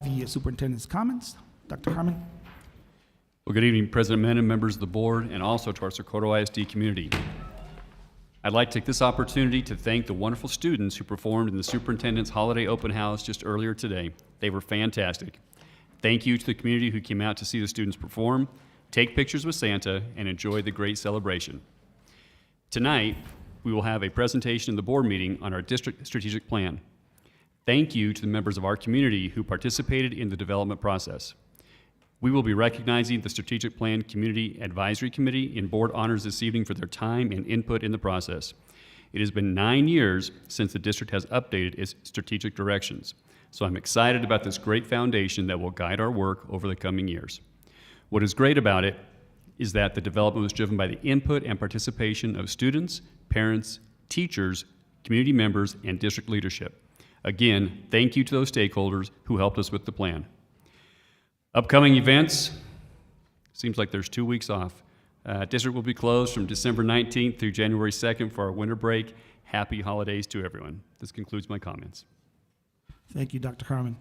the superintendent's comments. Dr. Carmen. Well, good evening, President Mena, members of the board, and also to our Socorro ISD community. I'd like to take this opportunity to thank the wonderful students who performed in the superintendent's holiday open house just earlier today. They were fantastic. Thank you to the community who came out to see the students perform, take pictures with Santa, and enjoy the great celebration. Tonight, we will have a presentation in the board meeting on our district strategic plan. Thank you to the members of our community who participated in the development process. We will be recognizing the Strategic Plan Community Advisory Committee in board honors this evening for their time and input in the process. It has been 9 years since the district has updated its strategic directions, so I'm excited about this great foundation that will guide our work over the coming years. What is great about it is that the development was driven by the input and participation of students, parents, teachers, community members, and district leadership. Again, thank you to those stakeholders who helped us with the plan. Upcoming events, seems like there's 2 weeks off. District will be closed from December 19th through January 2nd for our winter break. Happy holidays to everyone. This concludes my comments. Thank you, Dr. Carmen.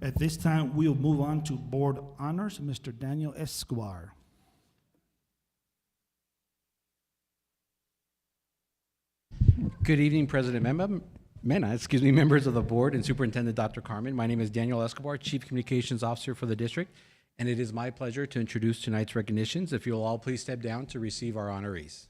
At this time, we'll move on to board honors. Mr. Daniel Escobar. Good evening, President Mena, members of the board and Superintendent Dr. Carmen. My name is Daniel Escobar, Chief Communications Officer for the district, and it is my pleasure to introduce tonight's recognitions. If you'll all please step down to receive our honorees.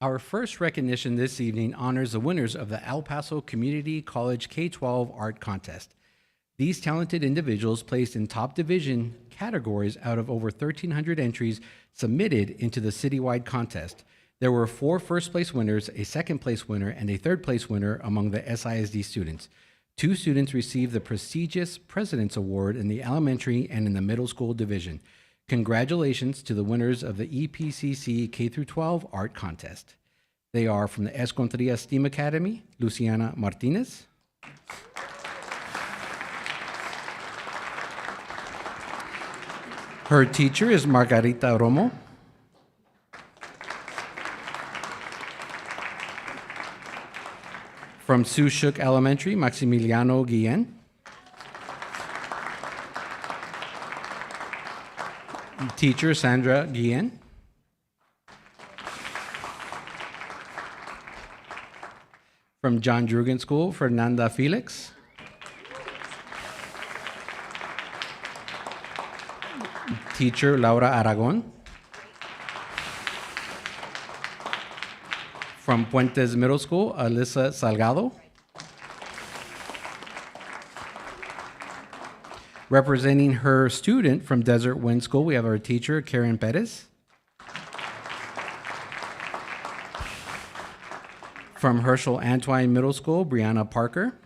Our first recognition this evening honors the winners of the El Paso Community College K-12 Art Contest. These talented individuals placed in top division categories out of over 1,300 entries submitted into the citywide contest. There were 4 first-place winners, a second-place winner, and a third-place winner among the SISD students. 2 students received the prestigious President's Award in the elementary and in the middle school division. Congratulations to the winners of the EPCC K-12 Art Contest. They are from the Escrow STEAM Academy, Luciana Martinez. Her teacher is Margarita Romo. From Sioux Shook Elementary, Maximiliano Guillen. Teacher Sandra Guillen. From John Drugan School, Fernanda Felix. Teacher Laura Aragon. From Puentes Middle School, Alyssa Salgado. Representing her student from Desert Wind School, we have our teacher, Karen Perez. From Herschel Antwine Middle School, Brianna Parker.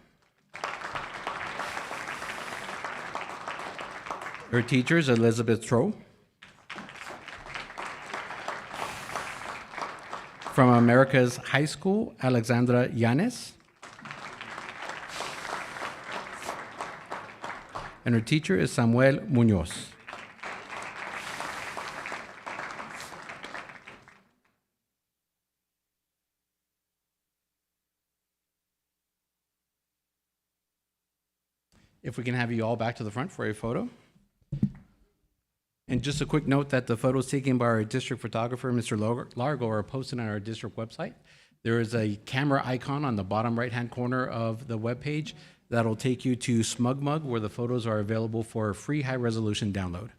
Her teacher is Elizabeth Tro. From America's High School, Alexandra Yanes. And her teacher is Samuel Munoz. If we can have you all back to the front for a photo. And just a quick note that the photos taken by our district photographer, Mr. Largo, are posted on our district website. There is a camera icon on the bottom right-hand corner of the webpage that'll take you to SmugMug, where the photos are available for a free high-resolution download.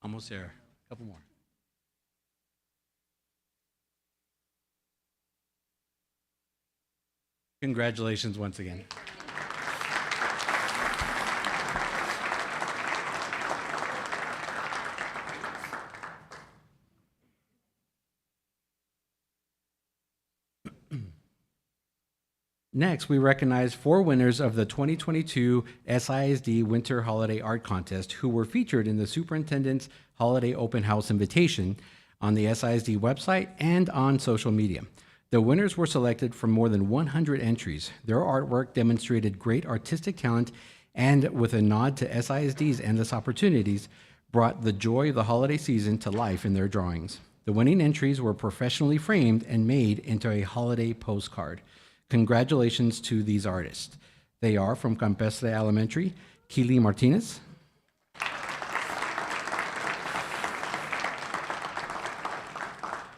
Almost there. Couple more. Congratulations once again. Next, we recognize 4 winners of the 2022 SISD Winter Holiday Art Contest who were featured in the Superintendent's Holiday Open House invitation on the SISD website and on social media. The winners were selected from more than 100 entries. Their artwork demonstrated great artistic talent and, with a nod to SISD's endless opportunities, brought the joy of the holiday season to life in their drawings. The winning entries were professionally framed and made into a holiday postcard. Congratulations to these artists. They are from Campestre Elementary, Keely Martinez,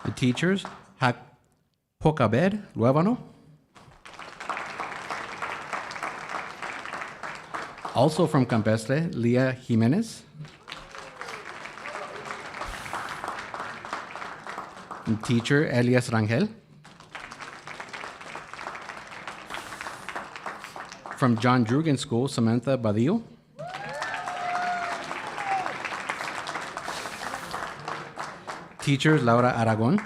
the teachers, Jocabed Luevano, also from Campestre, Leah Jimenez, and teacher Elias Rangel. From John Drugan School, Samantha Badillo. Teachers, Laura Aragon.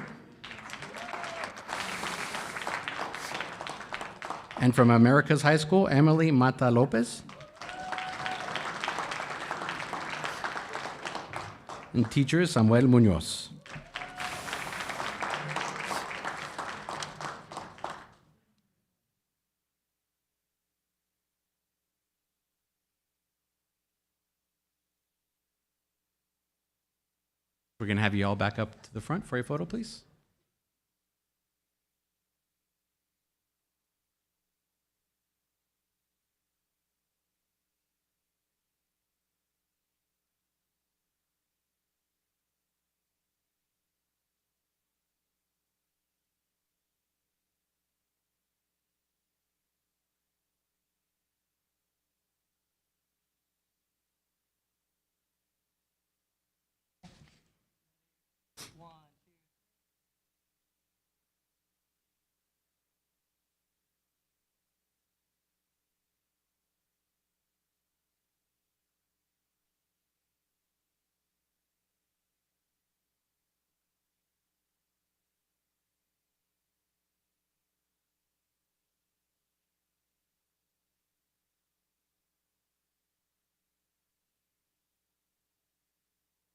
And from America's High School, Emily Mata Lopez. And teachers, Samuel Munoz. We're going to have you all back up to the front for a photo, please.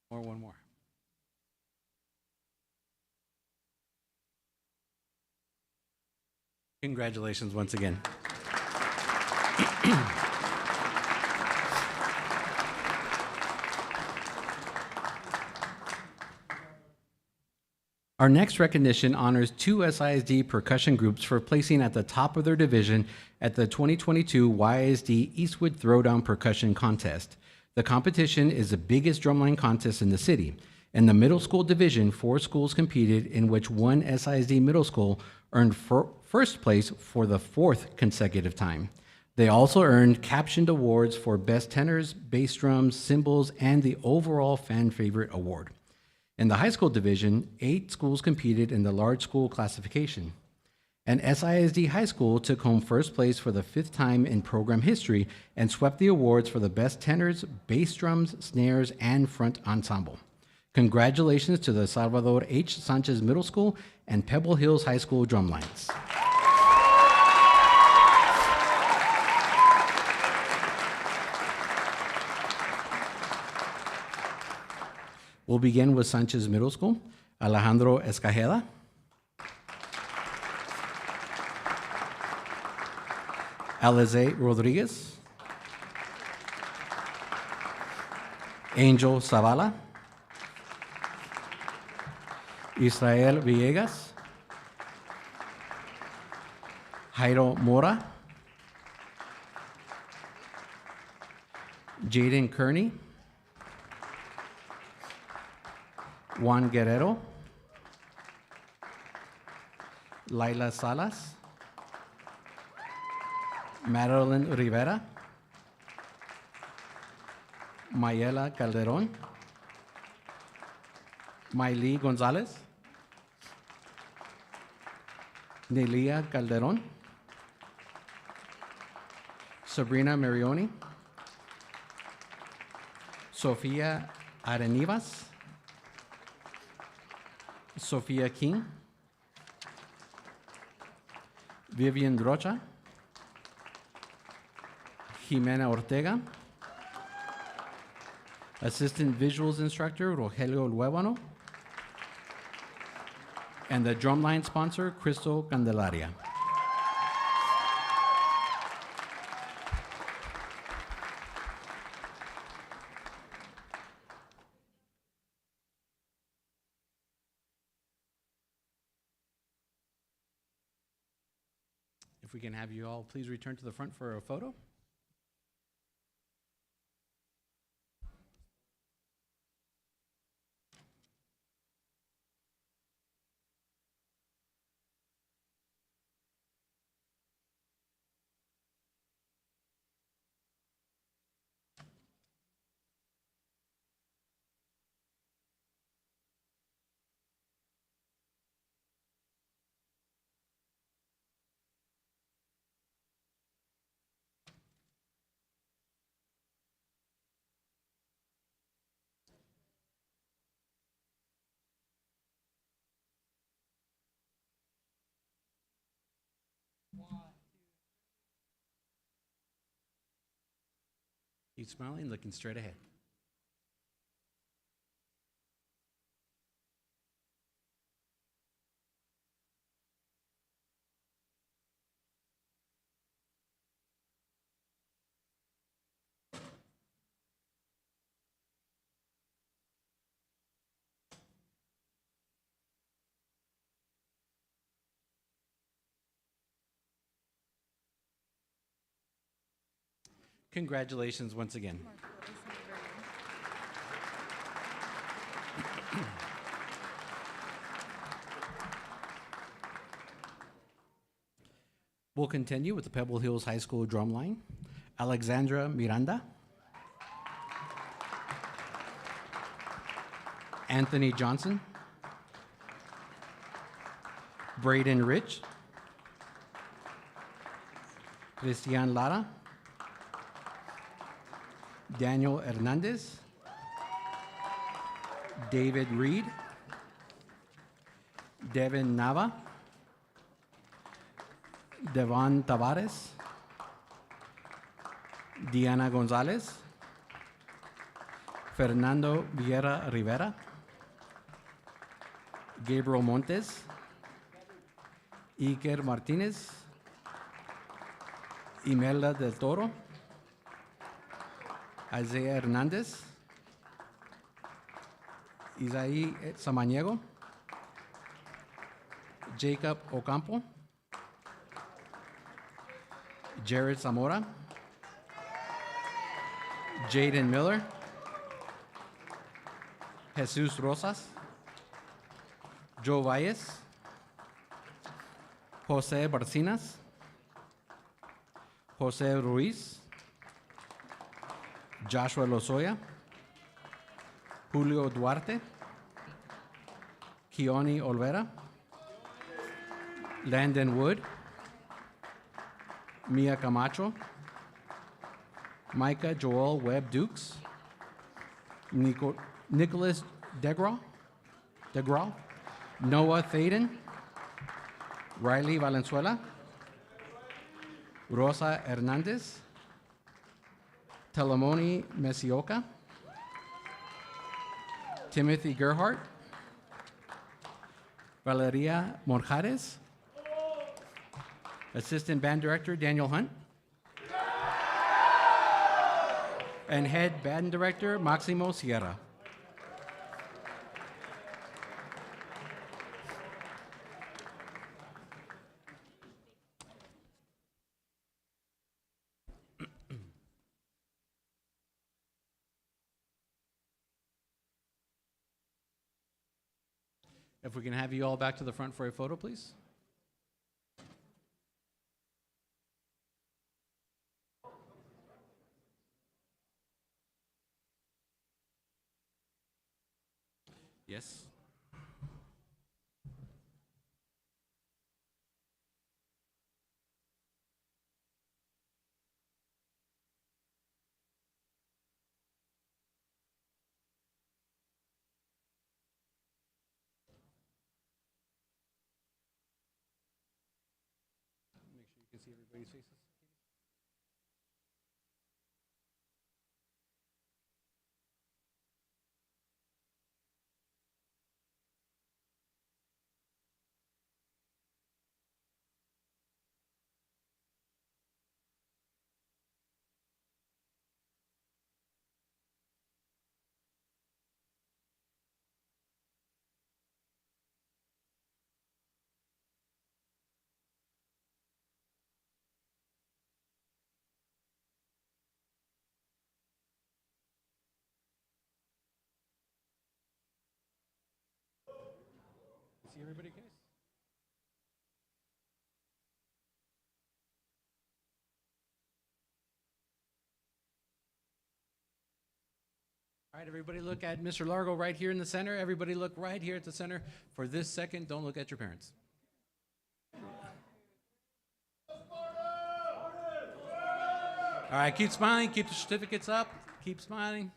Or one more. Congratulations once again. Our next recognition honors 2 SISD percussion groups for placing at the top of their division at the 2022 YSD Eastwood Throwdown Percussion Contest. The competition is the biggest drumline contest in the city. In the middle school division, 4 schools competed, in which one SISD middle school earned first place for the 4th consecutive time. They also earned captioned awards for best tenors, bass drums, cymbals, and the overall fan favorite award. In the high school division, 8 schools competed in the large school classification. And SISD High School took home first place for the 5th time in program history and swept the awards for the best tenors, bass drums, snares, and front ensemble. Congratulations to the Salvador H. Sanchez Middle School and Pebble Hills High School drumlines. We'll begin with Sanchez Middle School, Alejandro Escajeda, Alize Rodriguez, Angel Zavala, Israel Villegas, Jairo Mora, Jaden Kearney, Juan Guerrero, Laila Salas, Madeline Rivera, Mayela Calderon, Maylí Gonzalez, Nelia Calderon, Sabrina Marioni, Sofia Arenivas, Sophia King, Vivian Rocha, Jimena Ortega, Assistant Visuals Instructor Rogelio Luevano, and the drumline sponsor Crystal Candelaria. If we can have you all please return to the front for a photo. Keep smiling, looking straight ahead. Congratulations once again. We'll continue with the Pebble Hills High School drumline. Alexandra Miranda, Anthony Johnson, Braden Rich, Christian Lara, Daniel Hernandez, David Reed, Devin Nava, Devon Tavares, Diana Gonzalez, Fernando Vieira Rivera, Gabriel Montes, Iker Martinez, Imelda del Toro, Isaiah Hernandez, Isaí Samaniego, Jacob Ocampo, Jared Zamora, Jaden Miller, Jesus Rosas, Joe Valles, Jose Barcinas, Jose Ruiz, Joshua Lozoya, Julio Duarte, Keone Olvera, Landon Wood, Mia Camacho, Micah Joel Webb Dukes, Nicholas DeGraw, Noah Thaden, Riley Valenzuela, Rosa Hernandez, Telemoni Mesioka, Timothy Gerhardt, Valeria Monjares, Assistant Band Director Daniel Hunt, and Head Band Director Maximo Sierra. If we can have you all back to the front for a photo, please. Yes. see everybody's faces? See everybody, guys? All right, everybody look at Mr. Largo right here in the center. Everybody look right here at the center. For this second, don't look at your parents. All right, keep smiling, keep the certificates up, keep smiling.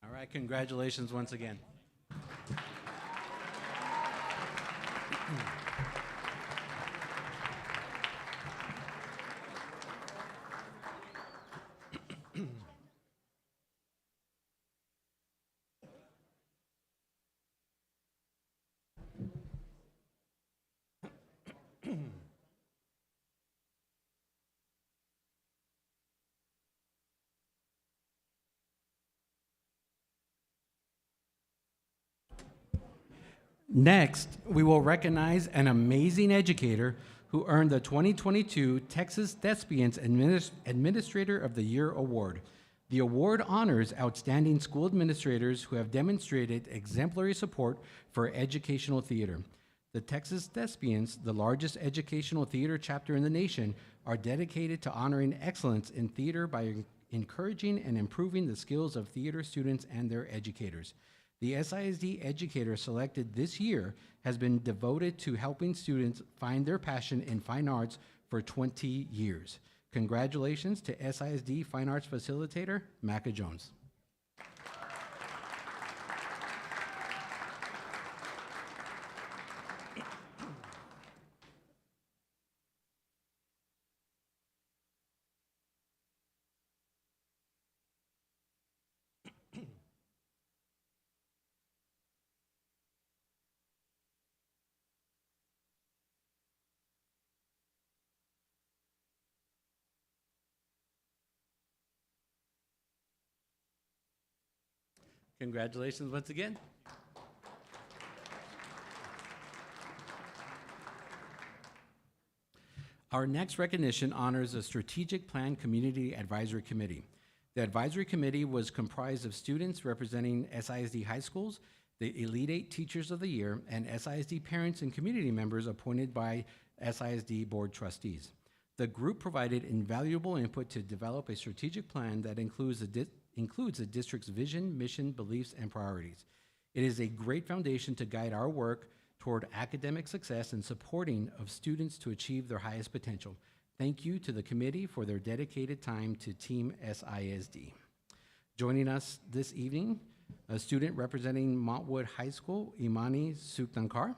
All right, congratulations once again. Next, we will recognize an amazing educator who earned the 2022 Texas Thespians Administrator of the Year Award. The award honors outstanding school administrators who have demonstrated exemplary support for educational theater. The Texas Thespians, the largest educational theater chapter in the nation, are dedicated to honoring excellence in theater by encouraging and improving the skills of theater students and their educators. The SISD educator selected this year has been devoted to helping students find their passion in fine arts for 20 years. Congratulations to SISD Fine Arts Facilitator, Macca Jones. Congratulations once again. Our next recognition honors the Strategic Plan Community Advisory Committee. The advisory committee was comprised of students representing SISD high schools, the Elite Eight Teachers of the Year, and SISD parents and community members appointed by SISD Board Trustees. The group provided invaluable input to develop a strategic plan that includes the district's vision, mission, beliefs, and priorities. It is a great foundation to guide our work toward academic success and supporting of students to achieve their highest potential. Thank you to the committee for their dedicated time to Team SISD. Joining us this evening, a student representing Montwood High School, Imani Suktankar.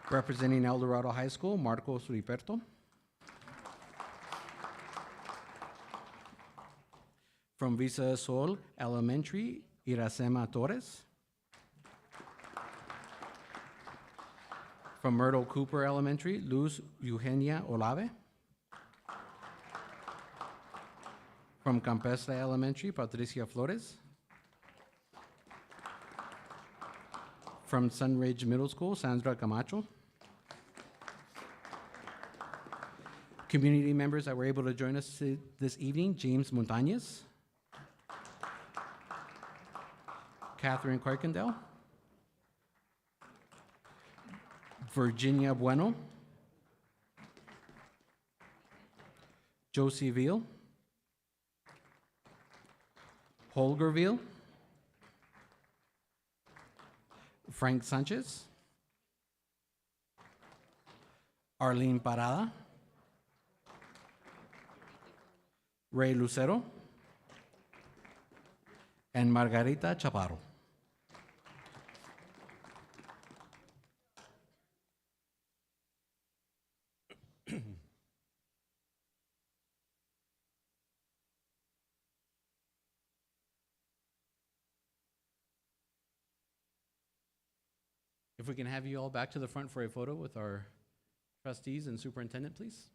Representing El Dorado High School, Marcos Riperto. From Vista Sol Elementary, Iracema Torres. From Myrtle Cooper Elementary, Luz Eugenia Olave. From Campestre Elementary, Patricia Flores. From Sunridge Middle School, Sandra Camacho. Community members that were able to join us this evening, James Montañez. Catherine Kuykendall. Virginia Bueno. Josie Veal. Holgerville, Frank Sanchez, Arlene Parada, Ray Lucero, and Margarita Chaparro. If we can have you all back to the front for a photo with our trustees and superintendent, please.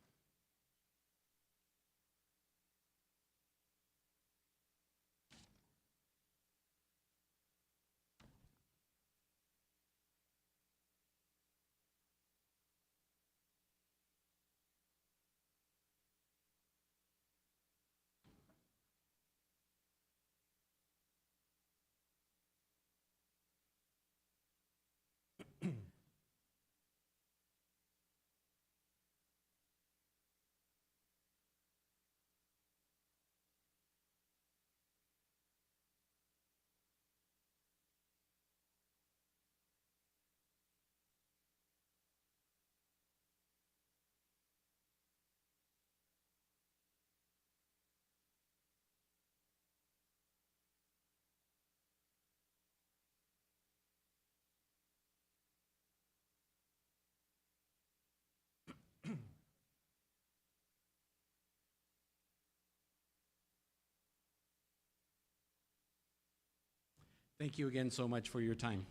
Thank you again so much for your time.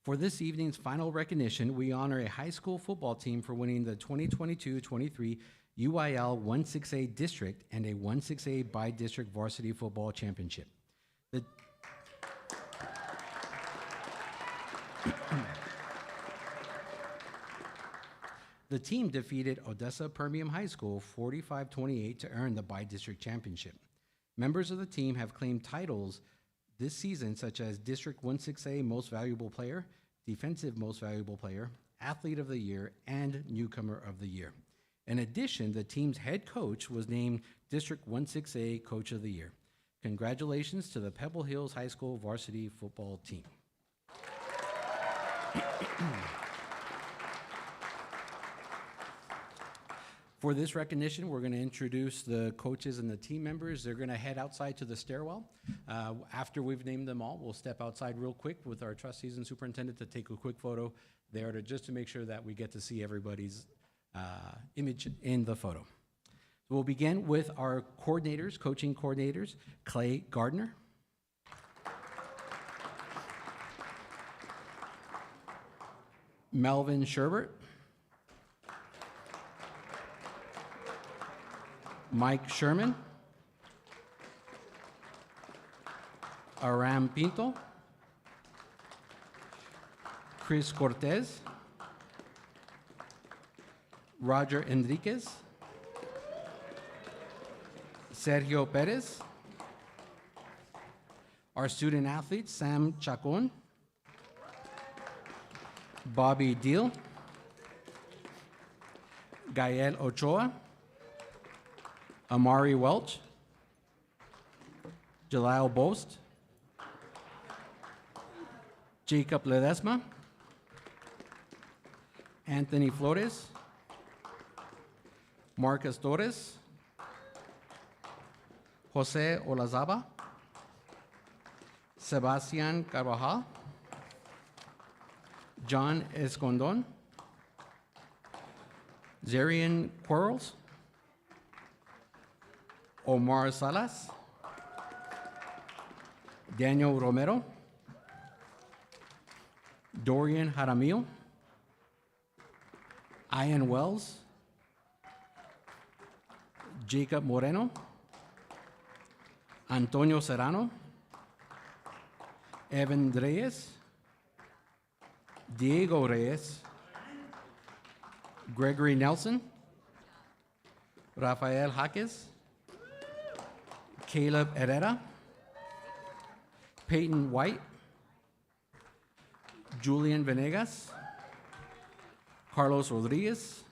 For this evening's final recognition, we honor a high school football team for winning the 2022-23 UIL 1-6A District and a 1-6A Bi-District Varsity Football Championship. The team defeated Odessa Permian High School 45-28 to earn the Bi-District Championship. Members of the team have claimed titles this season, such as District 1-6A Most Valuable Player, Defensive Most Valuable Player, Athlete of the Year, and Newcomer of the Year. In addition, the team's head coach was named District 1-6A Coach of the Year. Congratulations to the Pebble Hills High School varsity football team. For this recognition, we're going to introduce the coaches and the team members. They're going to head outside to the stairwell. After we've named them all, we'll step outside real quick with our trustees and superintendent to take a quick photo there just to make sure that we get to see everybody's image in the photo. So we'll begin with our coordinators, coaching coordinators, Clay Gardner, Melvin Sherbert, Mike Sherman, Aram Pinto, Chris Cortez, Roger Enriquez, Sergio Perez, our student athletes, Sam Chacon, Bobby Deal, Gael Ochoa, Amari Welch, Jalal Bost, Jacob Ledesma, Anthony Flores, Marcus Torres, Jose Olazaba, Sebastian Carvajal, John Escondon, Zarian Quarles, Omar Salas, Daniel Romero, Dorian Jaramillo, Ian Wells, Jacob Moreno, Antonio Serrano, Evan Reyes, Diego Reyes, Gregory Nelson, Rafael Jaques, Caleb Herrera, Peyton White, Julian Venegas, Carlos Rodriguez,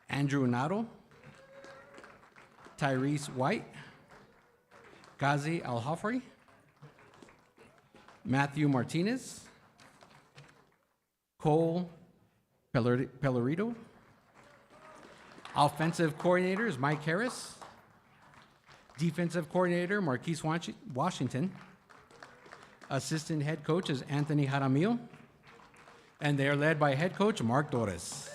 Andrew Nato, Tyrese White, Ghazi Al-Hafri, Matthew Martinez, Cole Pellerito. Offensive coordinator is Mike Harris. Defensive coordinator Marquise Washington. Assistant head coach is Anthony Jaramillo. And they are led by head coach Mark Torres.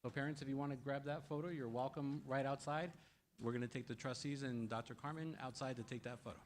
So parents, if you want to grab that photo, you're welcome right outside. We're going to take the trustees and Dr. Carmen outside to take that photo.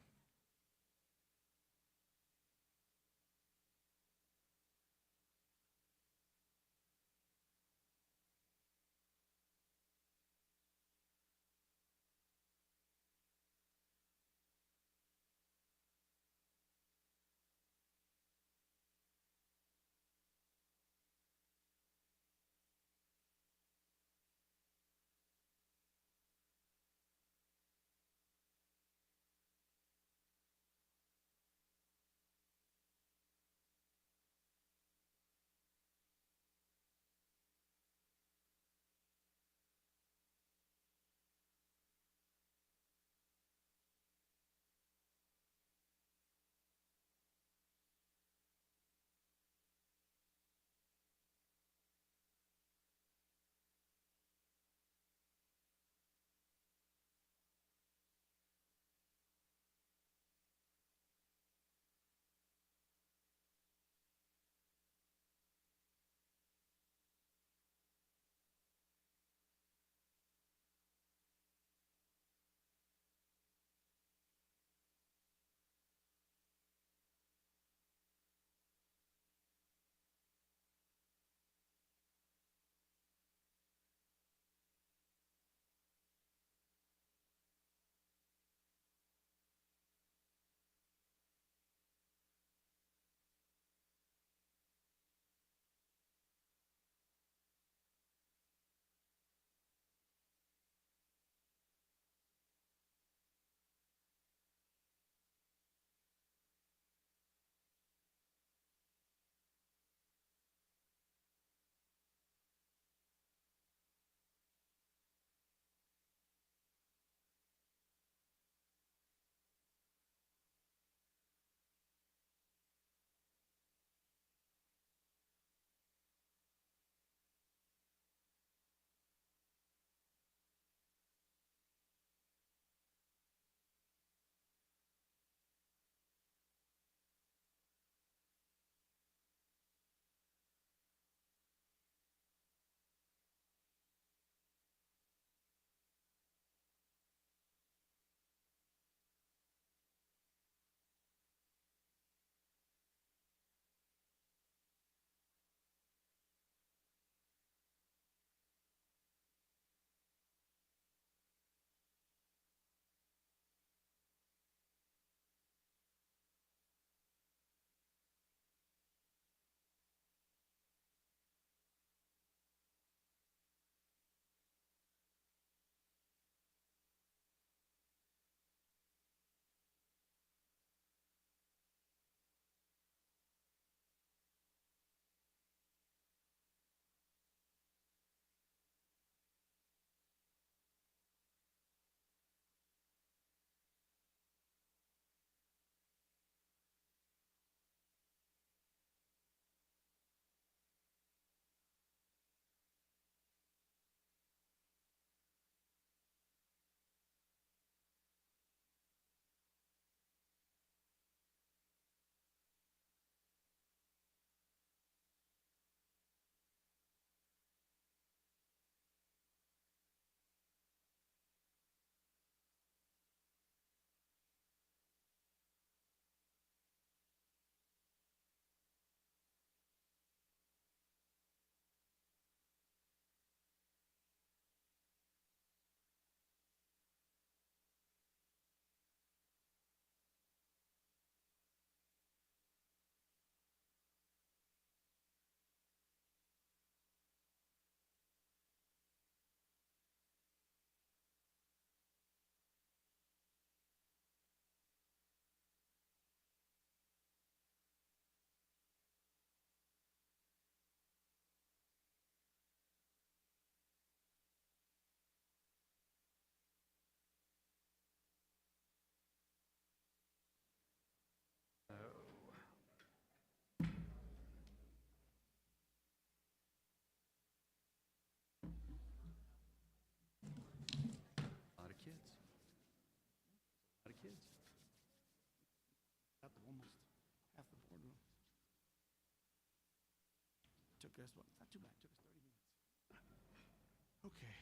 took us, well, not too bad, took us 30 minutes. Okay.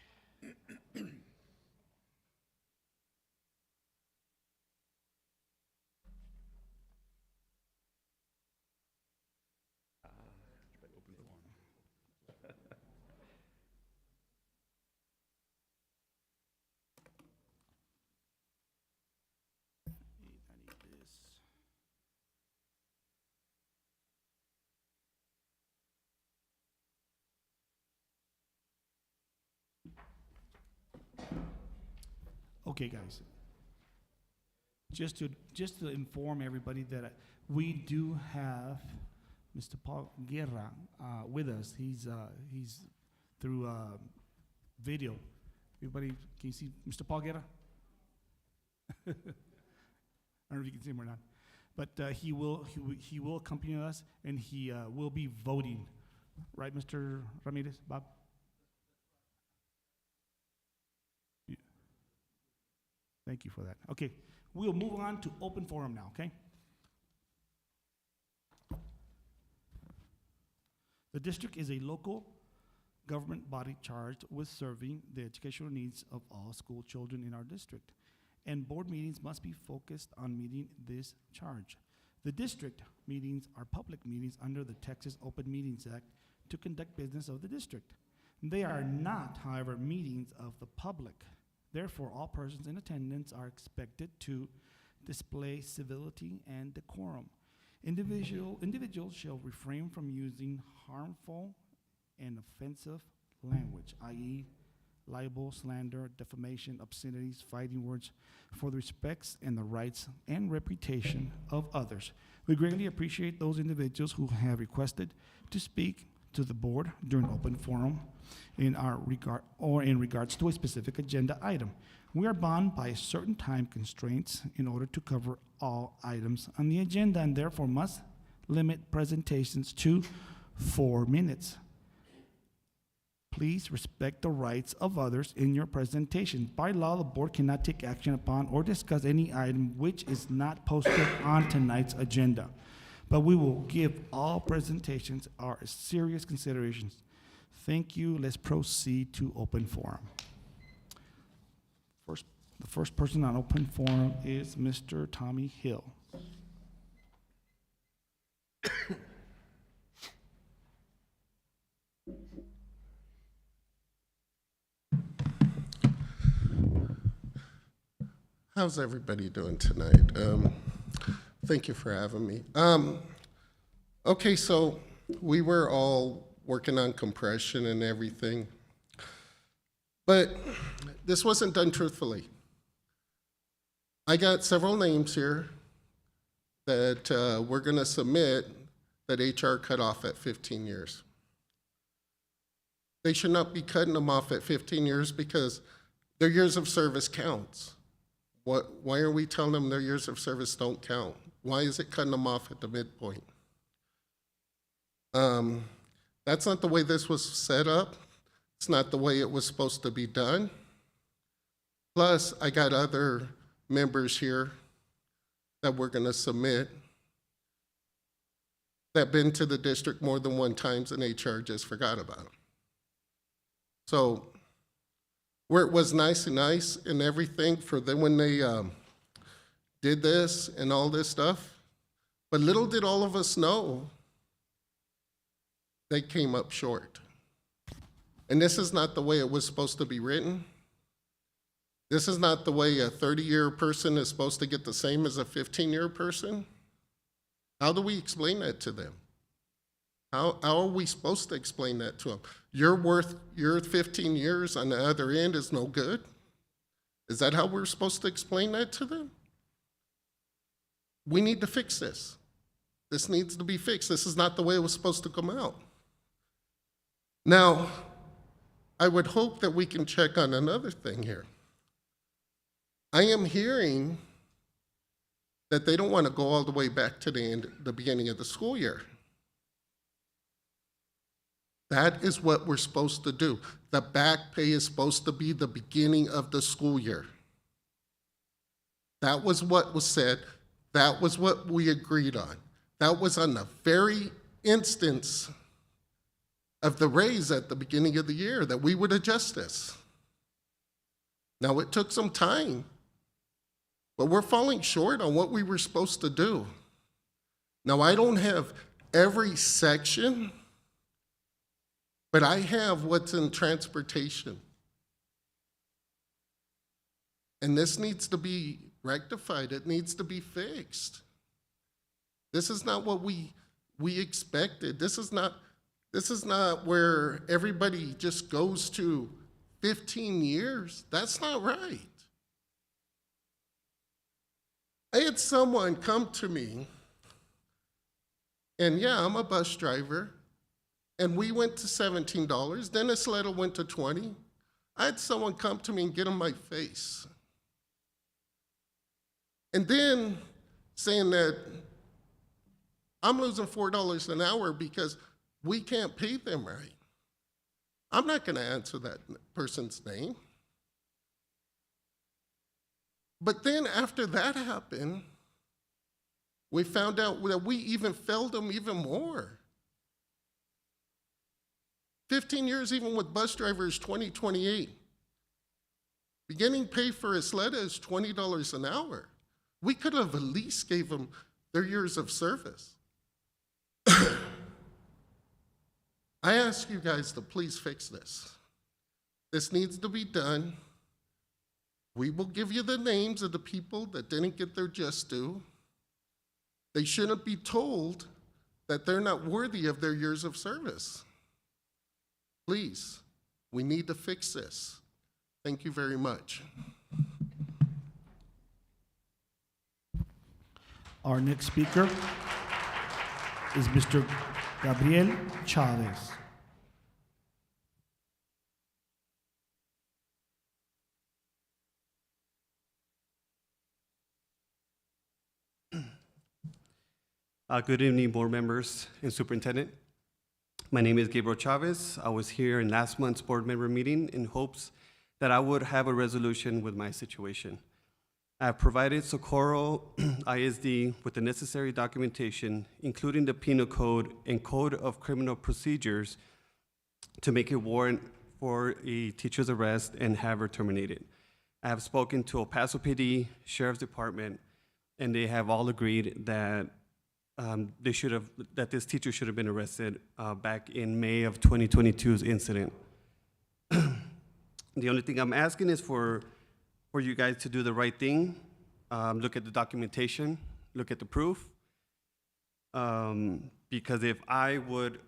I need this. Okay, guys. Just to inform everybody that we do have Mr. Paul Guerra with us. He's through video. Everybody, can you see Mr. Paul Guerra? I don't know if you can see him or not, but he will accompany us, and he will be voting, right, Mr. Ramirez, Bob? Yeah. Thank you for that. Okay, we'll move on to open forum now. Okay. The district is a local government body charged with serving the educational needs of all school children in our district, and board meetings must be focused on meeting this charge. The district meetings are public meetings under the Texas Open Meetings Act to conduct business of the district. They are not, however, meetings of the public. Therefore, all persons in attendance are expected to display civility and decorum. Individuals shall refrain from using harmful and offensive language, i.e., libel, slander, defamation, obscenities, fighting words, for the respects and the rights and reputation of others. We greatly appreciate those individuals who have requested to speak to the board during open forum in regards to a specific agenda item. We are bound by certain time constraints in order to cover all items on the agenda, and therefore must limit presentations to 4 minutes. Please respect the rights of others in your presentation. By law, the board cannot take action upon or discuss any item which is not posted on tonight's agenda. But we will give all presentations our serious considerations. Thank you. Let's proceed to open forum. The first person on open forum is Mr. Tommy Hill. How's everybody doing tonight? Thank you for having me. Okay, so we were all working on compression and everything, but this wasn't done truthfully. I got several names here that we're gonna submit that HR cut off at 15 years. They should not be cutting them off at 15 years because their years of service counts. Why are we telling them their years of service don't count? Why is it cutting them off at the midpoint? That's not the way this was set up. It's not the way it was supposed to be done. Plus, I got other members here that we're gonna submit that been to the district more than one time and HR just forgot about them. So, where it was nice and everything for them when they did this and all this stuff, but little did all of us know they came up short. And this is not the way it was supposed to be written. This is not the way a 30-year person is supposed to get the same as a 15-year person. How do we explain that to them? How are we supposed to explain that to them? Your 15 years on the other end is no good? Is that how we're supposed to explain that to them? We need to fix this. This needs to be fixed. This is not the way it was supposed to come out. Now, I would hope that we can check on another thing here. I am hearing that they don't want to go all the way back to the beginning of the school year. That is what we're supposed to do. The back pay is supposed to be the beginning of the school year. That was what was said. That was what we agreed on. That was on the very instance of the raise at the beginning of the year, that we would adjust this. Now, it took some time, but we're falling short on what we were supposed to do. Now, I don't have every section, but I have what's in transportation. And this needs to be rectified. It needs to be fixed. This is not what we expected. This is not where everybody just goes to 15 years. That's not right. I had someone come to me, and yeah, I'm a bus driver, and we went to $17. Dennis Leto went to $20. I had someone come to me and get in my face. And then saying that I'm losing $4 an hour because we can't pay them right. I'm not going to answer that person's name. But then after that happened, we found out that we even failed them even more. 15 years, even with bus drivers, 2028. Beginning pay for Isleta is $20 an hour. We could have at least gave them their years of service. I ask you guys to please fix this. This needs to be done. We will give you the names of the people that didn't get their just due. They shouldn't be told that they're not worthy of their years of service. Please, we need to fix this. Thank you very much. Our next speaker is Mr. Gabriel Chavez. Good evening, board members and superintendent. My name is Gabriel Chavez. I was here in last month's board member meeting in hopes that I would have a resolution with my situation. I have provided Socorro ISD with the necessary documentation, including the penal code and code of criminal procedures, to make a warrant for a teacher's arrest and have her terminated. I have spoken to El Paso PD, Sheriff's Department, and they have all agreed that that this teacher should have been arrested back in May of 2022's incident. The only thing I'm asking is for you guys to do the right thing, look at the documentation, look at the proof, because if I would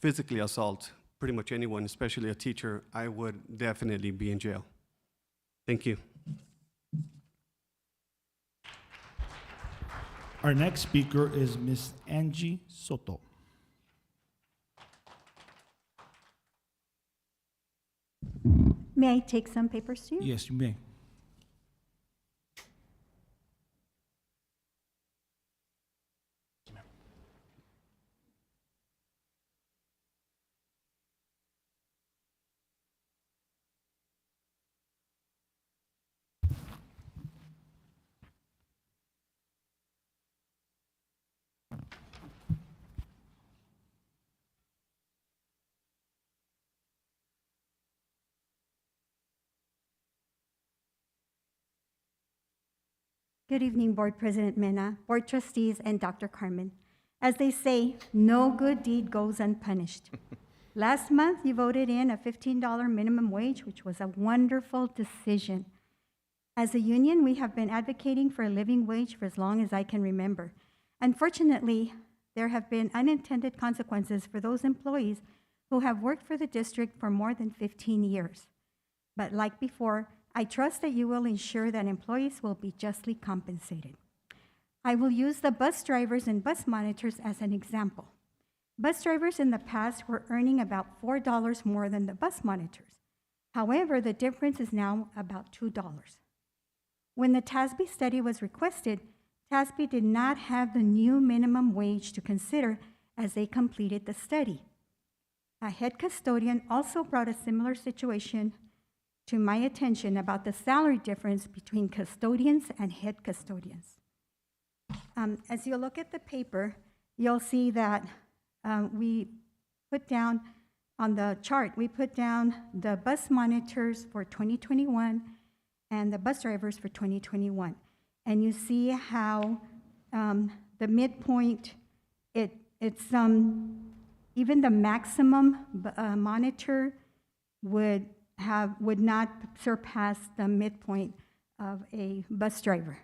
physically assault pretty much anyone, especially a teacher, I would definitely be in jail. Thank you. Our next speaker is Ms. Angie Soto. May I take some papers to you? Yes, you may. Good evening, Board President Mena, Board Trustees, and Dr. Carmen. As they say, no good deed goes unpunished. Last month, you voted in a $15 minimum wage, which was a wonderful decision. As a union, we have been advocating for a living wage for as long as I can remember. Unfortunately, there have been unintended consequences for those employees who have worked for the district for more than 15 years. But like before, I trust that you will ensure that employees will be justly compensated. I will use the bus drivers and bus monitors as an example. Bus drivers in the past were earning about $4 more than the bus monitors. However, the difference is now about $2. When the TASB study was requested, TASB did not have the new minimum wage to consider as they completed the study. A head custodian also brought a similar situation to my attention about the salary difference between custodians and head custodians. As you look at the paper, you'll see that we put down on the chart, we put down the bus monitors for 2021 and the bus drivers for 2021. And you see how the midpoint, it's even the maximum monitor would not surpass the midpoint of a bus driver.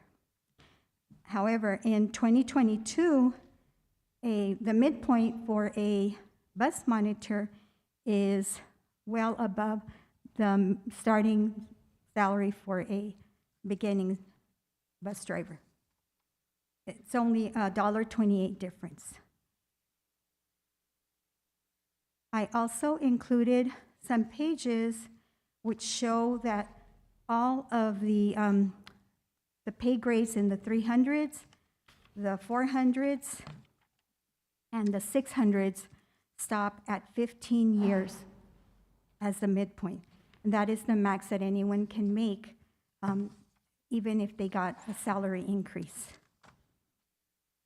However, in 2022, the midpoint for a bus monitor is well above the starting salary for a beginning bus driver. It's only $1.28 difference. I also included some pages which show that all of the pay grades in the 300s, the 400s, and the 600s stop at 15 years as the midpoint. And that is the max that anyone can make, even if they got a salary increase.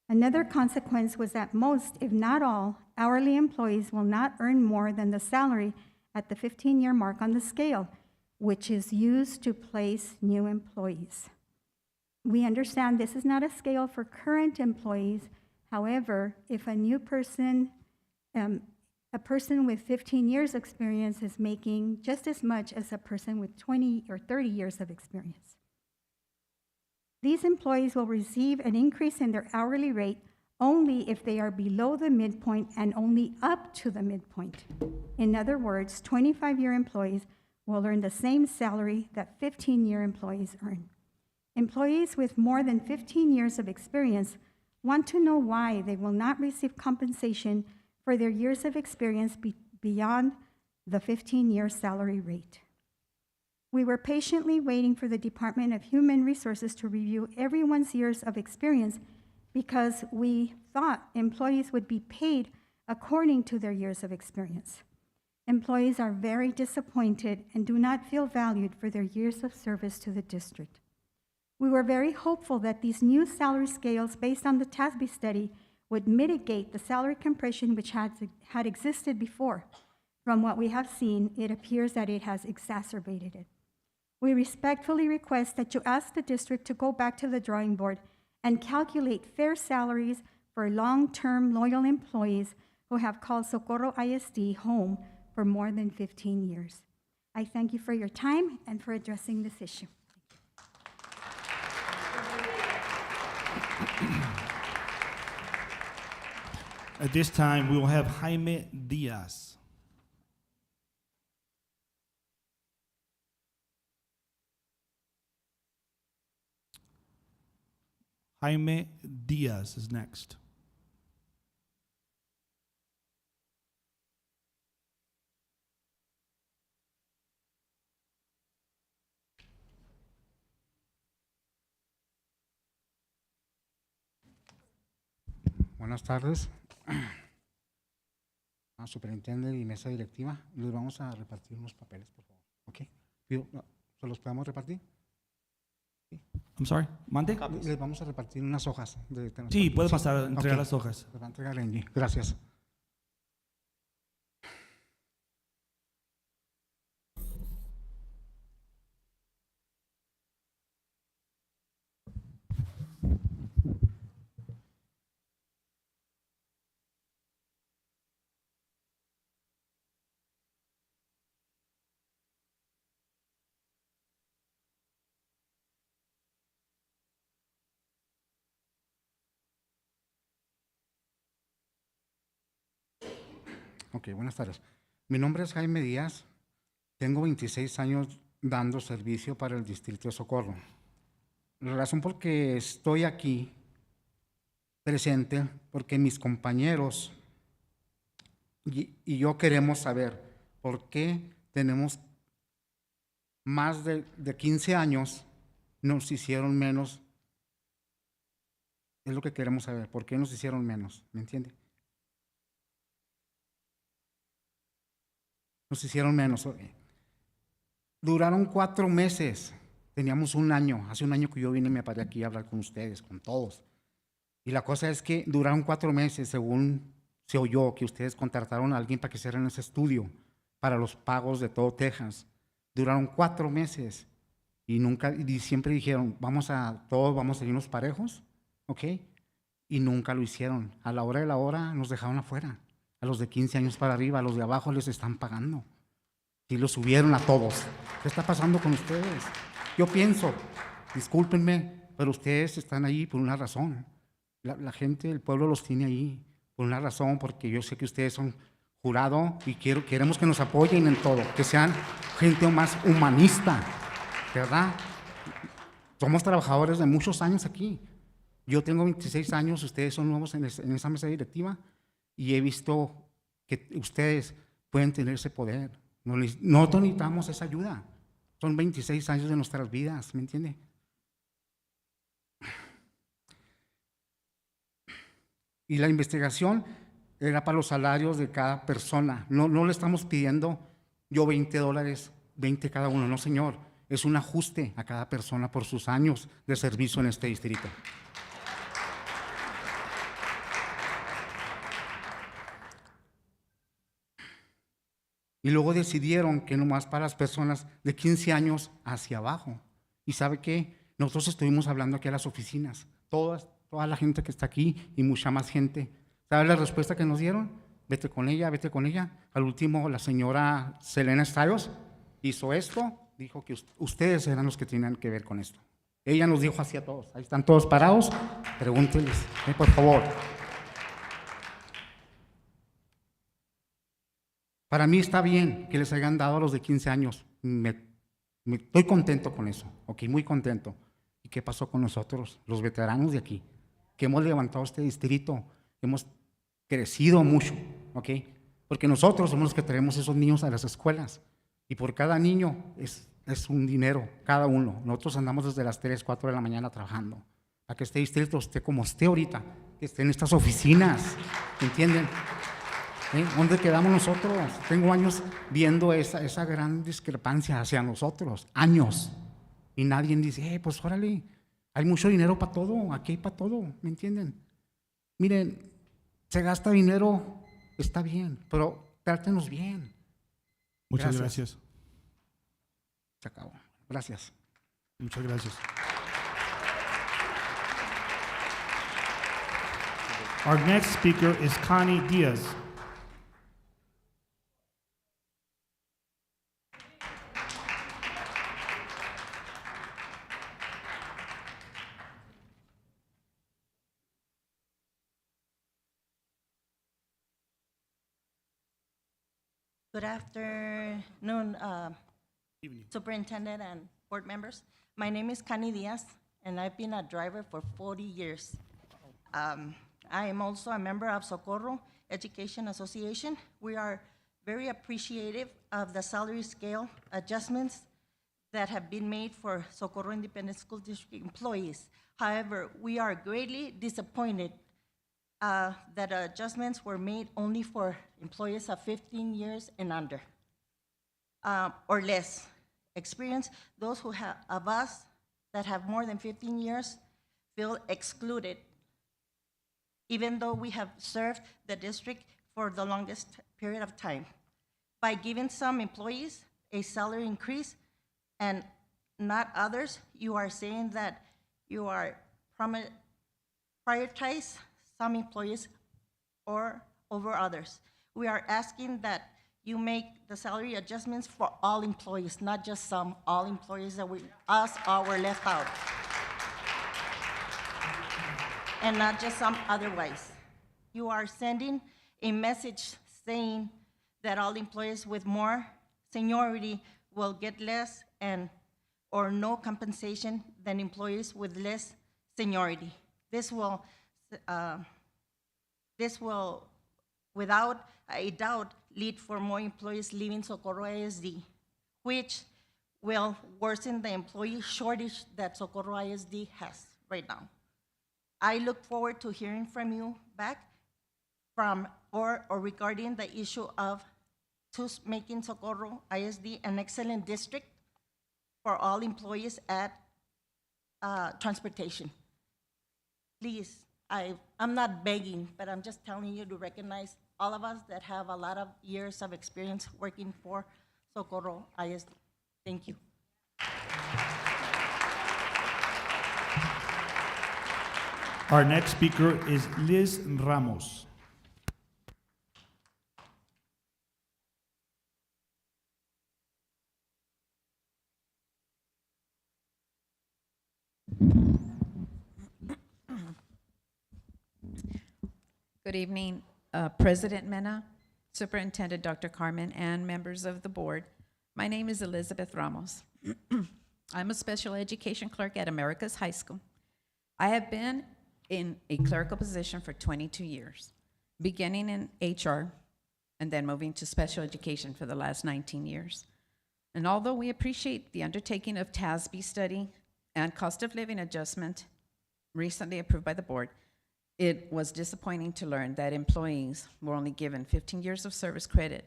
Another consequence was that most, if not all, hourly employees will not earn more than the salary at the 15-year mark on the scale, which is used to place new employees. We understand this is not a scale for current employees. However, if a new person, a person with 15 years experience is making just as much as a person with 20 or 30 years of experience. These employees will receive an increase in their hourly rate only if they are below the midpoint and only up to the midpoint. In other words, 25-year employees will earn the same salary that 15-year employees earn. Employees with more than 15 years of experience want to know why they will not receive compensation for their years of experience beyond the 15-year salary rate. We were patiently waiting for the Department of Human Resources to review everyone's years of experience because we thought employees would be paid according to their years of experience. Employees are very disappointed and do not feel valued for their years of service to the district. We were very hopeful that these new salary scales based on the TASB study would mitigate the salary compression which had existed before. From what we have seen, it appears that it has exacerbated it. We respectfully request that you ask the district to go back to the drawing board and calculate fair salaries for long-term loyal employees who have called Socorro ISD home for more than 15 years. I thank you for your time and for addressing this issue. At this time, we will have Jaime Diaz. Jaime Diaz is next. Buenas tardes, Superintendent y mesa directiva. Les vamos a repartir unos papeles, por favor. ¿Ok? ¿Se los podemos repartir? I'm sorry, mande. Les vamos a repartir unas hojas. Sí, puede pasar a entregar Ok. las hojas. Les va a entregar Angie. Gracias. Ok, buenas tardes. Mi nombre es Jaime Díaz. Tengo 26 años dando servicio para el Distrito de Socorro. La razón por que estoy aquí presente, porque mis compañeros y yo queremos saber por qué tenemos más de 15 años, nos hicieron menos. Es lo que queremos saber, por qué nos hicieron menos, ¿me entiende? Nos hicieron menos. Duraron 4 meses. Teníamos un año. Hace un año que yo vine y me paré aquí a hablar con ustedes, con todos. Y la cosa es que duraron 4 meses, según se oyó que ustedes contrataron a alguien para que hicieran ese estudio para los pagos de todo Texas. Duraron 4 meses y siempre dijeron, todos vamos a irnos parejos, ¿ok? Y nunca lo hicieron. A la hora de la hora nos dejaron afuera. A los de 15 años para arriba, a los de abajo les están pagando. Y los subieron a todos. ¿Qué está pasando con ustedes? Yo pienso, discúlpenme, pero ustedes están ahí por una razón. La gente, el pueblo los tiene ahí por una razón, porque yo sé que ustedes son jurado y queremos que nos apoyen en todo, que sean gente más humanista, ¿verdad? Somos trabajadores de muchos años aquí. Yo tengo 26 años, ustedes son nuevos en esa mesa directiva y he visto que ustedes pueden tener ese poder. No necesitamos esa ayuda. Son 26 años de nuestras vidas, ¿me entiende? Y la investigación era para los salarios de cada persona. No le estamos pidiendo yo $20, 20 cada uno, no señor. Es un ajuste a cada persona por sus años de servicio en este distrito. Y luego decidieron que nomás para las personas de 15 años hacia abajo. ¿Y sabe qué? Nosotros estuvimos hablando aquí a las oficinas, toda la gente que está aquí y mucha más gente. ¿Sabe la respuesta que nos dieron? Vete con ella, vete con ella. Al último, la señora Selena Stiles hizo esto, dijo que ustedes eran los que tenían que ver con esto. Ella nos dijo así a todos. Ahí están todos parados, pregúntenles, por favor. Para mí está bien que les hayan dado a los de 15 años. Estoy contento con eso, ok, muy contento. ¿Y qué pasó con nosotros, los veteranos de aquí? Que hemos levantado este distrito, hemos crecido mucho, ok, porque nosotros somos los que traemos esos niños a las escuelas. Y por cada niño es un dinero, cada uno. Nosotros andamos desde las 3, 4 de la mañana trabajando. Para que este distrito esté como esté ahorita, que esté en estas oficinas, ¿entienden? ¿Dónde quedamos nosotros? Tengo años viendo esa gran discrepancia hacia nosotros, años. Y nadie dice, pues órale, hay mucho dinero para todo, aquí hay para todo, ¿me entienden? Miren, se gasta dinero, está bien, pero trátenos bien. Muchas gracias. Se acabó. Gracias. Muchas gracias. Our next speaker is Connie Diaz. Good afternoon, Evening. Superintendent and board members. My name is Connie Diaz, and I've been a driver for 40 years. I am also a member of Socorro Education Association. We are very appreciative of the salary scale adjustments that have been made for Socorro Independent School District employees. However, we are greatly disappointed that adjustments were made only for employees of 15 years and under, or less experience. Those of us that have more than 15 years feel excluded, even though we have served the district for the longest period of time. By giving some employees a salary increase and not others, you are saying that you are prioritize some employees or over others. We are asking that you make the salary adjustments for all employees, not just some, all employees that us were left out. And not just some otherwise. You are sending a message saying that all employees with more seniority will get less or no compensation than employees with less seniority. This will, without a doubt, lead for more employees leaving Socorro ISD, which will worsen the employee shortage that Socorro ISD has right now. I look forward to hearing from you back or regarding the issue of making Socorro ISD an excellent district for all employees at transportation. Please I'm not begging, but I'm just telling you to recognize all of us that have a lot of years of experience working for Socorro ISD. Thank you. Our next speaker is Liz Ramos. Good evening, President Mena, Superintendent Dr. Carmen, and members of the board. My name is Elizabeth Ramos. I'm a special education clerk at America's High School. I have been in a clerical position for 22 years, beginning in HR and then moving to special education for the last 19 years. And although we appreciate the undertaking of TASB study and cost of living adjustment recently approved by the board, it was disappointing to learn that employees were only given 15 years of service credit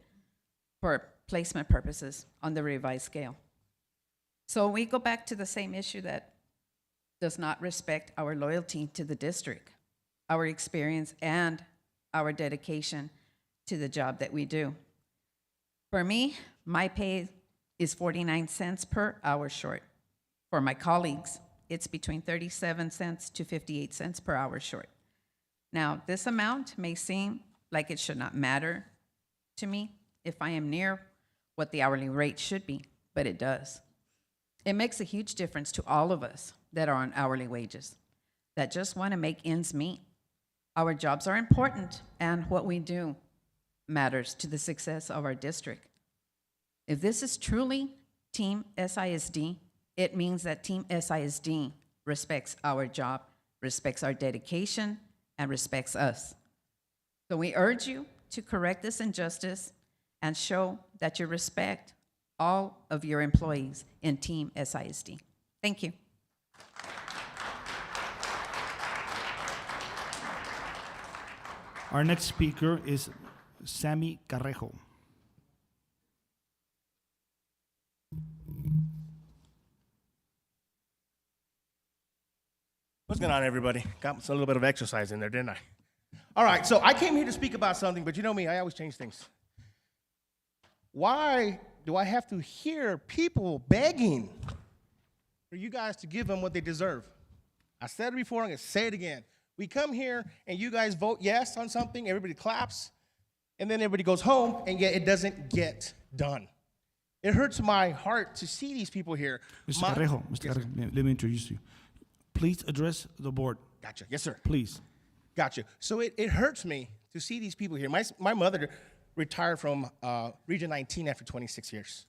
for placement purposes on the revised scale. So we go back to the same issue that does not respect our loyalty to the district, our experience, and our dedication to the job that we do. For me, my pay is 49 cents per hour short. For my colleagues, it's between 37 cents to 58 cents per hour short. Now, this amount may seem like it should not matter to me if I am near what the hourly rate should be, but it does. It makes a huge difference to all of us that are on hourly wages, that just want to make ends meet. Our jobs are important, and what we do matters to the success of our district. If this is truly Team SISD, it means that Team SISD respects our job, respects our dedication, and respects us. So we urge you to correct this injustice and show that you respect all of your employees in Team SISD. Thank you. Our next speaker is Sammy Carrejo. What's going on, everybody? Got a little bit of exercise in there, didn't I? All right, so I came here to speak about something, but you know me, I always change things. Why do I have to hear people begging for you guys to give them what they deserve? I said it before, I'm going to say it again. We come here and you guys vote yes on something, everybody claps, and then everybody goes home, and yet it doesn't get done. It hurts my heart to see these people here. Mr. Carrejo, let me introduce you. Please address the board. Gotcha. Yes, sir. Please. Gotcha. So it hurts me to see these people here. My mother retired from Region 19 after 26 years.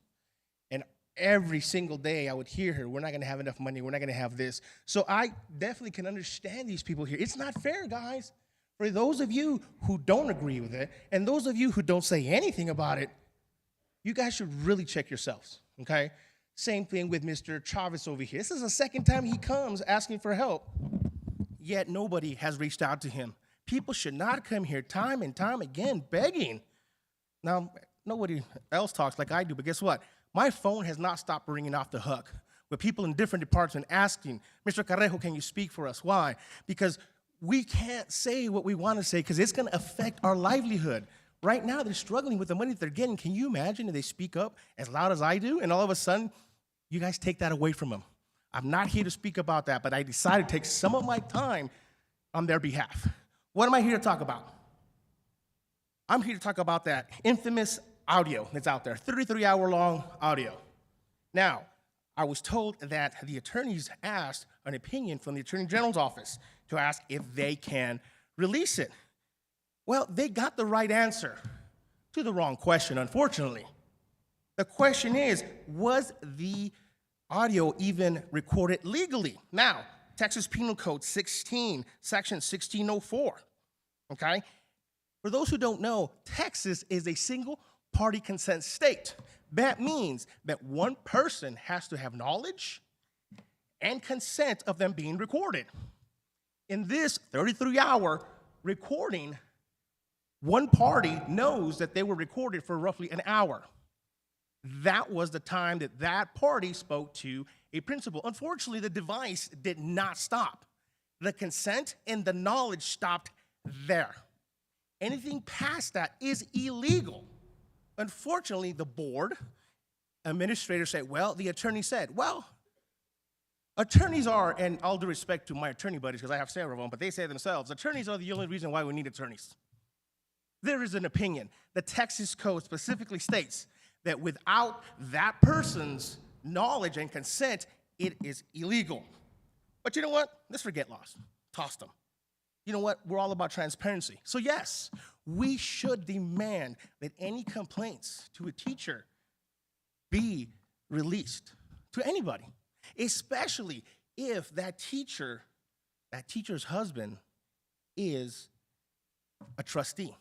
And every single day I would hear her, we're not going to have enough money, we're not going to have this. So I definitely can understand these people here. It's not fair, guys. For those of you who don't agree with it, and those of you who don't say anything about it, you guys should really check yourselves, okay? Same thing with Mr. Chavez over here. This is the second time he comes asking for help, yet nobody has reached out to him. People should not come here time and time again begging. Now, nobody else talks like I do, but guess what? My phone has not stopped ringing off the hook with people in different departments asking, Mr. Carrejo, can you speak for us? Why? Because we can't say what we want to say because it's going to affect our livelihood. Right now, they're struggling with the money that they're getting. Can you imagine if they speak up as loud as I do, and all of a sudden, you guys take that away from them? I'm not here to speak about that, but I decided to take some of my time on their behalf. What am I here to talk about? I'm here to talk about that infamous audio that's out there, 33-hour-long audio. Now, I was told that the attorneys asked an opinion from the Attorney General's office to ask if they can release it. Well, they got the right answer to the wrong question, unfortunately. The question is, was the audio even recorded legally? Now, Texas Penal Code 16, Section 1604, okay? For those who don't know, Texas is a single-party consent state. That means that one person has to have knowledge and consent of them being recorded. In this 33-hour recording, one party knows that they were recorded for roughly an hour. That was the time that that party spoke to a principal. Unfortunately, the device did not stop. The consent and the knowledge stopped there. Anything past that is illegal. Unfortunately, the board administrators say, well, the attorney said, well, attorneys are, and all due respect to my attorney buddies, because I have several of them, but they say themselves, attorneys are the only reason why we need attorneys. There is an opinion. The Texas Code specifically states that without that person's knowledge and consent, it is illegal. But you know what? Let's forget laws. Toss them. You know what? We're all about transparency. So yes, we should demand that any complaints to a teacher be released to anybody, especially if that teacher's husband is a trustee.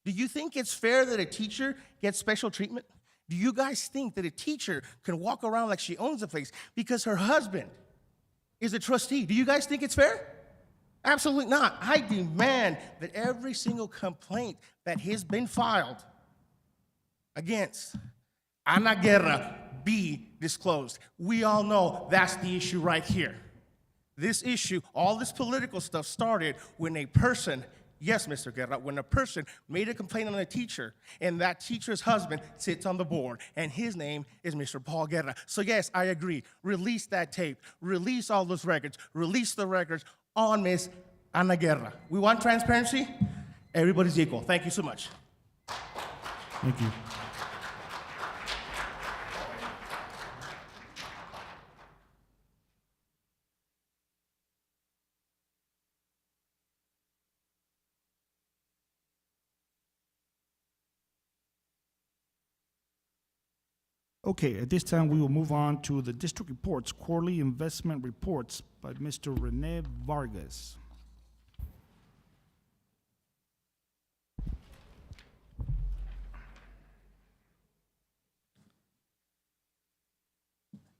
Do you think it's fair that a teacher gets special treatment? Do you guys think that a teacher can walk around like she owns the place because her husband is a trustee? Do you guys think it's fair? Absolutely not. I demand that every single complaint that has been filed against Ana Guerra be disclosed. We all know that's the issue right here. This issue, all this political stuff started when a person, yes, Mr. Guerra, when a person made a complaint on a teacher, and that teacher's husband sits on the board, and his name is Mr. Paul Guerra. So yes, I agree. Release that tape. Release all those records. Release the records on Miss Ana Guerra. We want transparency. Everybody's equal. Thank you so much. Thank you. Okay, at this time, we will move on to the district reports, quarterly investment reports by Mr. Rene Vargas.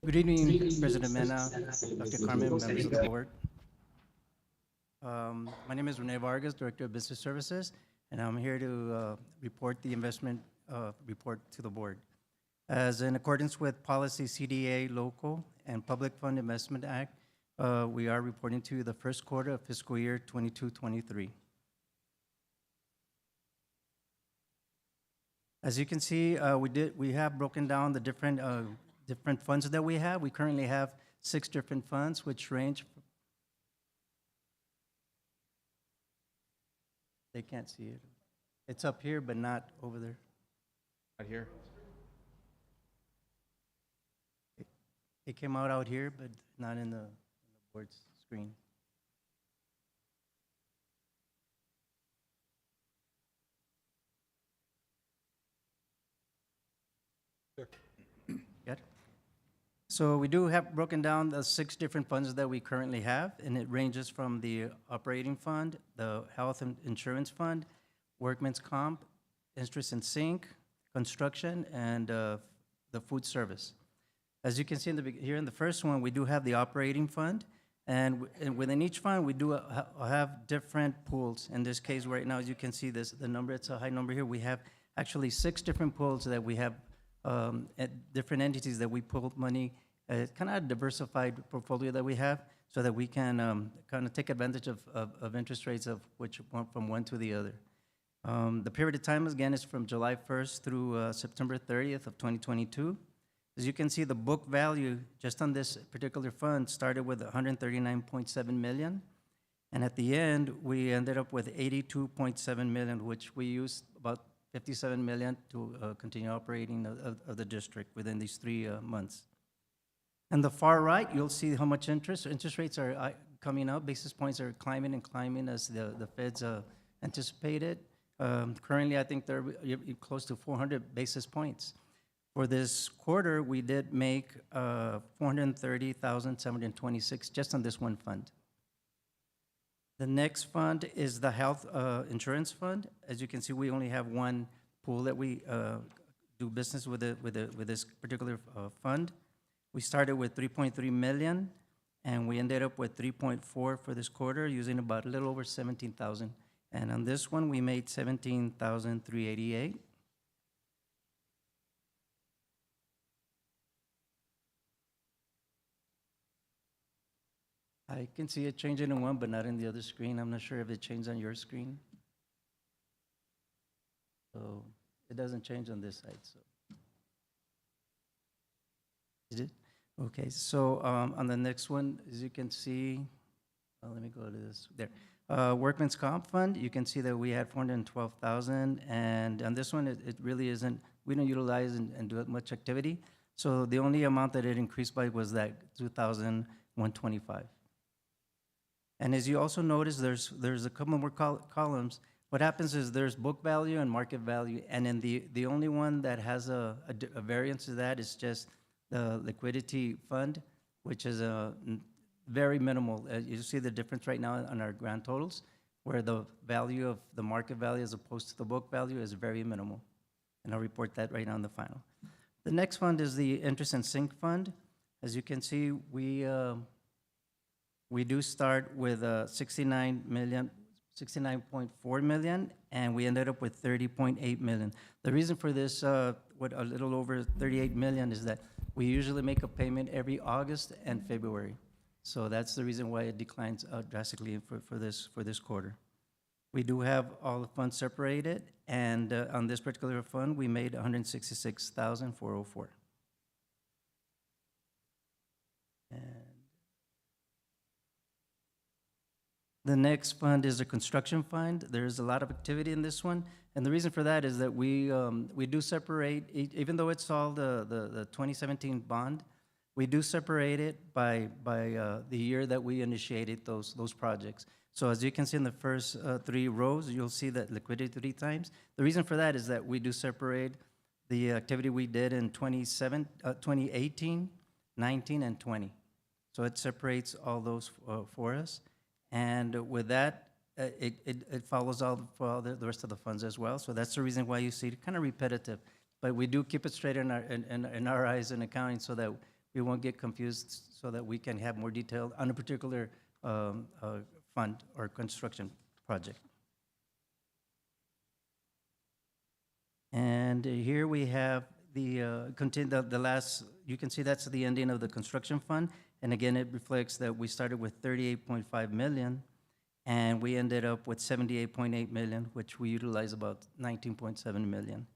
Good evening, President Mena, Dr. Carmen, members of the board. My name is Rene Vargas, Director of Business Services, and I'm here to report the investment report to the board. As in accordance with policy CDA Local and Public Fund Investment Act, we are reporting to you the first quarter of fiscal year 22-23. As you can see, we have broken down the different funds that we have. We currently have 6 different funds, which range. They can't see it. It's up here, but not over there. Right here. It came out here, but not in the board's screen. Sure. Good. So we do have broken down the 6 different funds that we currently have, and it ranges from the operating fund, the health and insurance fund, workman's comp, interest and sink, construction, and the food service. As you can see here in the first one, we do have the operating fund, and within each fund, we do have different pools. In this case, right now, as you can see the number, it's a high number here. We have actually 6 different pools that we have at different entities that we pull money. It's kind of a diversified portfolio that we have so that we can kind of take advantage of interest rates of which one from one to the other. The period of time, again, is from July 1st through September 30th of 2022. As you can see, the book value just on this particular fund started with 139.7 million. And at the end, we ended up with 82.7 million, which we used about 57 million to continue operating of the district within these 3 months. On the far right, you'll see how much interest rates are coming up. Basis points are climbing and climbing as the Feds anticipated. Currently, I think they're close to 400 basis points. For this quarter, we did make 430,726 just on this one fund. The next fund is the health insurance fund. As you can see, we only have one pool that we do business with this particular fund. We started with 3.3 million, and we ended up with 3.4 for this quarter, using about a little over 17,000. And on this one, we made 17,388. I can see it changing in one, but not in the other screen. I'm not sure if it changed on your screen. So it doesn't change on this side, so. Is it? Okay, so on the next one, as you can see, let me go to this, there. Workman's Comp Fund, you can see that we had 412,000, and on this one, it really isn't, we don't utilize and do much activity. So the only amount that it increased by was that 2,125. And as you also notice, there's a couple more columns. What happens is there's book value and market value, and then the only one that has a variance to that is just the liquidity fund, which is very minimal. You see the difference right now on our grand totals, where the value of the market value as opposed to the book value is very minimal. And I'll report that right now in the final. The next fund is the interest and sink fund. As you can see, we do start with 69.4 million, and we ended up with 30.8 million. The reason for this, what a little over 38 million, is that we usually make a payment every August and February. So that's the reason why it declines drastically for this quarter. We do have all the funds separated, and on this particular fund, we made 166,404. And the next fund is a construction fund. There's a lot of activity in this one, and the reason for that is that we do separate, even though it's all the 2017 bond, we do separate it by the year that we initiated those projects. So as you can see in the first three rows, you'll see that liquidity 3 times. The reason for that is that we do separate the activity we did in 2018, 19, and 20. So it separates all those for us. And with that, it follows for all the rest of the funds as well. So that's the reason why you see it kind of repetitive. But we do keep it straight in our eyes in accounting so that we won't get confused, so that we can have more detail on a particular fund or construction project. And here we have the last, you can see that's the ending of the construction fund. And again, it reflects that we started with 38.5 million, and we ended up with 78.8 million, which we utilized about 19.7 million.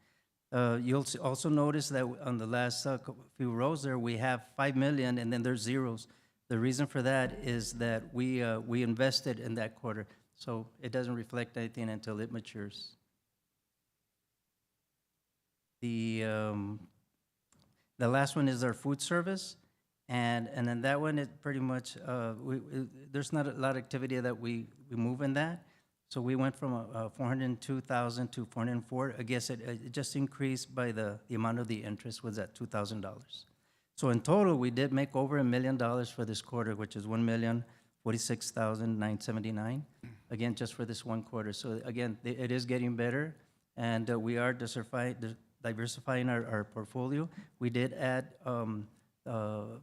You'll also notice that on the last few rows there, we have 5 million, and then there's zeros. The reason for that is that we invested in that quarter, so it doesn't reflect anything until it matures. The last one is our food service. And then that one is pretty much, there's not a lot of activity that we move in that. So we went from 402,000 to 404. I guess it just increased by the amount of the interest was at $2,000. So in total, we did make over $1 million for this quarter, which is 1,046,979. Again, just for this one quarter. So again, it is getting better, and we are diversifying our portfolio. We did add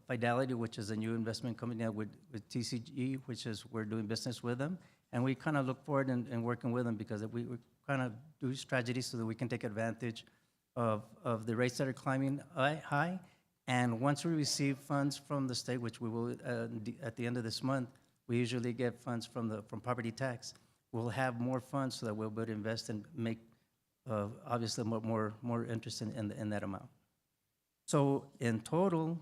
Fidelity, which is a new investment company with TCG, which is we're doing business with them. And we kind of look forward in working with them because we kind of do strategies so that we can take advantage of the rates that are climbing high. And once we receive funds from the state, which we will at the end of this month, we usually get funds from property tax. We'll have more funds so that we'll be able to invest and make obviously more interest in that amount. So in total,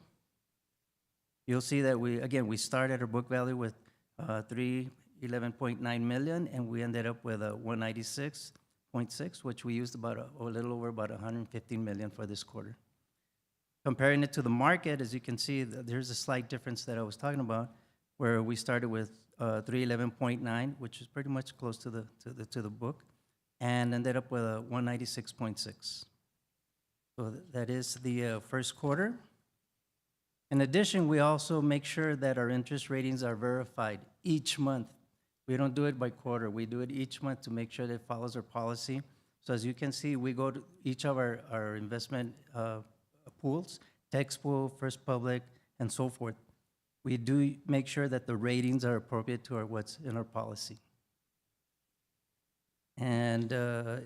you'll see that we started our book value with 311.9 million, and we ended up with 196.6, which we used about a little over about 115 million for this quarter. Comparing it to the market, as you can see, there's a slight difference that I was talking about, where we started with 311.9, which is pretty much close to the book, and ended up with 196.6. So that is the first quarter. In addition, we also make sure that our interest ratings are verified each month. We don't do it by quarter. We do it each month to make sure that it follows our policy. So as you can see, we go to each of our investment pools, Text Pool, First Public, and so forth. We do make sure that the ratings are appropriate to what's in our policy. And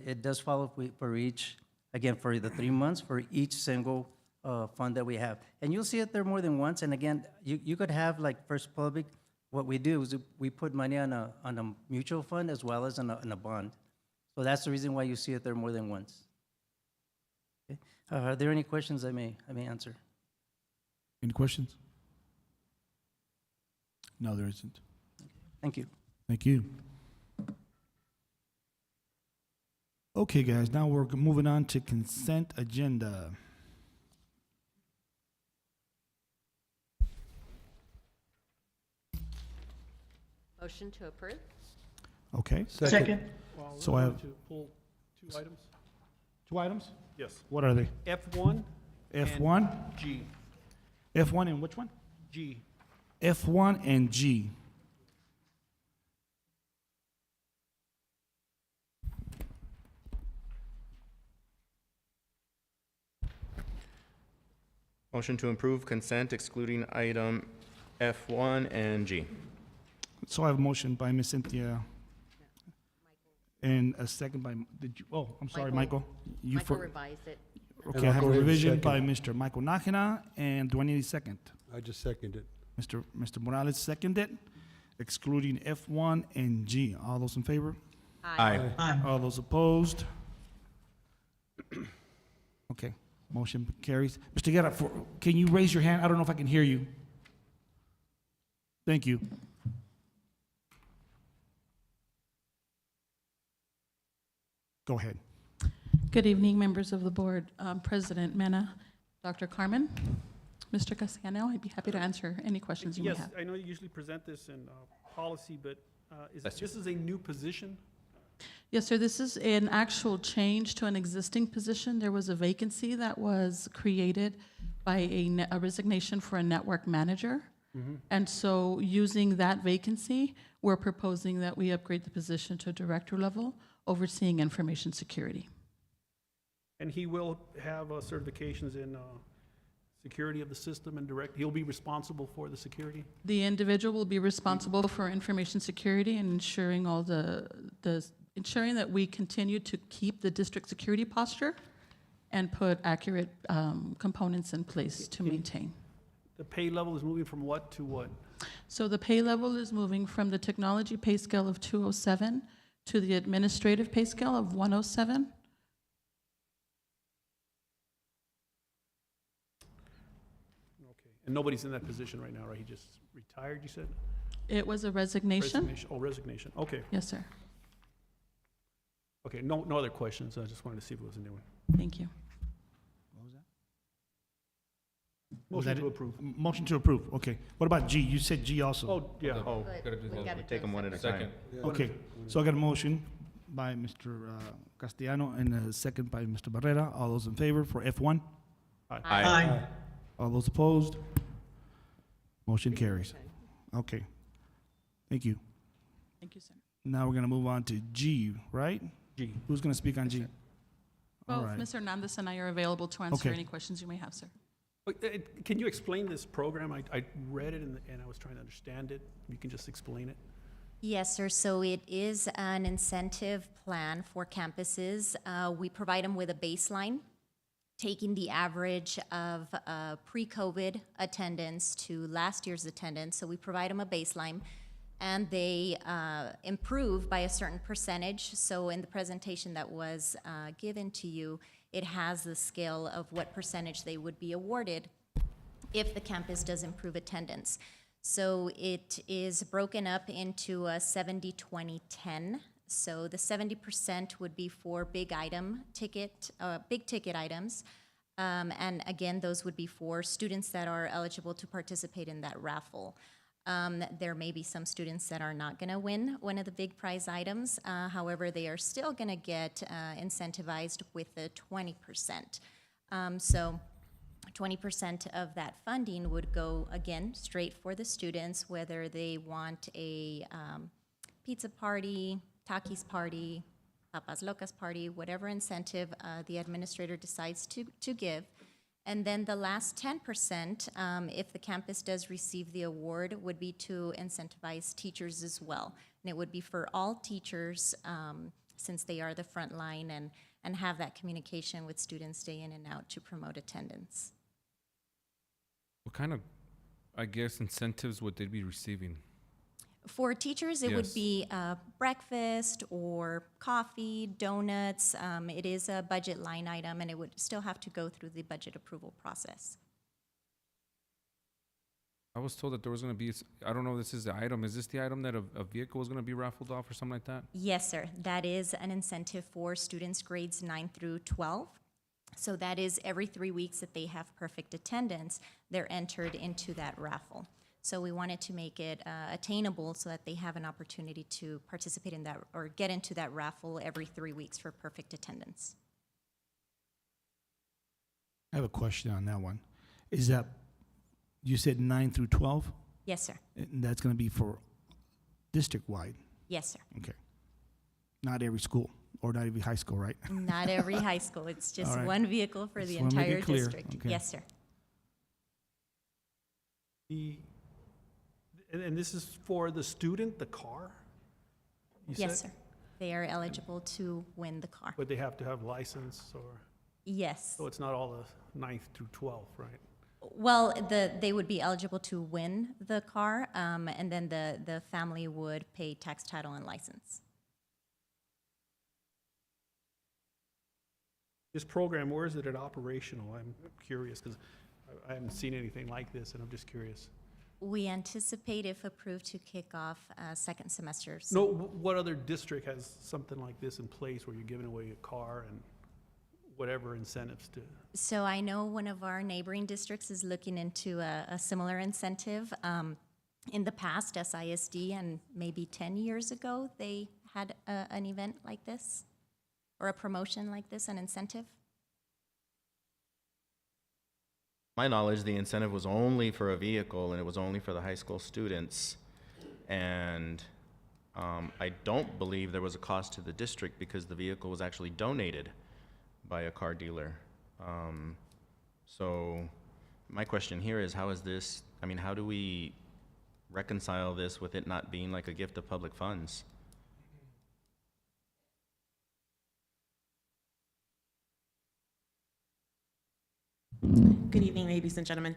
it does follow for each, again, for the 3 months, for each single fund that we have. And you'll see it there more than once. And again, you could have like First Public What we do is we put money on a mutual fund as well as on a bond. So that's the reason why you see it there more than once. Okay. Are there any questions I may answer? Any questions? No, there isn't. Thank you. Thank you. Okay, guys, now we're moving on to consent agenda. Motion to approve? Okay, Second. so I have To pull two items? 2 items? Yes. What are they? F1. F1? and G. F1 and which one? G. F1 and G. Motion to approve consent excluding item F1 and G. So I have a motion by Ms. Cynthia and a second by, I'm sorry, Michael. You Michael for- revised it. Okay, I have a revision by Mr. Michael Nakina, and do I need a second? I just seconded. Mr. Morales seconded, excluding F1 and G. All those in favor? Aye. All those opposed? Okay, motion carries. Mr. Guerra, can you raise your hand? I don't know if I can hear you. Thank you. Go ahead. Good evening, members of the board, President Mena, Dr. Carmen, Mr. Castellano. I'd be happy to answer any questions you may Yes, have. I know you usually present this in policy, but this is a new position? Yes, sir, this is an actual change to an existing position. There was a vacancy that was created by a resignation for a network manager. And so using that vacancy, we're proposing that we upgrade the position to director level, overseeing information security. And he will have certifications in security of the system and he'll be responsible for the security? The individual will be responsible for information security and ensuring all ensuring that we continue to keep the district security posture and put accurate components in place to maintain. The pay level is moving from what to what? So the pay level is moving from the technology pay scale of 207 to the administrative pay scale of 107. Okay. And nobody's in that position right now, right? He just retired, you said? It was a resignation. Oh, resignation. Okay. Yes, sir. Okay, no other questions. I just wanted to see if it was a new one. Thank you. Motion to approve. Motion to approve, okay. What about G? You said G also. Oh, yeah. Oh, But we gotta take them one at a time. Okay, so I got a motion by Mr. Castellano and a second by Mr. Barrera. All those in favor for F1? Aye. All those opposed? Motion carries. Okay. Thank you. Thank you, sir. Now we're gonna move on to G, right? G. Who's gonna speak on G? All Both right. Ms. Hernandez and I are available to answer Okay. any questions you may have, sir. Can you explain this program? I read it and I was trying to understand it. You can just explain it. Yes, sir. So it is an incentive plan for campuses. We provide them with a baseline, taking the average of pre-COVID attendance to last year's attendance. So we provide them a baseline, and they improve by a certain percentage. So in the presentation that was given to you, it has the scale of what percentage they would be awarded if the campus does improve attendance. So it is broken up into a 70-20-10. So the 70% would be for big ticket items. And again, those would be for students that are eligible to participate in that raffle. There may be some students that are not going to win one of the big prize items. However, they are still going to get incentivized with the 20%. So 20% of that funding would go, again, straight for the students, whether they want a pizza party, Takis party, Papas Locas party, whatever incentive the administrator decides to give. And then the last 10%, if the campus does receive the award, would be to incentivize teachers as well. And it would be for all teachers, since they are the front line and have that communication with students day in and out to promote attendance. What kind of, I guess, incentives would they be receiving? For teachers, it would Yes. be breakfast or coffee, donuts. It is a budget line item, and it would still have to go through the budget approval process. I was told that there was gonna be, I don't know if this is the item, is this the item that a vehicle was gonna be raffled off or something like that? Yes, sir. That is an incentive for students grades 9 through 12. So that is every 3 weeks that they have perfect attendance, they're entered into that raffle. So we wanted to make it attainable so that they have an opportunity to participate in that or get into that raffle every 3 weeks for perfect attendance. I have a question on that one. Is that, you said 9 through 12? Yes, sir. And that's going to be for district-wide? Yes, sir. Okay. Not every school, or not every high school, right? Not every high school. It's just All right. one vehicle for the Just wanna make it entire clear. district. Okay. Yes, sir. And this is for the student, the car? You Yes, said? sir. They are eligible to win the car. But they have to have license, or, Yes. so it's not all the 9th through 12th, right? Well, they would be eligible to win the car, and then the family would pay tax, title, and license. This program, where is it at operational? I'm curious, because I haven't seen anything like this, and I'm just curious. We anticipate, if approved, to kick off second semester. No, what other district has something like this in place where you're giving away a car and whatever incentives to? So I know one of our neighboring districts is looking into a similar incentive. In the past, SISD, and maybe 10 years ago, they had an event like this, or a promotion like this, an incentive. My knowledge, the incentive was only for a vehicle, and it was only for the high school students. And I don't believe there was a cost to the district because the vehicle was actually donated by a car dealer. So my question here is, how is this, I mean, how do we reconcile this with it not being like a gift of public funds? Good evening, ladies and gentlemen.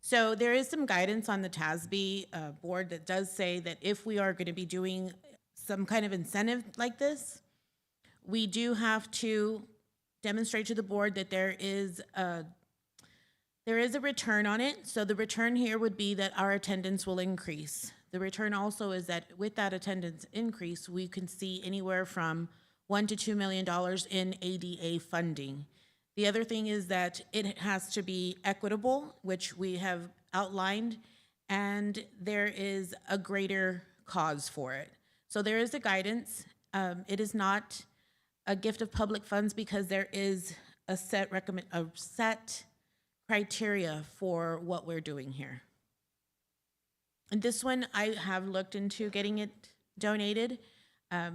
So there is some guidance on the TASB board that does say that if we are going to be doing some kind of incentive like this, we do have to demonstrate to the board that there is a return on it. So the return here would be that our attendance will increase. The return also is that with that attendance increase, we can see anywhere from $1 to $2 million in ADA funding. The other thing is that it has to be equitable, which we have outlined, and there is a greater cause for it. So there is a guidance. It is not a gift of public funds because there is a set criteria for what we're doing here. And this one, I have looked into getting it donated.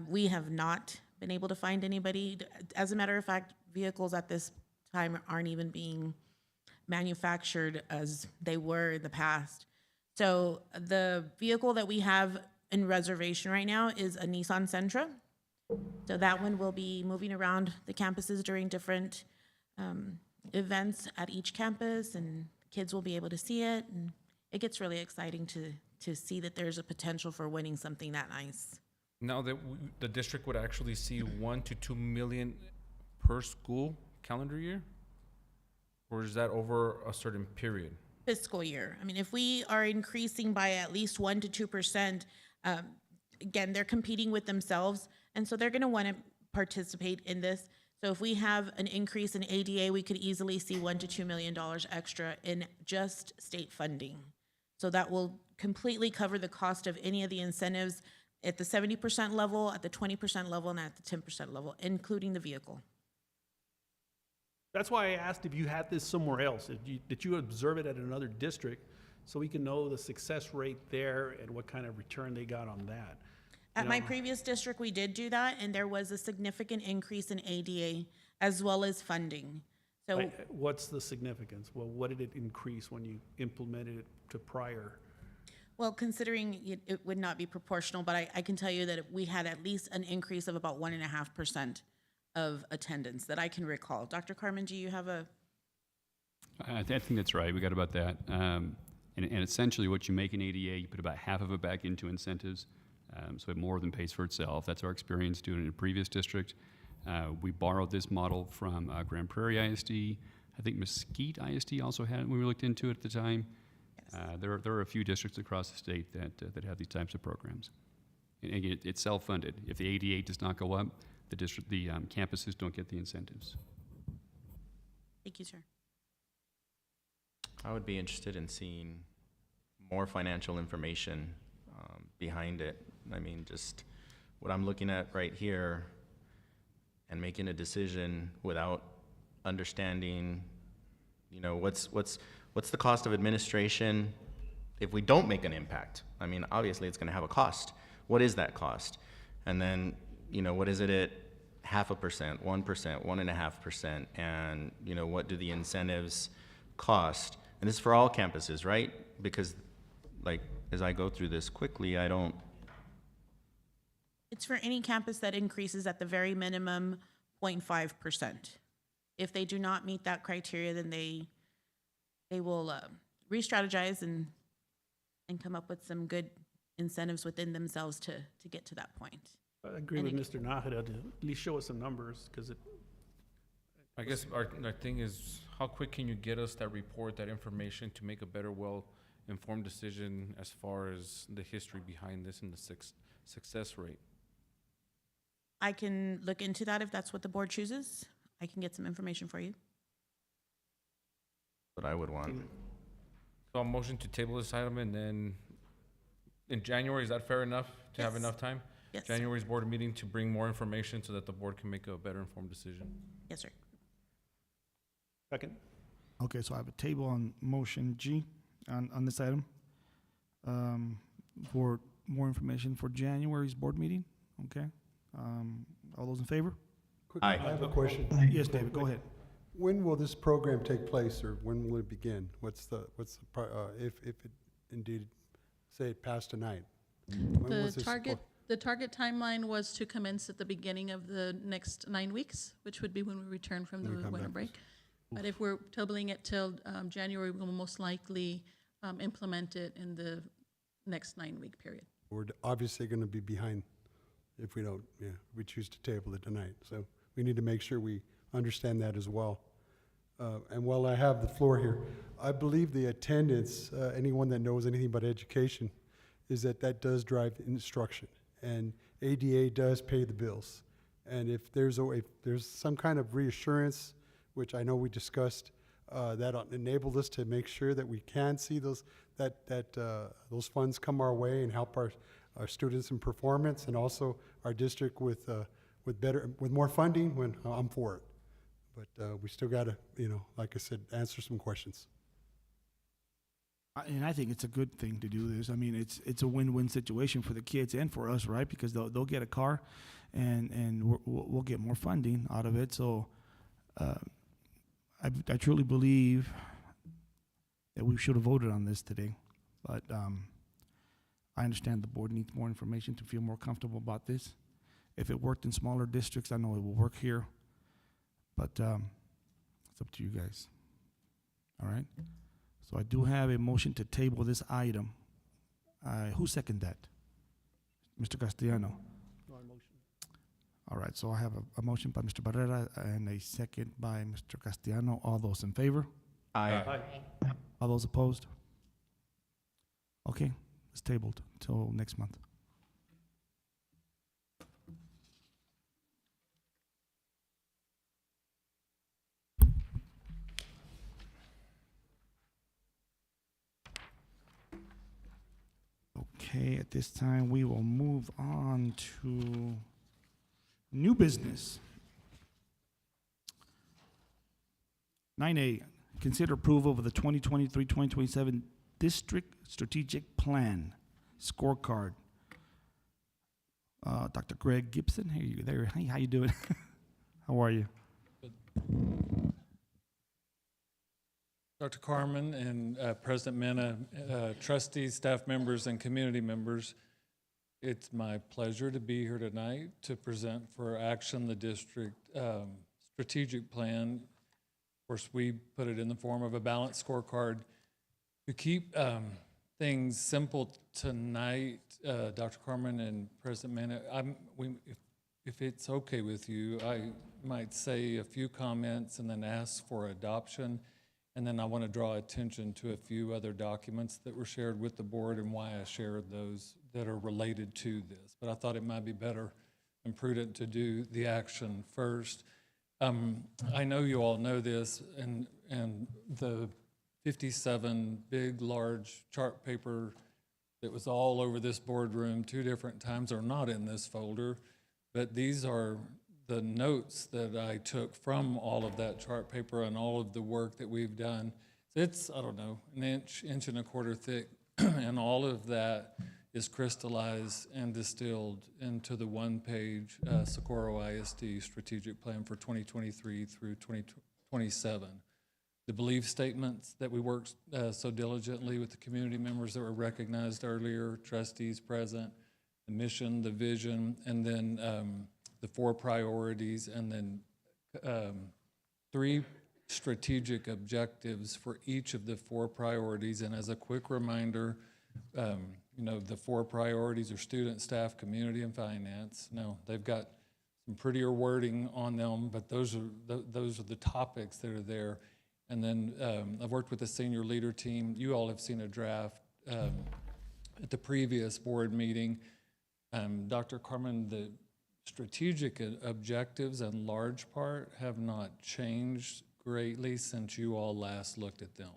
We have not been able to find anybody. As a matter of fact, vehicles at this time aren't even being manufactured as they were in the past. So the vehicle that we have in reservation right now is a Nissan Sentra. So that one will be moving around the campuses during different events at each campus, and kids will be able to see it. And it gets really exciting to see that there's a potential for winning something that nice. Now that the district would actually see 1 to 2 million per school calendar year? Or is that over a certain period? Fiscal year. I mean, if we are increasing by at least 1 to 2%, again, they're competing with themselves, and so they're going to want to participate in this. So if we have an increase in ADA, we could easily see $1 to $2 million extra in just state funding. So that will completely cover the cost of any of the incentives at the 70% level, at the 20% level, and at the 10% level, including the vehicle. That's why I asked if you had this somewhere else, did you observe it at another district, so we can know the success rate there and what kind of return they got on that. At my previous district, we did do that, and there was a significant increase in ADA as well as funding. So What's the significance? Well, what did it increase when you implemented it to prior? well, considering it would not be proportional, but I can tell you that we had at least an increase of about 1.5% of attendance that I can recall. Dr. Carmen, do you have a? I think that's right. We got about that. And essentially, what you make in ADA, you put about half of it back into incentives, so it more than pays for itself. That's our experience doing it in a previous district. We borrowed this model from Grand Prairie ISD. I think Mesquite ISD also had it when we looked into it at the time. There are a few districts across the state that have these types of programs. And again, it's self-funded. If the ADA does not go up, the campuses don't get the incentives. Thank you, sir. I would be interested in seeing more financial information behind it. I mean, just what I'm looking at right here and making a decision without understanding, you know, what's the cost of administration if we don't make an impact? I mean, obviously it's going to have a cost. What is that cost? And then, you know, what is it at 0.5%, 1%, 1.5%? And, you know, what do the incentives cost? And this is for all campuses, right? Because, like, as I go through this quickly, I don't. It's for any campus that increases at the very minimum 0.5%. If they do not meet that criteria, then they will re-strategize and come up with some good incentives within themselves to get to that point. I agree with Mr. Nájera to at least show us some numbers, because it. I guess our thing is, how quick can you get us that report, that information, to make a better, well-informed decision as far as the history behind this and the success rate? I can look into that if that's what the board chooses. I can get some information for you. What I would want. So a motion to table this item, and then in January, is that fair enough to have enough time? Yes. January's board meeting to bring more information so that the board can make a better informed decision. Yes, sir. Second. Okay, so I have a table on motion G on this item for more information for January's board meeting. Okay. All those in favor? Aye. I have a question. Yes, David, go ahead. When will this program take place, or when will it begin? If it indeed, say it passed tonight? When was this The target timeline was to commence at the beginning of the next 9 weeks, which would be when we return from the winter break. But if we're tabling it till January, we'll most likely implement it in the next 9-week period. We're obviously going to be behind if we don't, we choose to table it tonight. So we need to make sure we understand that as well. And while I have the floor here, I believe the attendance, anyone that knows anything about education, is that does drive instruction. And ADA does pay the bills. And if there's some kind of reassurance, which I know we discussed, that enabled us to make sure that we can see those funds come our way and help our students in performance, and also our district with more funding, when I'm for it. But we still got to, like I said, answer some questions. And I think it's a good thing to do this. I mean, it's a win-win situation for the kids and for us, right? Because they'll get a car, and we'll get more funding out of it. So I truly believe that we should have voted on this today. But I understand the board needs more information to feel more comfortable about this. If it worked in smaller districts, I know it will work here. But it's up to you guys. All right? So I do have a motion to table this item. Who seconded that? Mr. Castellano. All right, so I have a motion by Mr. Barrera and a second by Mr. Castellano. All those in favor? Aye. All those opposed? Okay, it's tabled till next month. Okay, at this time, we will move on to new business. 9A, consider approval of the 2023-2027 District Strategic Plan Scorecard. Dr. Greg Gibson, hey, you there? Hey, how you doing? How are you? Dr. Carmen and President Mena, trustees, staff members, and community members, it's my pleasure to be here tonight to present for action the district strategic plan. Of course, we put it in the form of a balanced scorecard. To keep things simple tonight, Dr. Carmen and President Mena, if it's okay with you, I might say a few comments and then ask for adoption. And then I want to draw attention to a few other documents that were shared with the board and why I shared those that are related to this. But I thought it might be better and prudent to do the action first. I know you all know this, and the 57 big, large chart paper that was all over this boardroom 2 different times are not in this folder, but these are the notes that I took from all of that chart paper and all of the work that we've done. It's, I don't know, an inch and a quarter thick, and all of that is crystallized and distilled into the one-page Socorro ISD strategic plan for 2023 through 2027. The belief statements that we worked so diligently with the community members that were recognized earlier, trustees present, the mission, the vision, and then the 4 priorities, and then 3 strategic objectives for each of the 4 priorities. And as a quick reminder, you know, the 4 priorities are student, staff, community, and finance. Now, they've got some prettier wording on them, but those are the topics that are there. And then I've worked with the senior leader team. You all have seen a draft at the previous board meeting. Dr. Carmen, the strategic objectives in large part have not changed greatly since you all last looked at them.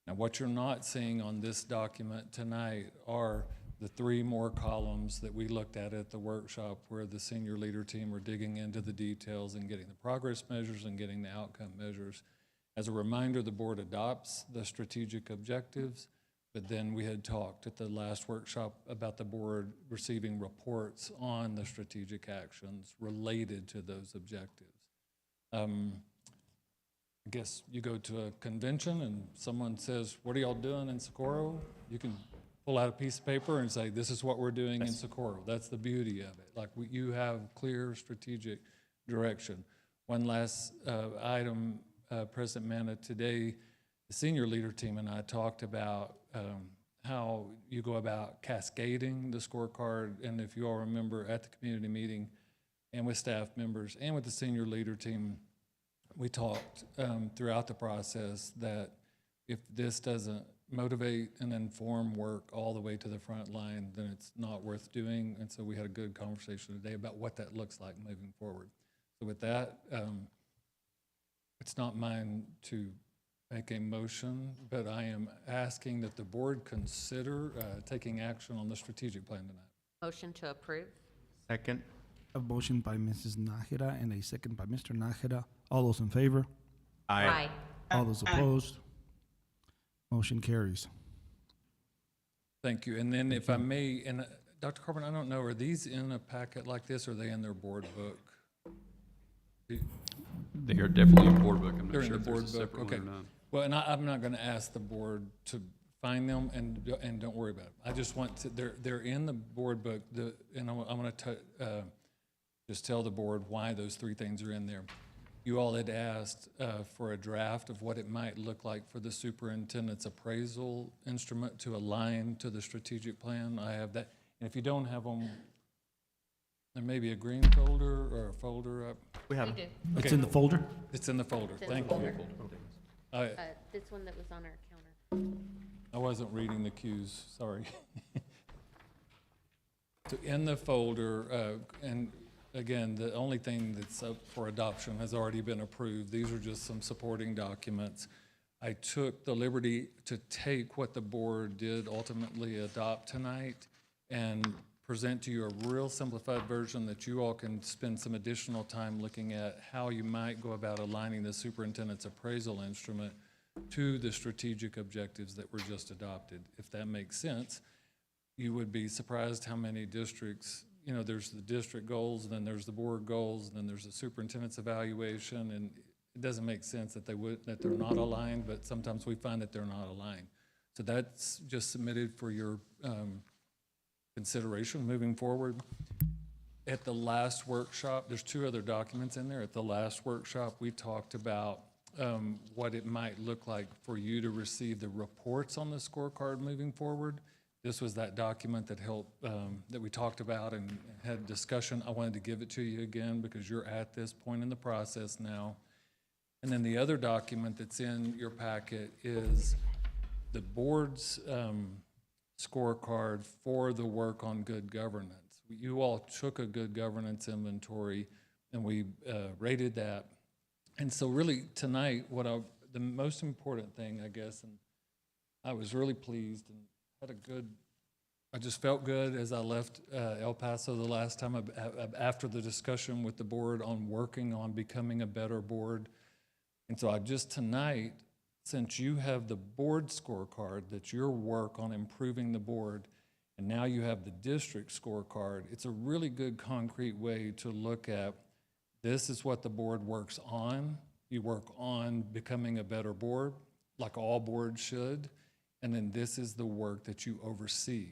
Now, what you're not seeing on this document tonight are the 3 more columns that we looked at the workshop, where the senior leader team were digging into the details and getting the progress measures and getting the outcome measures. As a reminder, the board adopts the strategic objectives, but then we had talked at the last workshop about the board receiving reports on the strategic actions related to those objectives. I guess you go to a convention and someone says, "What are y'all doing in Socorro?" You can pull out a piece of paper and say, "This is what we're doing in Socorro." That's the beauty of it. Like, you have clear strategic direction. One last item, President Mena, today, the senior leader team and I talked about how you go about cascading the scorecard. And if you all remember, at the community meeting and with staff members and with the senior leader team, we talked throughout the process that if this doesn't motivate and inform work all the way to the front line, then it's not worth doing. And so we had a good conversation today about what that looks like moving forward. So with that, it's not mine to make a motion, but I am asking that the board consider taking action on the strategic plan tonight. Motion to approve. Second. A motion by Mrs. Nájera and a second by Mr. Nájera. All those in favor? Aye. All those opposed? Motion carries. Thank you. And then if I may, and Dr. Carpenter, I don't know, are these in a packet like this, or are they in their board book? They are definitely in board book. I'm They're not in sure the if there's a board book, separate one okay. or not. Well, and I'm not going to ask the board to find them, and don't worry about it. I just want to, they're in the board book, and I'm going to just tell the board why those 3 things are in there. You all had asked for a draft of what it might look like for the superintendent's appraisal instrument to align to the strategic plan. I have that. And if you don't have them, there may be a green folder or a folder up. We have We it. do. It's in the folder? It's in the folder. It's in the Thank folder. you. This one that was on our counter. I wasn't reading the cues, sorry. So in the folder, and again, the only thing that's up for adoption has already been approved. These are just some supporting documents. I took the liberty to take what the board did ultimately adopt tonight and present to you a real simplified version that you all can spend some additional time looking at how you might go about aligning the superintendent's appraisal instrument to the strategic objectives that were just adopted. If that makes sense, you would be surprised how many districts, you know, there's the district goals, then there's the board goals, then there's the superintendent's evaluation, and it doesn't make sense that they're not aligned, but sometimes we find that they're not aligned. So that's just submitted for your consideration moving forward. At the last workshop, there's 2 other documents in there. At the last workshop, we talked about what it might look like for you to receive the reports on the scorecard moving forward. This was that document that helped, that we talked about and had discussion. I wanted to give it to you again because you're at this point in the process now. And then the other document that's in your packet is the board's scorecard for the work on good governance. You all took a good governance inventory and we rated that. And so really tonight, the most important thing, I guess, and I was really pleased and I just felt good as I left El Paso the last time after the discussion with the board on working on becoming a better board. And so tonight, since you have the board scorecard, that's your work on improving the board, and now you have the district scorecard, it's a really good concrete way to look at this is what the board works on. You work on becoming a better board, like all boards should, and then this is the work that you oversee.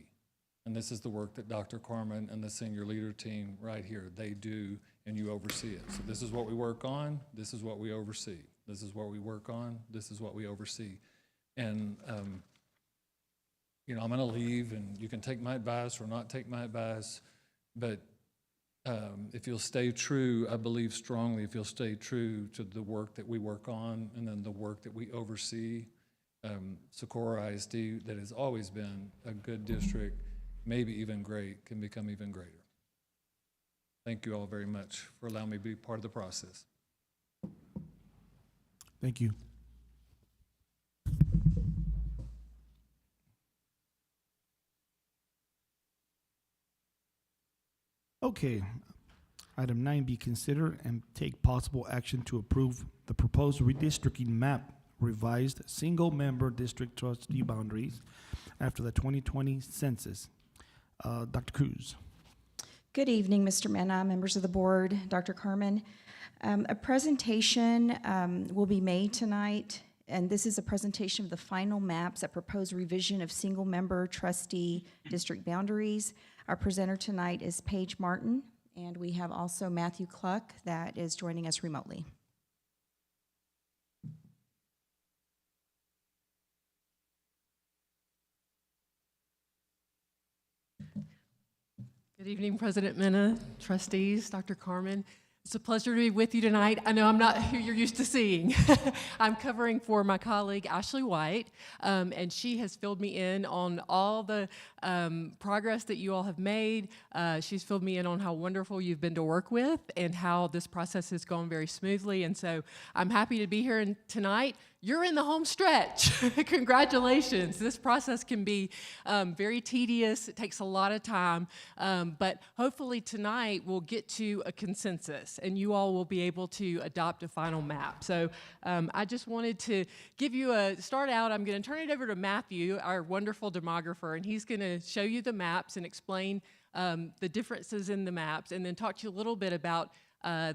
And this is the work that Dr. Carmen and the senior leader team right here, they do, and you oversee it. So this is what we work on, this is what we oversee. This is what we work on, this is what we oversee. And, you know, I'm gonna leave and you can take my advice or not take my advice, but if you'll stay true, I believe strongly, if you'll stay true to the work that we work on and then the work that we oversee, Socorro ISD, that has always been a good district, maybe even great, can become even greater. Thank you all very much for allowing me to be part of the process. Thank you. Okay. Item 9B, consider and take possible action to approve the proposed redistricting map, revised single-member district trustee boundaries after the 2020 census. Dr. Cruz. Good evening, Mr. Mena, members of the board, Dr. Carmen. A presentation will be made tonight, and this is a presentation of the final maps that propose revision of single-member trustee district boundaries. Our presenter tonight is Paige Martin, and we have also Matthew Cluck that is joining us remotely. Good evening, President Mena, trustees, Dr. Carmen. It's a pleasure to be with you tonight. I know I'm not who you're used to seeing. I'm covering for my colleague, Ashley White, and she has filled me in on all the progress that you all have made. She's filled me in on how wonderful you've been to work with and how this process has gone very smoothly. And so I'm happy to be here tonight. You're in the home stretch. Congratulations. This process can be very tedious. It takes a lot of time, but hopefully tonight we'll get to a consensus and you all will be able to adopt a final map. So I just wanted to give you start out. I'm going to turn it over to Matthew, our wonderful demographer, and he's going to show you the maps and explain the differences in the maps and then talk to you a little bit about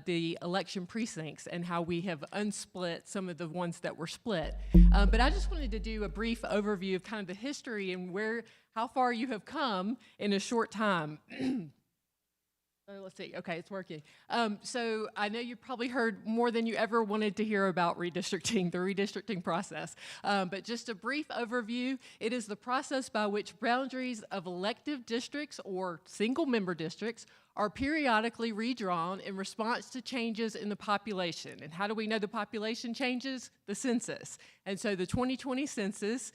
the election precincts and how we have unsplit some of the ones that were split. But I just wanted to do a brief overview of kind of the history and how far you have come in a short time. Let's see. Okay, it's working. So I know you probably heard more than you ever wanted to hear about redistricting, the redistricting process. But just a brief overview, it is the process by which boundaries of elective districts or single-member districts are periodically redrawn in response to changes in the population. And how do we know the population changes? The census. And so the 2020 census,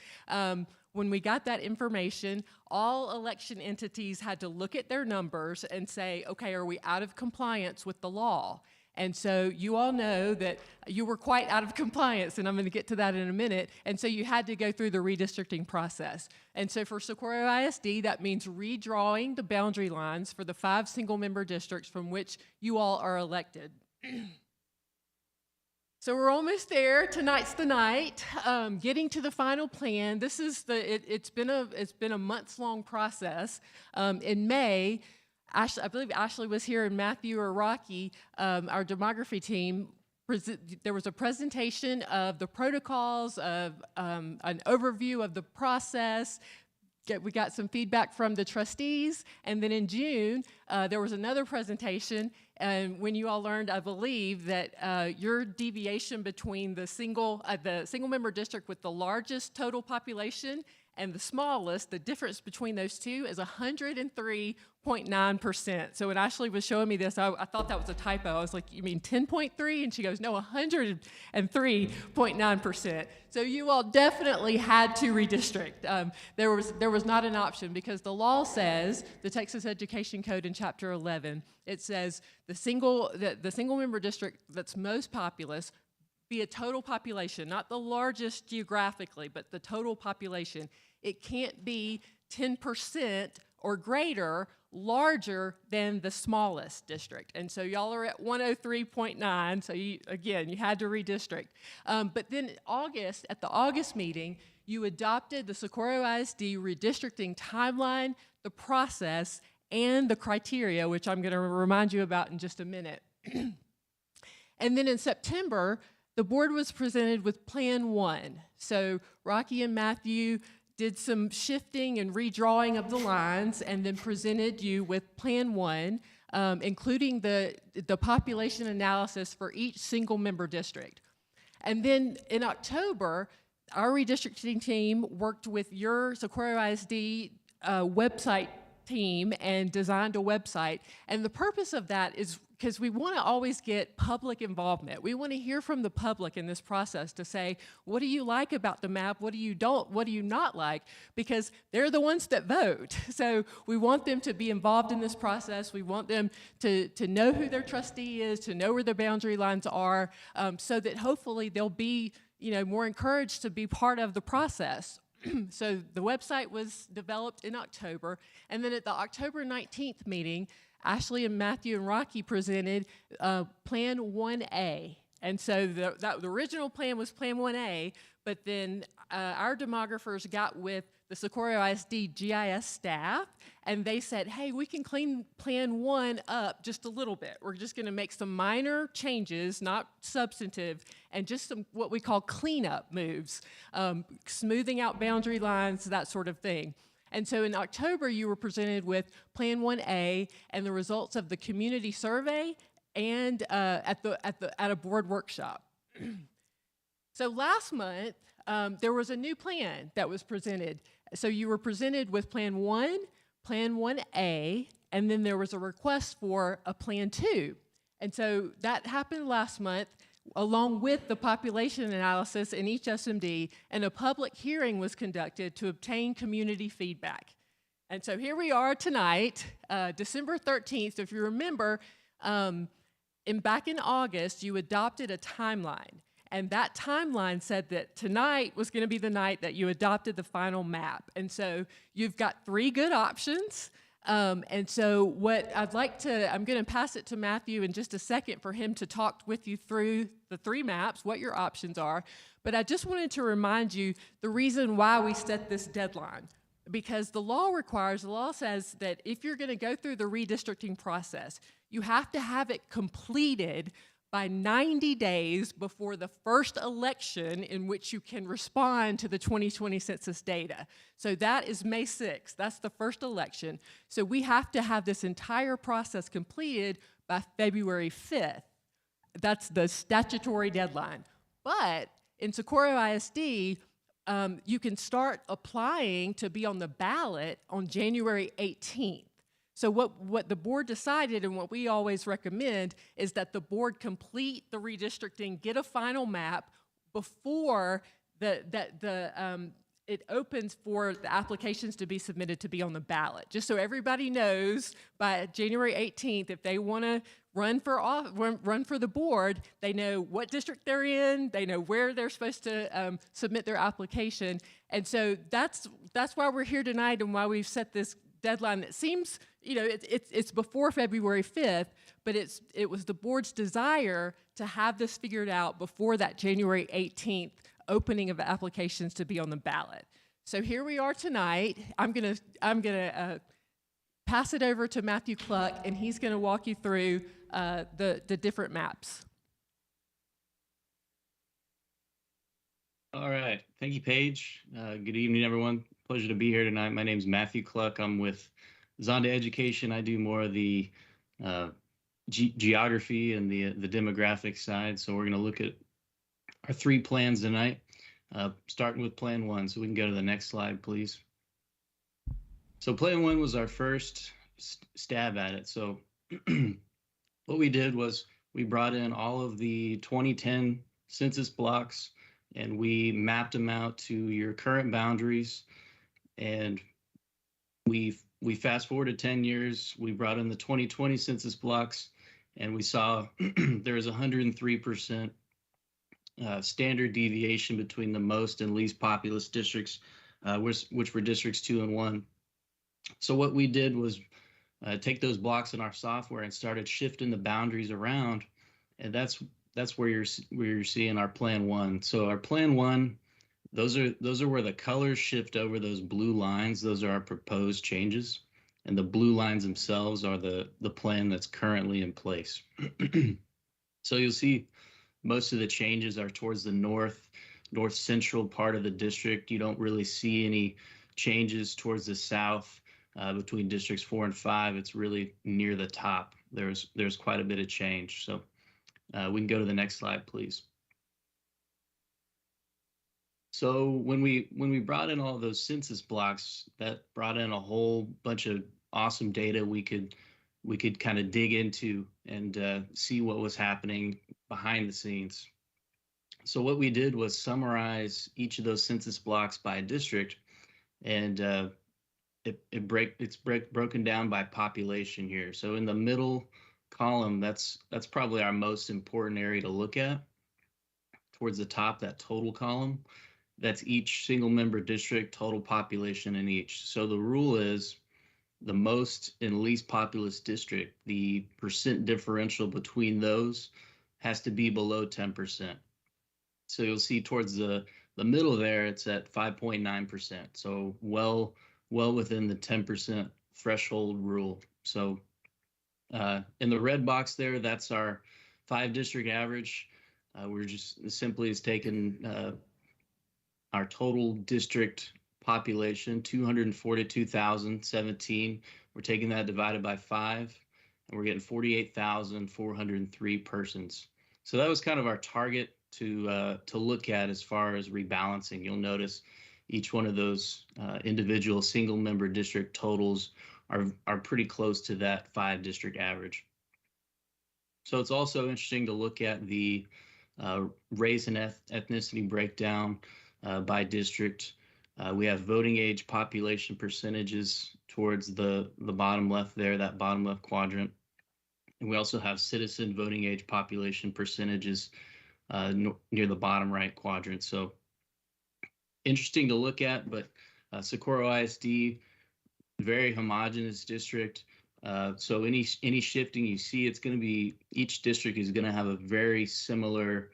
when we got that information, all election entities had to look at their numbers and say, okay, are we out of compliance with the law? And so you all know that you were quite out of compliance, and I'm going to get to that in a minute. And so you had to go through the redistricting process. And so for Socorro ISD, that means redrawing the boundary lines for the 5 single-member districts from which you all are elected. So we're almost there. Tonight's the night. Getting to the final plan. This is it's been a months-long process. In May, I believe Ashley was here, and Matthew or Rocky, our demography team, there was a presentation of the protocols, of an overview of the process. We got some feedback from the trustees, and then in June, there was another presentation And when you all learned, I believe, that your deviation between the single member district with the largest total population and the smallest, the difference between those two is 103.9%. So when Ashley was showing me this, I thought that was a typo. I was like, you mean 10.3? And she goes, no, 103.9%. So you all definitely had to redistrict. There was not an option, because the law says, the Texas Education Code in Chapter 11, it says the single member district that's most populous, be a total population, not the largest geographically, but the total population. It can't be 10% or greater larger than the smallest district. And so y'all are at 103.9, so you had to redistrict. But then at the August meeting, you adopted the Socorro ISD redistricting timeline, the process, and the criteria, which I'm going to remind you about in just a minute. And then in September, the board was presented with Plan 1. So Rocky and Matthew did some shifting and redrawing of the lines, and then presented you with Plan 1, including the population analysis for each single member district. And then in October, our redistricting team worked with your Socorro ISD website team and designed a website. And the purpose of that is because we want to always get public involvement. We want to hear from the public in this process to say, what do you like about the map? What do you not like? Because they're the ones that vote. So we want them to be involved in this process. We want them to know who their trustee is, to know where their boundary lines are, so that hopefully they'll be more encouraged to be part of the process. So the website was developed in October, and then at the October 19th meeting, Ashley and Matthew and Rocky presented Plan 1A. And so the original plan was Plan 1A, but then our demographers got with the Socorro ISD GIS staff, and they said, hey, we can clean Plan 1 up just a little bit. We're just going to make some minor changes, not substantive, and just some what we call cleanup moves, smoothing out boundary lines, that sort of thing. And so in October, you were presented with Plan 1A and the results of the community survey and at a board workshop. So last month, there was a new plan that was presented. So you were presented with Plan 1, Plan 1A, and then there was a request for a Plan 2. And so that happened last month, along with the population analysis in each SMD, and a public hearing was conducted to obtain community feedback. And so here we are tonight, December 13th. So if you remember, back in August, you adopted a timeline. And that timeline said that tonight was going to be the night that you adopted the final map. And so you've got 3 good options. And so what I'm going to pass it to Matthew in just a second for him to talk with you through the 3 maps, what your options are. But I just wanted to remind you the reason why we set this deadline. Because the law says that if you're going to go through the redistricting process, you have to have it completed by 90 days before the first election in which you can respond to the 2020 census data. So that is May 6th. That's the first election. So we have to have this entire process completed by February 5th. That's the statutory deadline. But in Socorro ISD, you can start applying to be on the ballot on January 18th. So what the board decided, and what we always recommend, is that the board complete the redistricting, get a final map before it opens for the applications to be submitted to be on the ballot. Just so everybody knows by January 18th, if they want to run for the board, they know what district they're in, they know where they're supposed to submit their application. And so that's why we're here tonight, and why we've set this deadline that seems, it's before February 5th, but it was the board's desire to have this figured out before that January 18th opening of applications to be on the ballot. So here we are tonight. I'm gonna pass it over to Matthew Cluck, and he's gonna walk you through the different maps. All right, thank you, Paige. Good evening, everyone. Pleasure to be here tonight. My name is Matthew Cluck. I'm with Zonda Education. I do more of the geography and the demographic side. So we're going to look at our 3 plans tonight, starting with Plan 1. So we can go to the next slide, please. So Plan 1 was our first stab at it. So what we did was we brought in all of the 2010 census blocks and we mapped them out to your current boundaries. And we fast forwarded 10 years. We brought in the 2020 census blocks and we saw there was 103% standard deviation between the most and least populous districts, which were districts 2 and 1. So what we did was take those blocks in our software and started shifting the boundaries around, and that's where you're seeing our Plan 1. So our Plan 1, those are where the colors shift over those blue lines. Those are our proposed changes, and the blue lines themselves are the plan that's currently in place. So you'll see most of the changes are towards the north central part of the district. You don't really see any changes towards the south between districts 4 and 5. It's really near the top. There's quite a bit of change. So we can go to the next slide, please. So when we brought in all those census blocks, that brought in a whole bunch of awesome data we could kind of dig into and see what was happening behind the scenes. So what we did was summarize each of those census blocks by district, and it's broken down by population here. So in the middle column, that's probably our most important area to look at. Towards the top, that total column, that's each single member district, total population in each. So the rule is the most and least populous district, the percent differential between those has to be below 10%. So you'll see towards the middle there, it's at 5.9%. So well within the 10% threshold rule. So in the red box there, that's our 5-district average. We're just simply is taking our total district population, 242,017. We're taking that divided by 5, and we're getting 48,403 persons. So that was kind of our target to look at as far as rebalancing. You'll notice each one of those individual single member district totals are pretty close to that 5-district average. So it's also interesting to look at the race and ethnicity breakdown by district. We have voting age population percentages towards the bottom left there, that bottom left quadrant. And we also have citizen voting age population percentages near the bottom right quadrant. So interesting to look at, but Socorro ISD, very homogeneous district. So any shifting you see, it's going to be, each district is going to have a very similar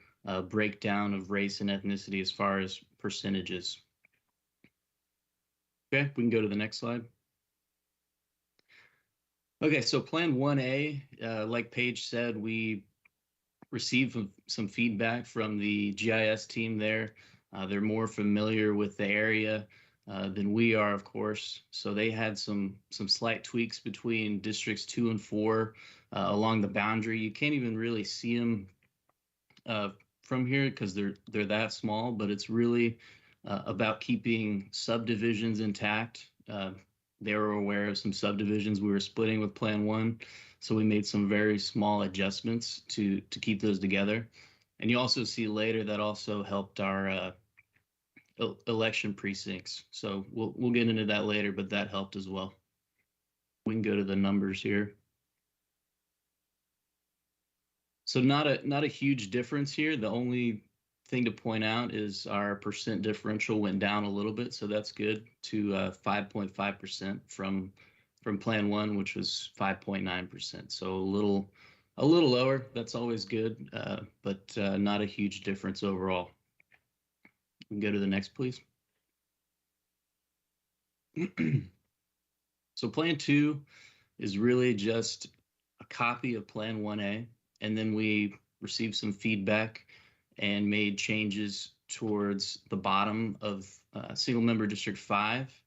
breakdown of race and ethnicity as far as percentages. Okay, we can go to the next slide. Okay, so Plan 1A, like Paige said, we received some feedback from the GIS team there. They're more familiar with the area than we are, of course. So they had some slight tweaks between districts 2 and 4 along the boundary. You can't even really see them from here because they're that small, but it's really about keeping subdivisions intact. They were aware of some subdivisions we were splitting with Plan 1, so we made some very small adjustments to keep those together. And you also see later that also helped our election precincts. So we'll get into that later, but that helped as well. We can go to the numbers here. So not a huge difference here. The only thing to point out is our percent differential went down a little bit, so that's good, to 5.5% from Plan 1, which was 5.9%. So a little lower. That's always good, but not a huge difference overall. We can go to the next, please. So Plan 2 is really just a copy of Plan 1A, and then we received some feedback and made changes towards the bottom of single member district 5.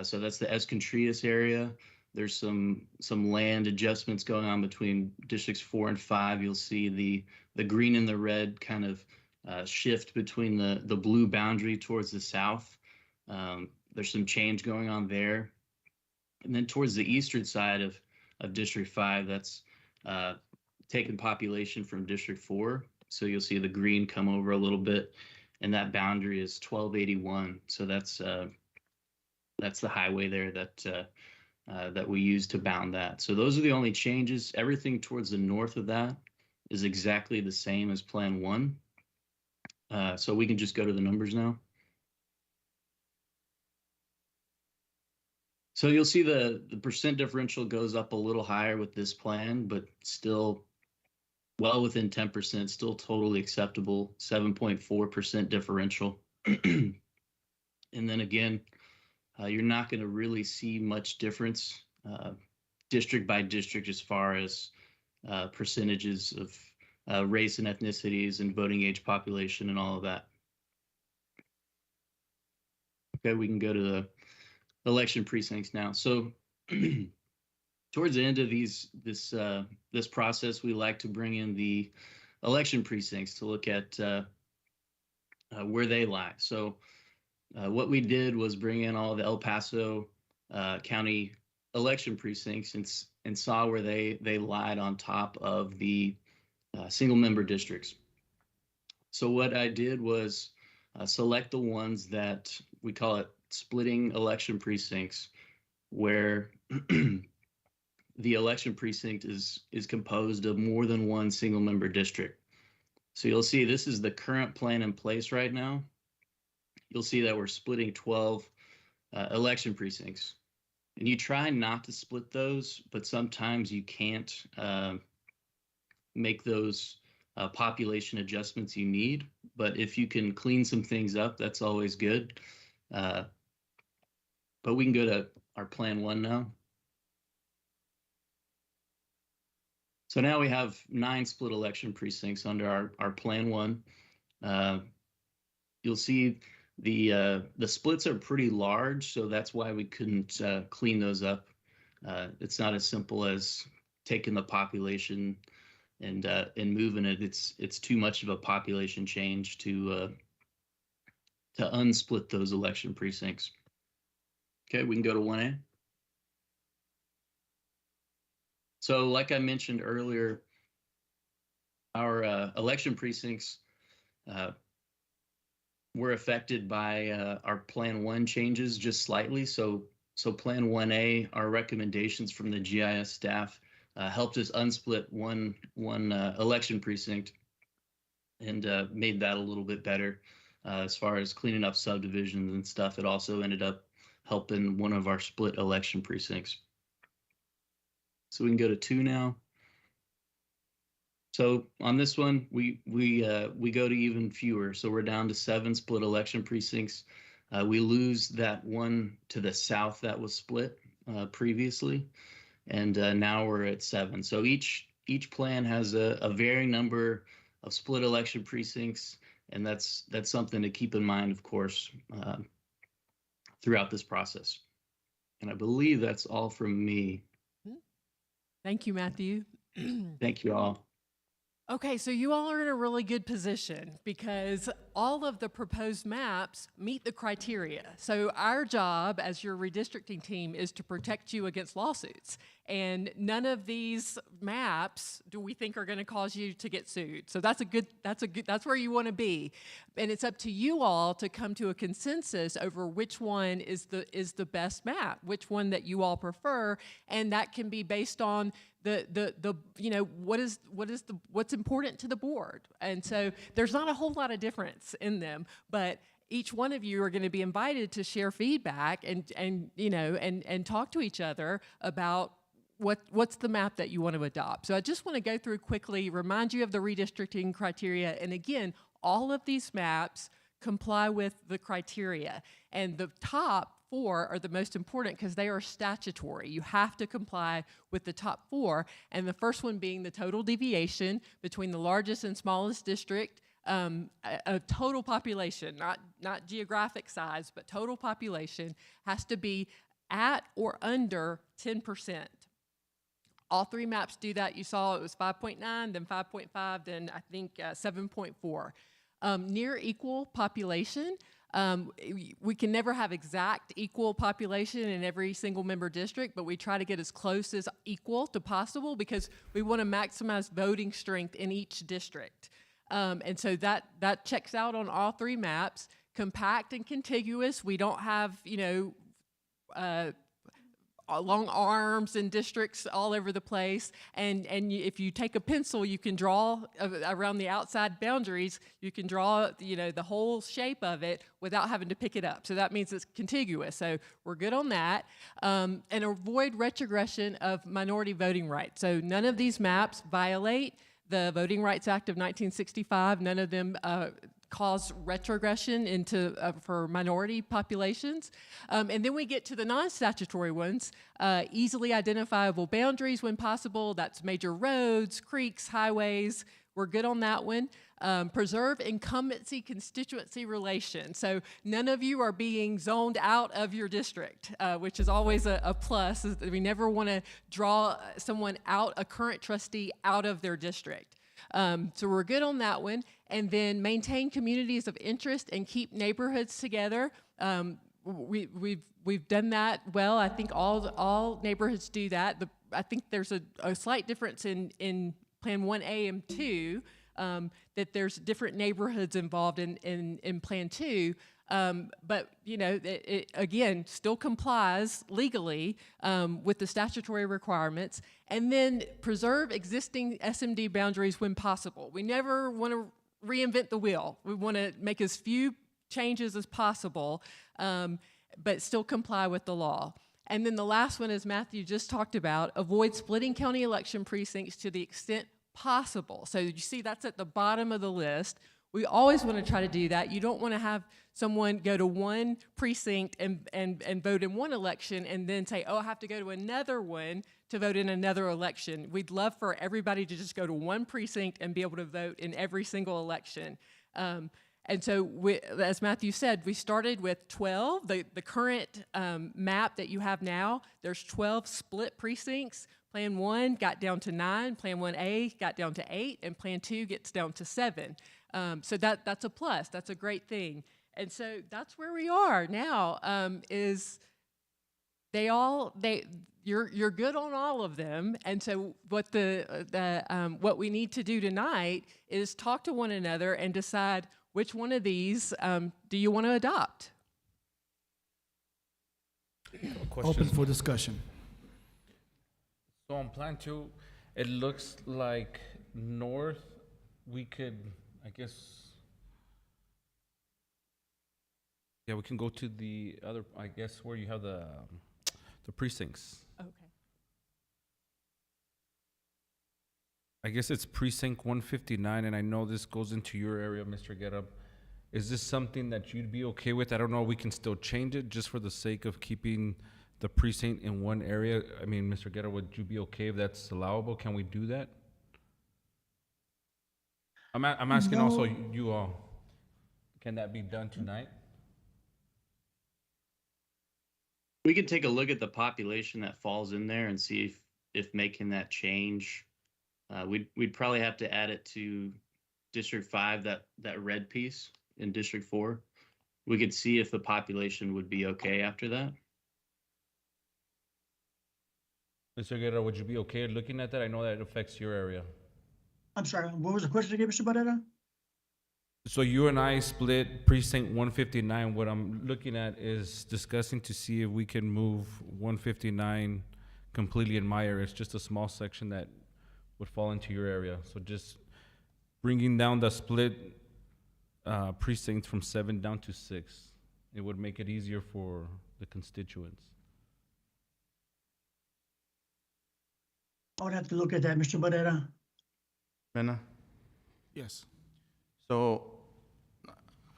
So that's the Escontrias area. There's some land adjustments going on between districts 4 and 5. You'll see the green and the red kind of shift between the blue boundary towards the south. There's some change going on there. And then towards the eastern side of District 5, that's taken population from District 4. So you'll see the green come over a little bit, and that boundary is 1281. So that's the highway there that we use to bound that. So those are the only changes. Everything towards the north of that is exactly the same as Plan 1. So we can just go to the numbers now. So you'll see the percent differential goes up a little higher with this plan, but still well within 10%, still totally acceptable, 7.4% differential. And then again, you're not going to really see much difference district by district as far as percentages of race and ethnicities and voting age population and all of that. Okay, we can go to the election precincts now. So towards the end of this process, we like to bring in the election precincts to look at where they lie. So what we did was bring in all the El Paso County election precincts and saw where they lied on top of the single member districts. So what I did was select the ones that we call it splitting election precincts, where the election precinct is composed of more than one single member district. So you'll see this is the current plan in place right now. You'll see that we're splitting 12 election precincts. And you try not to split those, but sometimes you can't make those population adjustments you need. But if you can clean some things up, that's always good. But we can go to our Plan 1 now. So now we have 9 split election precincts under our Plan 1. You'll see the splits are pretty large, so that's why we couldn't clean those up. It's not as simple as taking the population and moving it. It's too much of a population change to unsplit those election precincts. Okay, we can go to 1A. So like I mentioned earlier, our election precincts were affected by our Plan 1 changes just slightly. So Plan 1A, our recommendations from the GIS staff helped us unsplit one election precinct and made that a little bit better as far as cleaning up subdivisions and stuff. It also ended up helping one of our split election precincts. So we can go to 2 now. So on this one, we go to even fewer. So we're down to 7 split election precincts. We lose that one to the south that was split previously, and now we're at 7. So each plan has a varying number of split election precincts, and that's something to keep in mind, of course, throughout this process. And I believe that's all from me. Thank you, Matthew. Thank you all. Okay, so you all are in a really good position because all of the proposed maps meet the criteria. So our job as your redistricting team is to protect you against lawsuits. And none of these maps do we think are going to cause you to get sued. So that's where you want to be. And it's up to you all to come to a consensus over which one is the best map, which one that you all prefer, and that can be based on what's important to the board. And so there's not a whole lot of difference in them, but each one of you are going to be invited to share feedback and talk to each other about what's the map that you want to adopt. So I just want to go through quickly, remind you of the redistricting criteria. And again, all of these maps comply with the criteria. And the top 4 are the most important because they are statutory. You have to comply with the top 4. And the first one being the total deviation between the largest and smallest district, a total population, not geographic size, but total population has to be at or under 10%. All three maps do that. You saw it was 5.9, then 5.5, then I think 7.4. Near equal population, we can never have exact equal population in every single member district, but we try to get as close as equal to possible because we want to maximize voting strength in each district. And so that checks out on all three maps. Compact and contiguous, we don't have, long arms and districts all over the place. And if you take a pencil, you can draw around the outside boundaries, you can draw, the whole shape of it without having to pick it up. So that means it's contiguous. So we're good on that. And avoid retrogression of minority voting rights. So none of these maps violate the Voting Rights Act of 1965. None of them cause retrogression into for minority populations. And then we get to the non-statutory ones, easily identifiable boundaries when possible. That's major roads, creeks, highways. We're good on that one. Preserve incumbency constituency relations. So none of you are being zoned out of your district, which is always a plus. Is that we never want to draw someone out, a current trustee, out of their district. So we're good on that one. And then maintain communities of interest and keep neighborhoods together. We've done that well. I think all neighborhoods do that. I think there's a slight difference in Plan 1A and 2, that there's different neighborhoods involved in Plan 2. But, it again, still complies legally with the statutory requirements. And then preserve existing SMD boundaries when possible. We never want to reinvent the wheel. We want to make as few changes as possible, but still comply with the law. And then the last one, as Matthew just talked about, avoid splitting county election precincts to the extent possible. So you see that's at the bottom of the list. We always want to try to do that. You don't want to have someone go to one precinct and vote in one election and then say, oh, I have to go to another one to vote in another election. We'd love for everybody to just go to one precinct and be able to vote in every single election. And so, as Matthew said, we started with 12. The current map that you have now, there's 12 split precincts. Plan 1 got down to 9, Plan 1A got down to 8, and Plan 2 gets down to 7. So that's a plus. That's a great thing. And so that's where we are now. You're good on all of them. And so what we need to do tonight is talk to one another and decide which one of these do you want to adopt. Open for discussion. So on Plan 2, it looks like north, we could, I guess, we can go to the other, I guess, where you have the precincts. Okay. I guess it's precinct 159, and I know this goes into your area, Mr. Getup. Is this something that you'd be okay with? I don't know, we can still change it just for the sake of keeping the precinct in one area. I mean, Mr. Getup, would you be okay if that's allowable? Can we do that? I'm asking No. also you all, can that be done tonight? We could take a look at the population that falls in there and see if making that change, we'd probably have to add it to District 5, that red piece in District 4. We could see if the population would be okay after that. Mr. Guerra, would you be okay looking at that? I know that it affects your area. I'm sorry, what was the question again, Mr. Barrera? So you and I split precinct 159. What I'm looking at is discussing to see if we can move 159 completely in my area. It's just a small section that would fall into your area. So just bringing down the split precincts from 7 down to 6. It would make it easier for the constituents. I would have to look at that, Mr. Barrera. Mena? Yes. So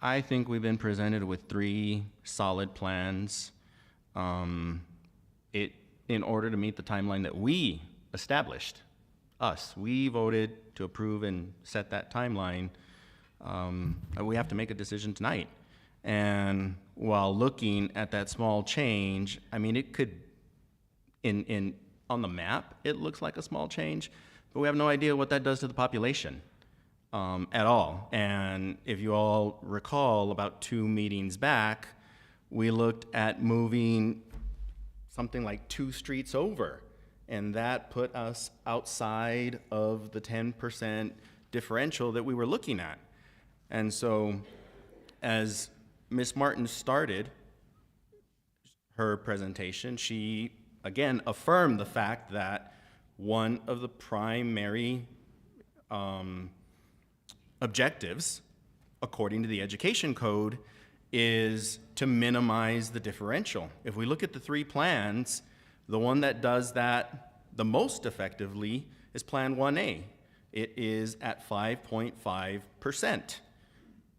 I think we've been presented with 3 solid plans. In order to meet the timeline that we established, we voted to approve and set that timeline. We have to make a decision tonight. And while looking at that small change, I mean, it could, on the map, it looks like a small change, but we have no idea what that does to the population at all. And if you all recall, about 2 meetings back, we looked at moving something like 2 streets over, and that put us outside of the 10% differential that we were looking at. And so, as Ms. Martin started her presentation, she again affirmed the fact that one of the primary objectives, according to the education code, is to minimize the differential. If we look at the 3 plans, the one that does that the most effectively is Plan 1A. It is at 5.5%.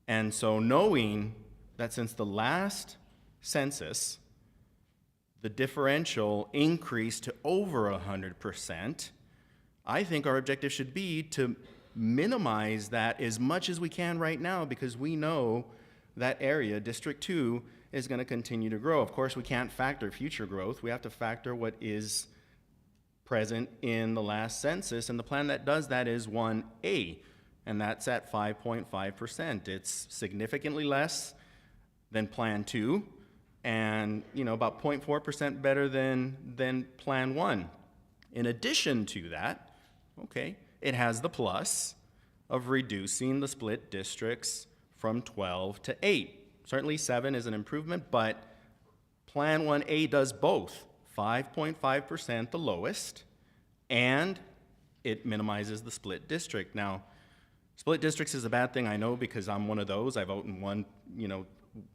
And so knowing that since the last census, the differential increased to over 100%, I think our objective should be to minimize that as much as we can right now, because we know that area, District 2, is going to continue to grow. Of course, we can't factor future growth. We have to factor what is present in the last census, and the plan that does that is 1A, and that's at 5.5%. It's significantly less than Plan 2, and about 0.4% better than Plan 1. In addition to that, it has the plus of reducing the split districts from 12 to 8. Certainly 7 is an improvement, but Plan 1A does both. 5.5% the lowest, and it minimizes the split district. Now, split districts is a bad thing, I know, because I'm one of those. I vote in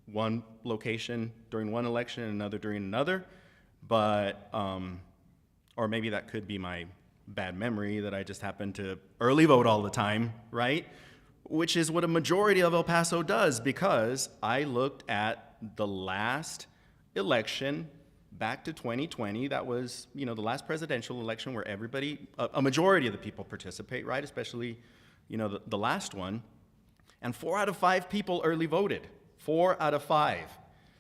one location during one election and another during another, but, or maybe that could be my bad memory that I just happen to early vote all the time, right? Which is what a majority of El Paso does, because I looked at the last election back to 2020. That was, the last presidential election where everybody, a majority of the people participate, right? Especially, the last one. And 4 out of 5 people early voted. 4 out of 5.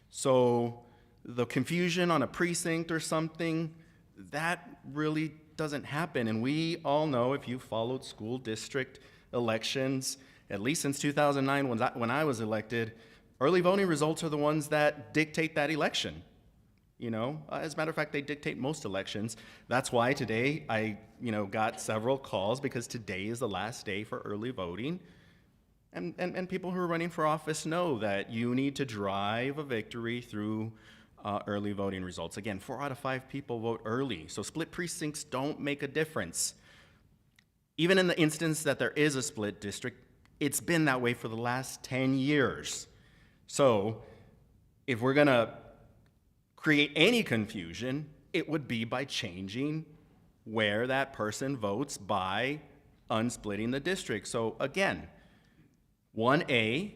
So the confusion on a precinct or something, that really doesn't happen. And we all know, if you followed school district elections, at least since 2009 when I was elected, early voting results are the ones that dictate that election. As a matter of fact, they dictate most elections. That's why today I, got several calls, because today is the last day for early voting. And people who are running for office know that you need to drive a victory through early voting results. Again, 4 out of 5 people vote early, so split precincts don't make a difference. Even in the instance that there is a split district, it's been that way for the last 10 years. So if we're gonna create any confusion, it would be by changing where that person votes by unsplitting the district. So again, 1A,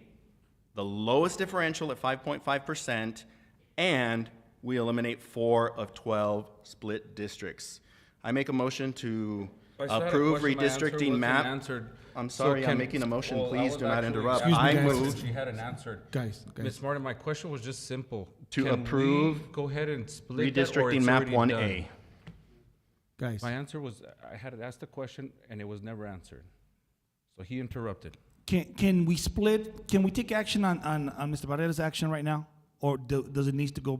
the lowest differential at 5.5%, and we eliminate 4 of 12 split districts. I make a motion to approve redistricting map. I'm sorry, I'm making a motion. Please do not interrupt. I move. She hadn't answered. Guys. Ms. Martin, my question was just simple. To Can approve we go ahead and split that, or redistricting it's map already 1A. done? Guys. My answer was, I had asked the question and it was never answered. So he interrupted. Can we split, can we take action on Mr. Barrera's action right now? Or does it need to go?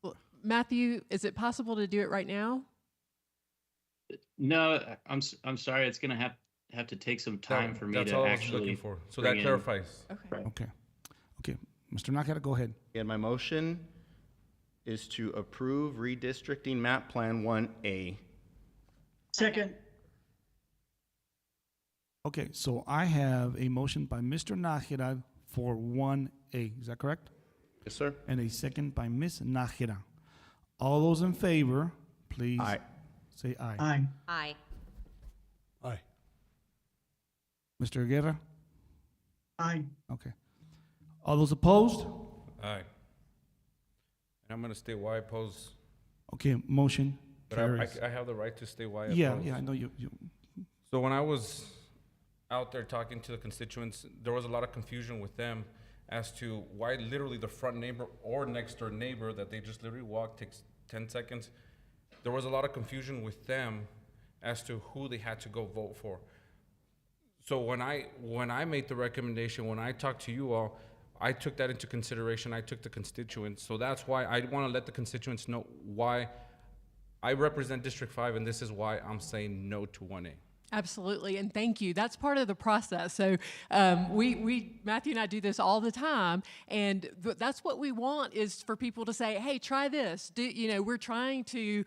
Well, Matthew, is it possible to do it right now? No, I'm sorry. It's gonna have to take some time for me That's to all I was actually. looking for. So bring that in- clarifies. Okay. Mr. Nakata, go ahead. And my motion is to approve redistricting map plan 1A. Second. Okay, so I have a motion by Mr. Nájera for 1A. Is that correct? Yes, sir. And a second by Ms. Nájera. All those in favor, please Aye. say aye. Aye. Aye. Aye. Mr. Guerra? Aye. Okay. All those opposed? Aye. And I'm gonna stay why I oppose, Okay, motion but carries. I have the right to stay why I Yeah, oppose. I know you. So when I was out there talking to the constituents, there was a lot of confusion with them as to why literally the front neighbor or next door neighbor that they just literally walk takes 10 seconds. There was a lot of confusion with them as to who they had to go vote for. So when I made the recommendation, when I talked to you all, I took that into consideration. I took the constituents. So that's why I want to let the constituents know why I represent District 5, and this is why I'm saying no to 1A. Absolutely, and thank you. That's part of the process. So Matthew and I do this all the time, and that's what we want is for people to say, "Hey, try this." We're trying to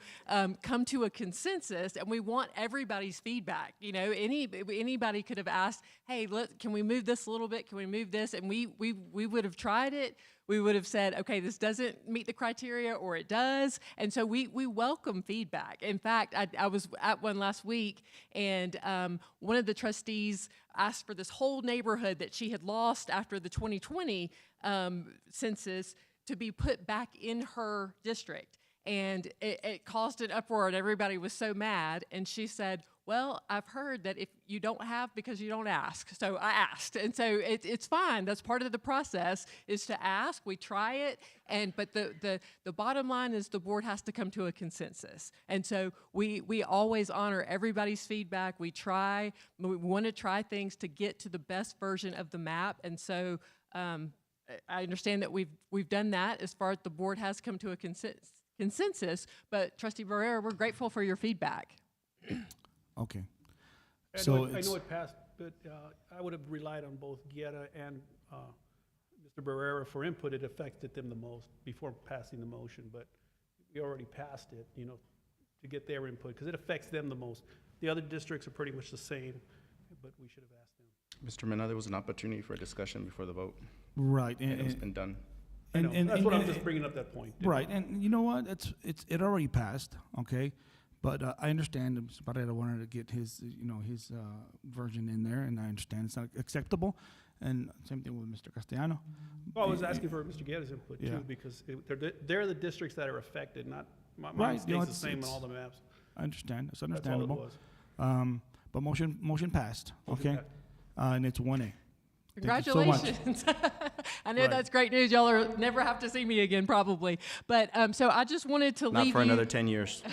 come to a consensus, and we want everybody's feedback. Anybody could have asked, "Hey, can we move this a little bit? Can we move this?" And we would have tried it. We would have said, okay, this doesn't meet the criteria, or it does. And so we welcome feedback. In fact, I was at one last week, and one of the trustees asked for this whole neighborhood that she had lost after the 2020 census to be put back in her district. And it caused an uproar, and everybody was so mad. And she said, well, I've heard that if you don't have because you don't ask. So I asked. And so it's fine. That's part of the process is to ask. We try it. But the bottom line is the board has to come to a consensus. And so we always honor everybody's feedback. We want to try things to get to the best version of the map. And so I understand that we've done that as far as the board has come to a consensus. But Trustee Barrera, we're grateful for your feedback. Okay. I know it passed, but I would have relied on both Guerra and Mr. Barrera for input. It affected them the most before passing the motion, but we already passed it, to get their input, because it affects them the most. The other districts are pretty much the same, but we should have asked them. Mr. Mena, there was an opportunity for a discussion before the vote. Right. And it's been done. And that's what I'm just bringing up that point. Right, and you know what? It already passed, okay? But I understand Mr. Barrera wanted to get his version in there, and I understand it's not acceptable. And same thing with Mr. Castellano. Well, I was asking for Mr. Guerra's input Yeah. too, because they're the districts that are affected, not mine Right, stays the same on all the maps. I understand. It's That's all it understandable. was. But motion passed, Motion okay? passed. And it's 1A. Congratulations. I know Right. that's great news. Y'all are never have to see me again, probably. But so I just wanted to leave Not you. for another 10 years.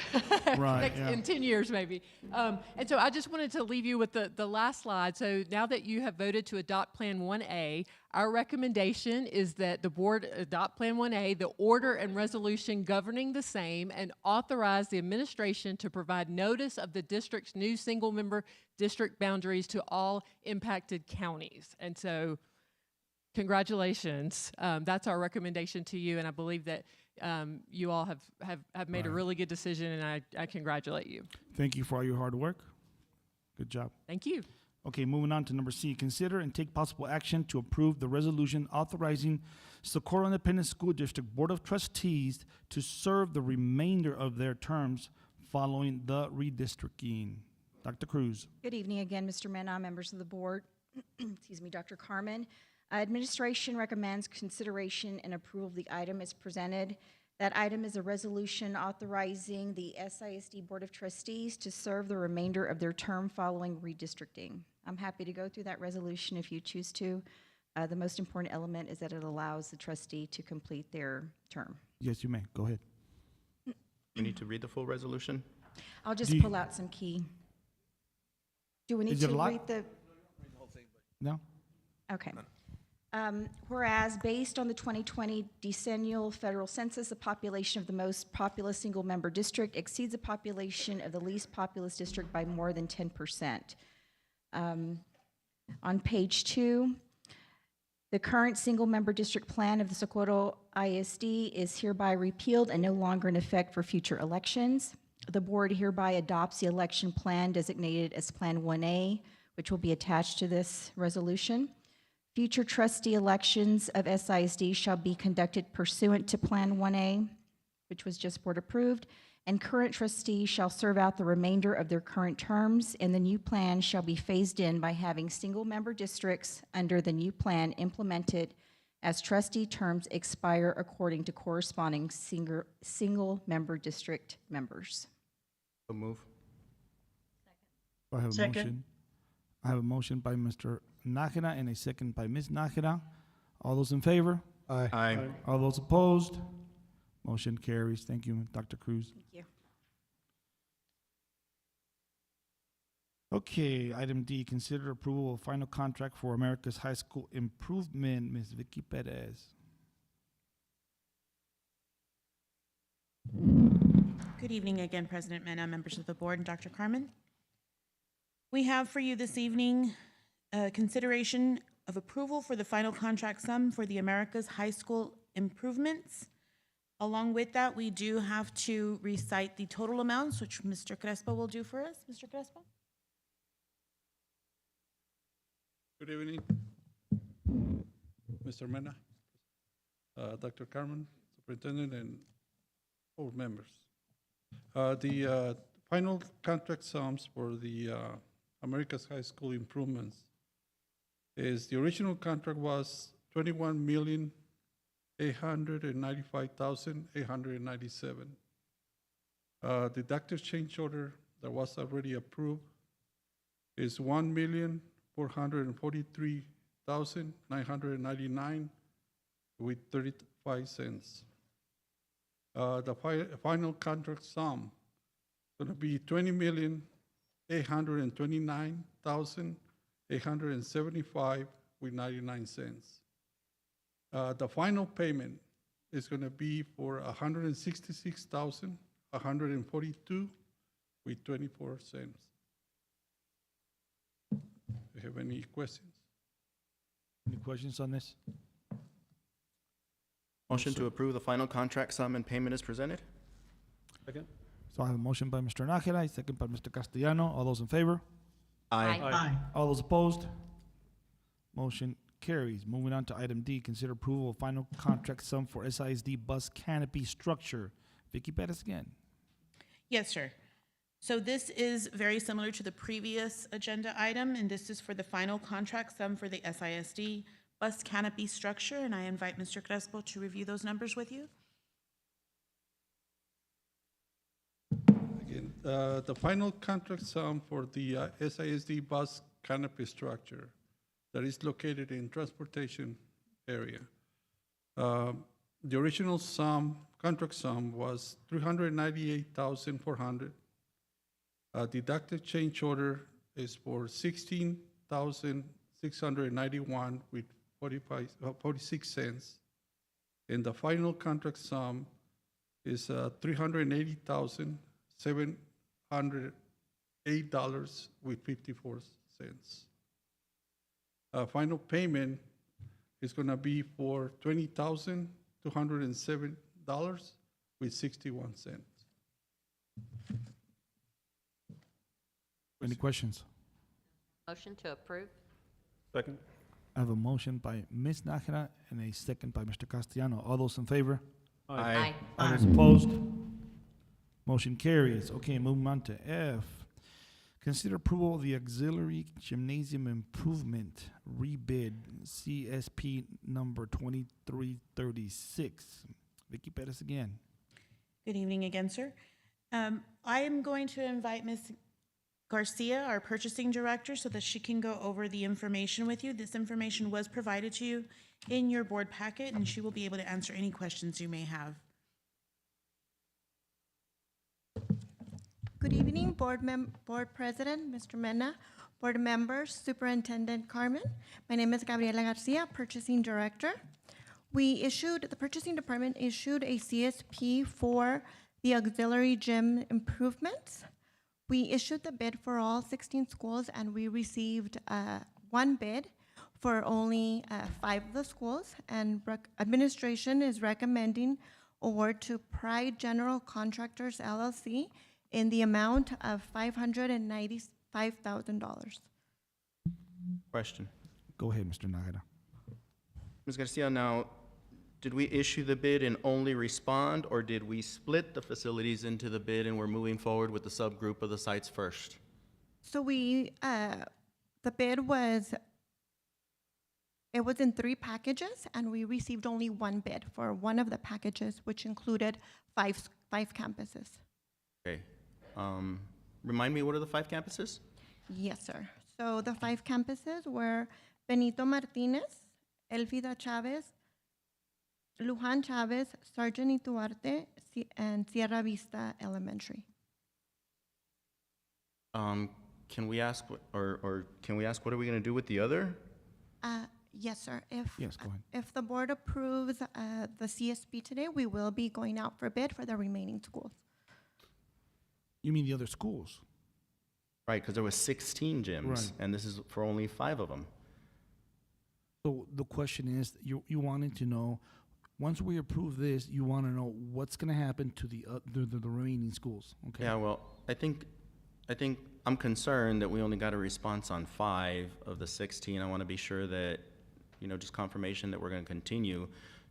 Right, yeah. In 10 years, maybe. And so I just wanted to leave you with the last slide. So now that you have voted to adopt Plan 1A, our recommendation is that the board adopt Plan 1A, the order and resolution governing the same, and authorize the administration to provide notice of the district's new single-member district boundaries to all impacted counties. And so congratulations. That's our recommendation to you, and I believe that you all have made a really good decision, and I congratulate you. Thank you for all your hard work. Good job. Thank you. Okay, moving on to number C. Consider and take possible action to approve the resolution authorizing Socorro Independent School District Board of Trustees to serve the remainder of their terms following the redistricting. Dr. Cruz. Good evening again, Mr. Mena, members of the board. Excuse me, Dr. Carmen. Administration recommends consideration and approval of the item as presented. That item is a resolution authorizing the SISD Board of Trustees to serve the remainder of their term following redistricting. I'm happy to go through that resolution if you choose to. The most important element is that it allows the trustee to complete their term. Yes, you may. Go ahead. We need to read the full resolution? I'll just pull out some key. Do we need Is it to a lot? read the? No? Okay. Whereas, based on the 2020 decennial federal census, the population of the most populous single-member district exceeds the population of the least populous district by more than 10%. On page 2, the current single-member district plan of the Socorro ISD is hereby repealed and no longer in effect for future elections. The board hereby adopts the election plan designated as Plan 1A, which will be attached to this resolution. Future trustee elections of SISD shall be conducted pursuant to Plan 1A, which was just board approved, and current trustees shall serve out the remainder of their current terms, and the new plan shall be phased in by having single-member districts under the new plan implemented as trustee terms expire according to corresponding single-member district members. So move. I have a Second. motion. I have a motion by Mr. Nájera and a second by Ms. Nájera. All those in favor? Aye. Aye. All those opposed? Motion carries. Thank you, Dr. Cruz. Thank you. Okay, item D, consider approval of final contract for America's High School Improvement. Ms. Vicky Perez. Good evening again, President Mena, members of the board, and Dr. Carmen. We have for you this evening consideration of approval for the final contract sum for the America's High School Improvements. Along with that, we do have to recite the total amounts, which Mr. Crespo will do for us. Mr. Crespo? Good evening, Mr. Mena, Dr. Carmen, Superintendent, and board members. The final contract sums for the America's High School Improvements is the original contract was $21,895,897. Deductive change order that was already approved is $1,443,999 with 35 cents. The final contract sum is going to be $20,829,875 with 99 cents. The final payment is going to be for $166,142 with 24 cents. Do you have any questions? Any questions on this? Motion to approve the final contract sum and payment is presented. Second? So I have a motion by Mr. Nájera, a second by Mr. Castellano. All those in favor? Aye. Aye. All those opposed? Motion carries. Moving on to item D, consider approval of final contract sum for SISD bus canopy structure. Vicky Perez again. Yes, sir. So this is very similar to the previous agenda item, and this is for the final contract sum for the SISD bus canopy structure, and I invite Mr. Crespo to review those numbers with you. Again, the final contract sum for the SISD bus canopy structure that is located in transportation area. The original sum, contract sum was $398,400. Deductive change order is for $16,691 with 46 cents. And the final contract sum is $380,708 with 54 cents. Final payment is going to be for $20,207 with 61 cents. Any questions? Motion to approve? Second? I have a motion by Ms. Nájera and a second by Mr. Castellano. All those in favor? Aye. All those opposed? Motion carries. Okay, moving on to F. Consider approval of the auxiliary gymnasium improvement rebid CSP number 2336. Vicky Perez again. Good evening again, sir. I am going to invite Ms. Garcia, our purchasing director, so that she can go over the information with you. This information was provided to you in your board packet, and she will be able to answer any questions you may have. Good evening, Board President, Mr. Mena, Board members, Superintendent Carmen. My name is Gabriela Garcia, Purchasing Director. The Purchasing Department issued a CSP for the auxiliary gym improvements. We issued the bid for all 16 schools, and we received one bid for only 5 of the schools, and administration is recommending award to Pride General Contractors, LLC, in the amount of $595,000. Question. Go ahead, Mr. Nájera. Ms. Garcia, now, did we issue the bid and only respond, or did we split the facilities into the bid and we're moving forward with the subgroup of the sites first? So the bid was in 3 packages, and we received only one bid for one of the packages, which included five campuses. Okay. Remind me, what are the 5 campuses? Yes, sir. So the 5 campuses were Benito Martinez, Elvida Chavez, Lujan Chavez, Sargent y Duarte, and Sierra Vista Elementary. Can we ask, or can we ask what are we going to do with the other? Yes, sir. Yes, go ahead. If the board approves the CSP today, we will be going out for bid for the remaining schools. You mean the other schools? Right, because there was 16 gyms, Right. and this is for only 5 of them. So the question is, you wanted to know, once we approve this, you want to know what's going to happen to the remaining schools, okay? Yeah, well, I think I'm concerned that we only got a response on 5 of the 16. I want to be sure that, just confirmation that we're going to continue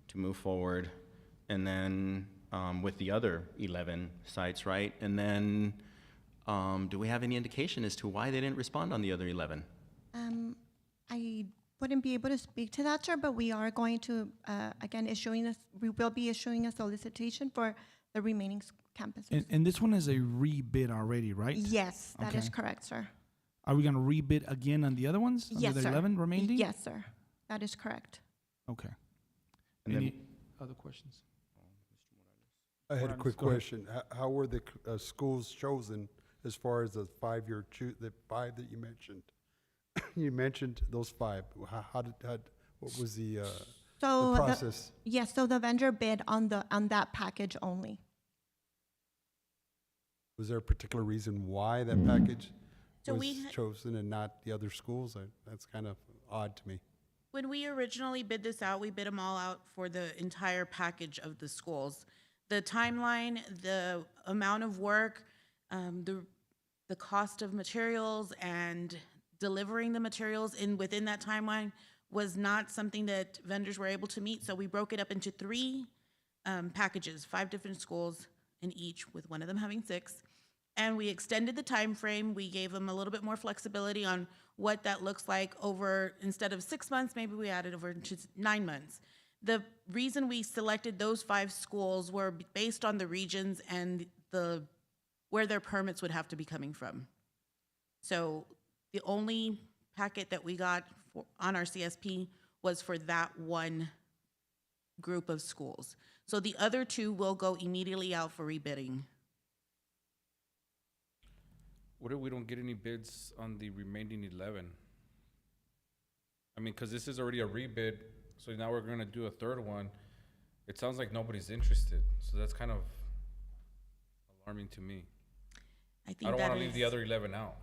to move forward. And then with the other 11 sites, right? And then do we have any indication as to why they didn't respond on the other 11? I wouldn't be able to speak to that, sir, but we are going to, again, we will be issuing a solicitation for the remaining campuses. And this one is a rebid already, right? Yes, that is Okay. correct, sir. Are we going to rebid again on the other ones? On Yes, the sir. 11 remaining? Yes, sir. That is correct. Okay. And Any then- other questions? I had a Morales, quick go ahead. question. How were the schools chosen as far as the 5-year, the 5 that you mentioned? You mentioned those 5. What was the So process? Yes, so the vendor bid on that package only. Was there a particular reason why that package So was we chosen and not the other schools? That's kind of odd to me. When we originally bid this out, we bid them all out for the entire package of the schools. The timeline, the amount of work, the cost of materials and delivering the materials within that timeline was not something that vendors were able to meet. So we broke it up into 3 packages, 5 different schools in each, with one of them having 6. And we extended the time frame. We gave them a little bit more flexibility on what that looks like over, instead of 6 months, maybe we added over to 9 months. The reason we selected those 5 schools were based on the regions and where their permits would have to be coming from. So the only packet that we got on our CSP was for that one group of schools. So the other 2 will go immediately out for rebidding. What if we don't get any bids on the remaining 11? I mean, because this is already a rebid, so now we're gonna do a 3rd one. It sounds like nobody's interested, so that's kind of alarming to me. I think I don't that wanna leave is- the other 11 out.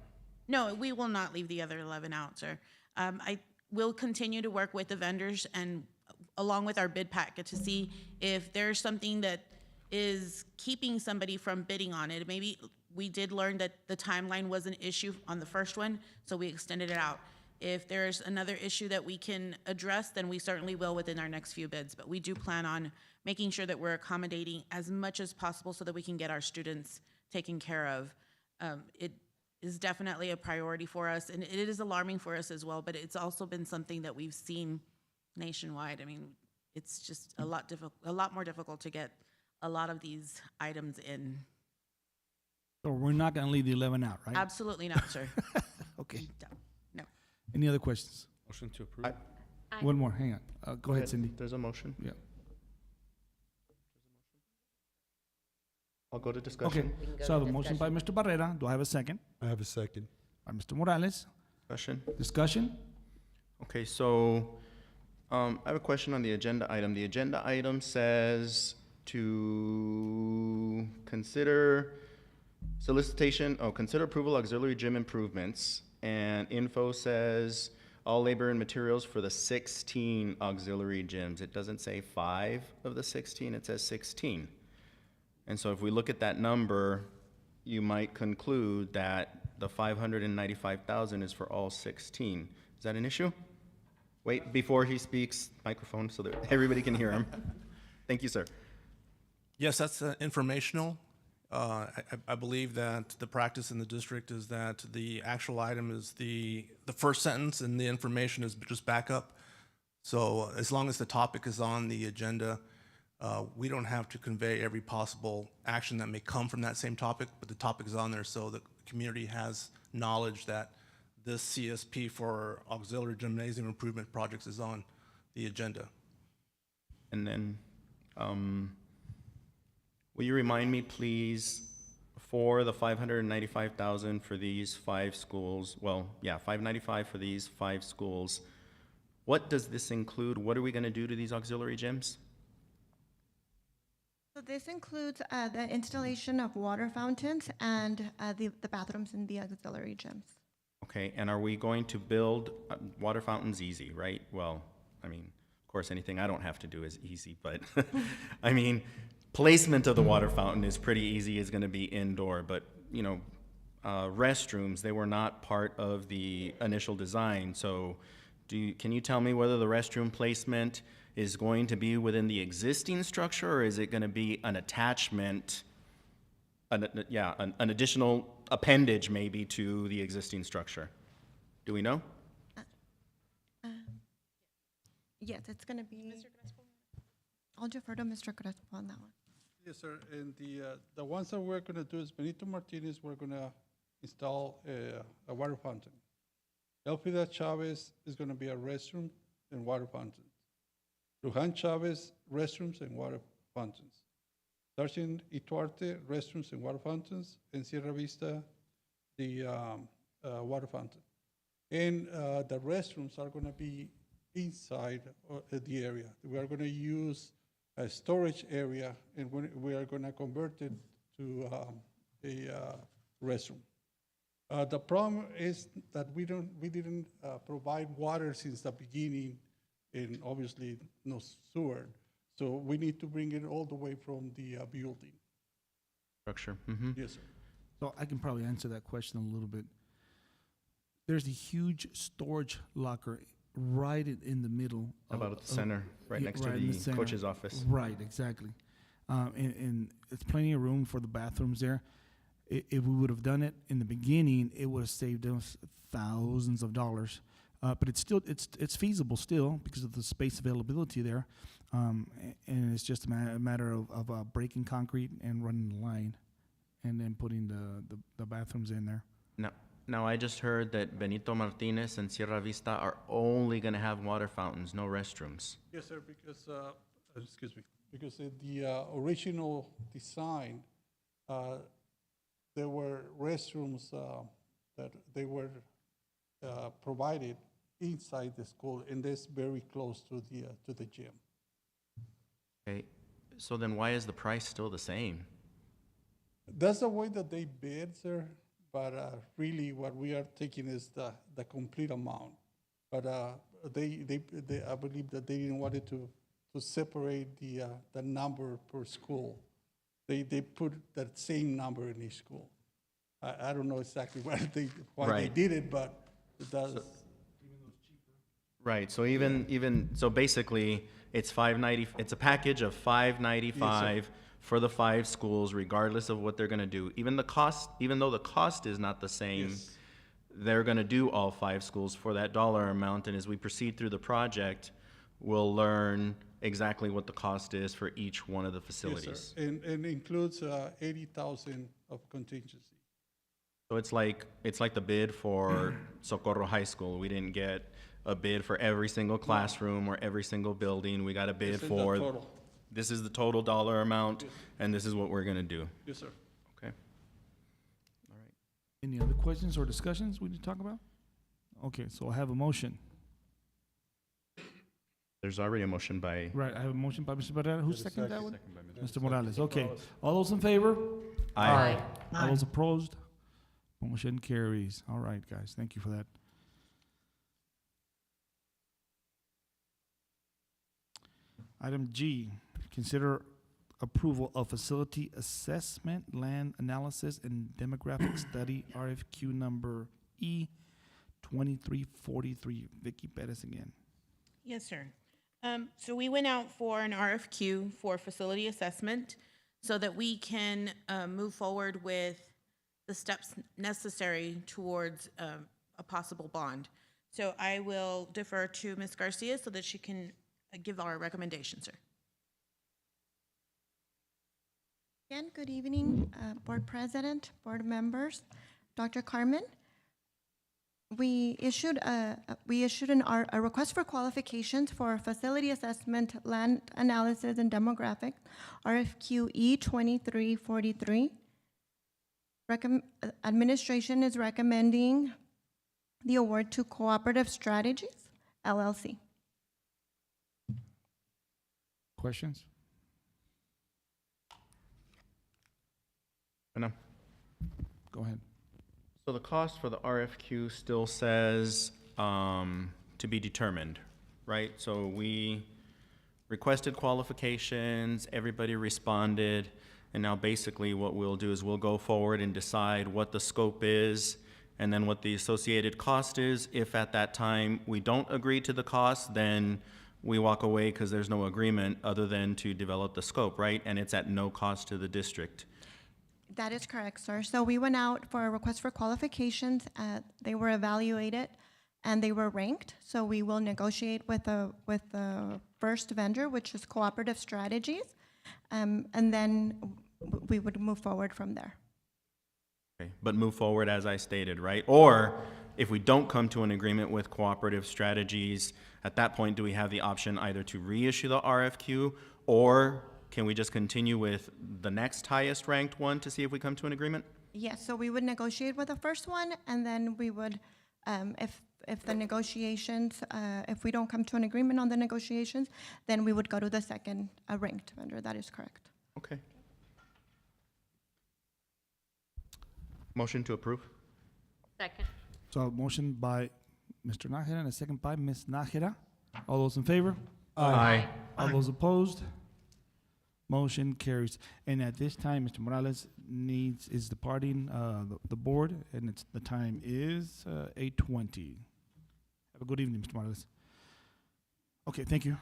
No, we will not leave the other 11 out, sir. I will continue to work with the vendors and along with our bid packet to see if there's something that is keeping somebody from bidding on it. Maybe we did learn that the timeline was an issue on the first one, so we extended it out. If there's another issue that we can address, then we certainly will within our next few bids. But we do plan on making sure that we're accommodating as much as possible so that we can get our students taken care of. It is definitely a priority for us, and it is alarming for us as well, but it's also been something that we've seen nationwide. I mean, it's just a lot more difficult to get a lot of these items in. So we're not going to leave the 11 out, right? Absolutely not, sir. Okay. No. Any other questions? Motion to approve. One more, hang on. Go ahead, Cindy. There's a motion. Yeah. I'll go to Okay, discussion. so I have a motion by Mr. Barrera. Do I have a second? I have a second. By Mr. Morales. Discussion. Discussion? Okay, so I have a question on the agenda item. The agenda item says to consider consider approval auxiliary gym improvements. And info says all labor and materials for the 16 auxiliary gyms. It doesn't say 5 of the 16, it says 16. And so if we look at that number, you might conclude that the 595,000 is for all 16. Is that an issue? Wait, before he speaks, microphone so that everybody can hear him. Thank you, sir. Yes, that's informational. I believe that the practice in the district is that the actual item is the first sentence and the information is just backup. So as long as the topic is on the agenda, we don't have to convey every possible action that may come from that same topic, but the topic is on there so the community has knowledge that this CSP for auxiliary gymnasium improvement projects is on the agenda. And then, will you remind me, please, for the 595,000 for these 5 schools, well, yeah, 595 for these 5 schools, what does this include? What are we gonna do to these auxiliary gyms? So this includes the installation of water fountains and the bathrooms in the auxiliary gyms. Okay, and are we going to build water fountains? Easy, right? Well, I mean, of course, anything I don't have to do is easy, but I mean, placement of the water fountain is pretty easy. It's going to be indoor, but you know, restrooms, they were not part of the initial design. So, can you tell me whether the restroom placement is going to be within the existing structure, or is it going to be an attachment? An additional appendage maybe to the existing structure. Do we know? Yes, it's going to be. I'll defer to Mr. Crespo on that one. Yes, sir. And the ones that we're going to do is Benito Martinez, we're going to install a water fountain. Elpida Chavez is going to be a restroom and water fountain. Lujan Chavez, restrooms and water fountains. Sergeant Ituarte, restrooms and water fountains. And Sierra Vista, the water fountain. And the restrooms are going to be inside the area. We are going to use a storage area, and we are going to convert it to a restroom. The problem is that we didn't provide water since the beginning, and obviously no sewer. So we need to bring it all the way from the building. Structure. Mm-hmm. Yes, sir. So I can probably answer that question a little bit. There's a huge storage locker right in the middle. How about at the center, right next to in the center. coach's office? Right, exactly. And it's plenty of room for the bathrooms there. If we would have done it in the beginning, it would have saved us thousands of dollars. But it's feasible still because of the space availability there. And it's just a matter of breaking concrete and running the line and then putting the bathrooms in there. Now, I just heard that Benito Martinez and Sierra Vista are only going to have water fountains, no restrooms. Yes, sir, because, excuse me, because in the original design, there were restrooms that they were provided inside the school, and that's very close to the gym. Okay, so then why is the price still the same? That's the way that they bid, sir. But really, what we are taking is the complete amount. But they I believe that they didn't want it to separate the number per school. They put that same number in each school. I don't know exactly why they did it, but it does. Right. So so basically, it's $590. It's a package of $595. Yes, for the 5 schools, regardless of what they're going to do. Even though the cost is not the same, Yes. they're going to do all 5 schools for that dollar amount. And as we proceed through the project, we'll learn exactly what the cost is for each one of the facilities. Yes, sir. And includes 80,000 of contingency. So it's like the bid for Socorro High School. We didn't get a bid for every single classroom or every single building. We got a bid This is the for total. this is the total dollar amount, and this is what we're going to do. Yes, sir. Okay. All right. Any other questions or discussions we need to talk about? Okay, so I have a motion. There's already a motion by. Right, I have a motion by Mr. Barrera. Who seconded that one? Second by Mr. Morales. Okay. All those in favor? Aye. All those opposed? Motion carries. All right, guys. Thank you for that. Item G, consider approval of facility assessment, land analysis, and demographic study, RFQ number E2343. Vicky Perez again. Yes, sir. So we went out for an RFQ for facility assessment so that we can move forward with the steps necessary towards a possible bond. So I will defer to Ms. Garcia so that she can give our recommendation, sir. Again, good evening, Board President, Board members, Dr. Carmen. We issued a request for qualifications for facility assessment, land analysis, and demographic, RFQ E2343. Administration is recommending the award to Cooperative Strategies, LLC. Questions? No. Go ahead. So the cost for the RFQ still says to be determined, right? So we requested qualifications, everybody responded, and now basically what we'll do is we'll go forward and decide what the scope is and then what the associated cost is. If at that time we don't agree to the cost, then we walk away because there's no agreement other than to develop the scope, right? And it's at no cost to the district. That is correct, sir. So we went out for a request for qualifications. They were evaluated and they were ranked. So we will negotiate with the first vendor, which is Cooperative Strategies, and then we would move forward from there. Okay, but move forward as I stated, right? Or if we don't come to an agreement with Cooperative Strategies, at that point, do we have the option either to reissue the RFQ, or can we just continue with the next highest ranked one to see if we come to an agreement? Yes, so we would negotiate with the first one, and then we would, if the negotiations, if we don't come to an agreement on the negotiations, then we would go to the second ranked vendor. That is correct. Okay. Motion to approve? Second. So a motion by Mr. Nájera and a second by Ms. Nájera. All those in favor? Aye. All those opposed? Motion carries. And at this time, Mr. Morales is departing the board, and the time is 8:20. Have a good evening, Mr. Morales. Okay, thank you.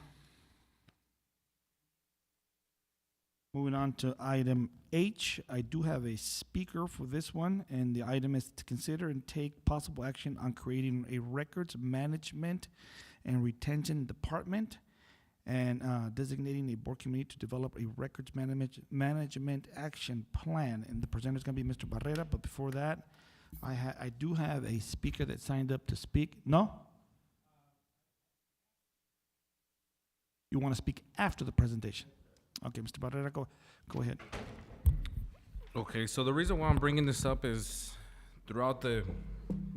Moving on to item H, I do have a speaker for this one, and the item is to consider and take possible action on creating a records management and retention department, and designating a board committee to develop a records management action plan. And the presenter is going to be Mr. Barrera, but before that, I do have a speaker that signed up to speak. No? You want to speak after the presentation? Okay, Mr. Barrera, go ahead. Okay, so the reason why I'm bringing this up is throughout the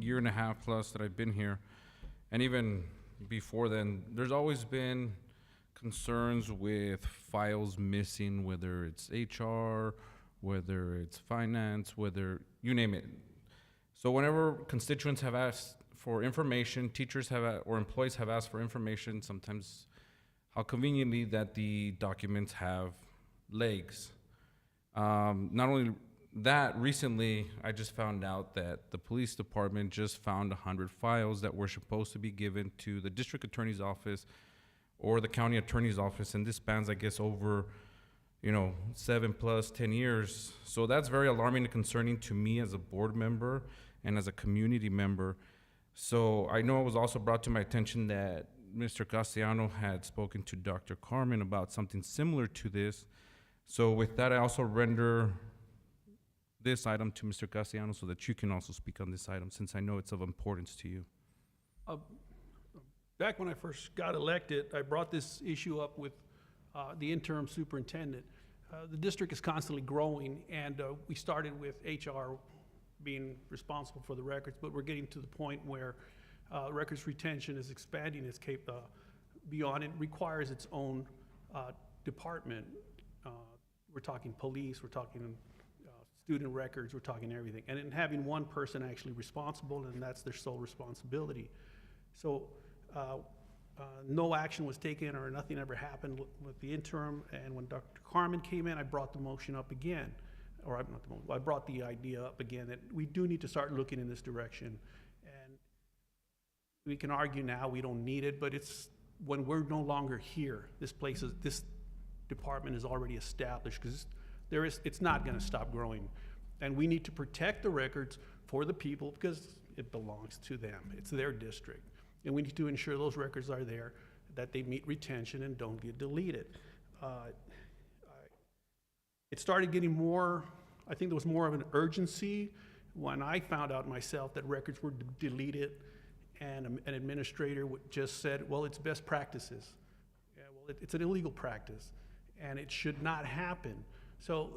year and a half plus that I've been here, and even before then, there's always been concerns with files missing, whether it's HR, whether it's finance, whether you name it. So whenever constituents have asked for information, teachers have, or employees have asked for information, sometimes how conveniently that the documents have legs. Not only that, recently I just found out that the police department just found 100 files that were supposed to be given to the district attorney's office or the county attorney's office, and this spans, I guess, over 7+10 years. So that's very alarming and concerning to me as a board member and as a community member. So I know it was also brought to my attention that Mr. Castellano had spoken to Dr. Carmen about something similar to this. So with that, I also render this item to Mr. Castellano so that you can also speak on this item, since I know it's of importance to you. Back when I first got elected, I brought this issue up with the interim superintendent. The district is constantly growing, and we started with HR being responsible for the records, but we're getting to the point where records retention is expanding its beyond. It requires its own department. We're talking police, we're talking student records, we're talking everything. And in having one person actually responsible, and that's their sole responsibility. So no action was taken or nothing ever happened with the interim. And when Dr. Carmen came in, I brought the motion up again, or not the motion, I brought the idea up again that we do need to start looking in this direction. And we can argue now we don't need it, but it's when we're no longer here, this department is already established, because it's not going to stop growing. And we need to protect the records for the people because it belongs to them. It's their district. And we need to ensure those records are there, that they meet retention and don't get deleted. It started getting more, I think there was more of an urgency when I found out myself that records were deleted, and an administrator just said, well, it's best practices. Yeah, well, it's an illegal practice, and it should not happen. So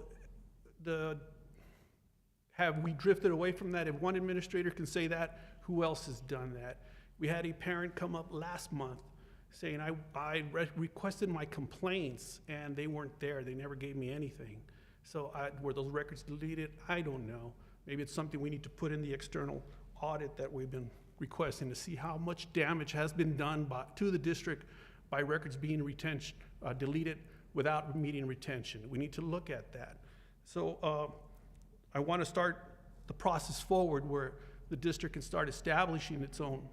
have we drifted away from that? If one administrator can say that, who else has done that? We had a parent come up last month saying, I requested my complaints, and they weren't there. They never gave me anything. So were those records deleted? I don't know. Maybe it's something we need to put in the external audit that we've been requesting to see how much damage has been done to the district by records being deleted without meeting retention. We need to look at that. So I want to start the process forward where the district can start establishing its own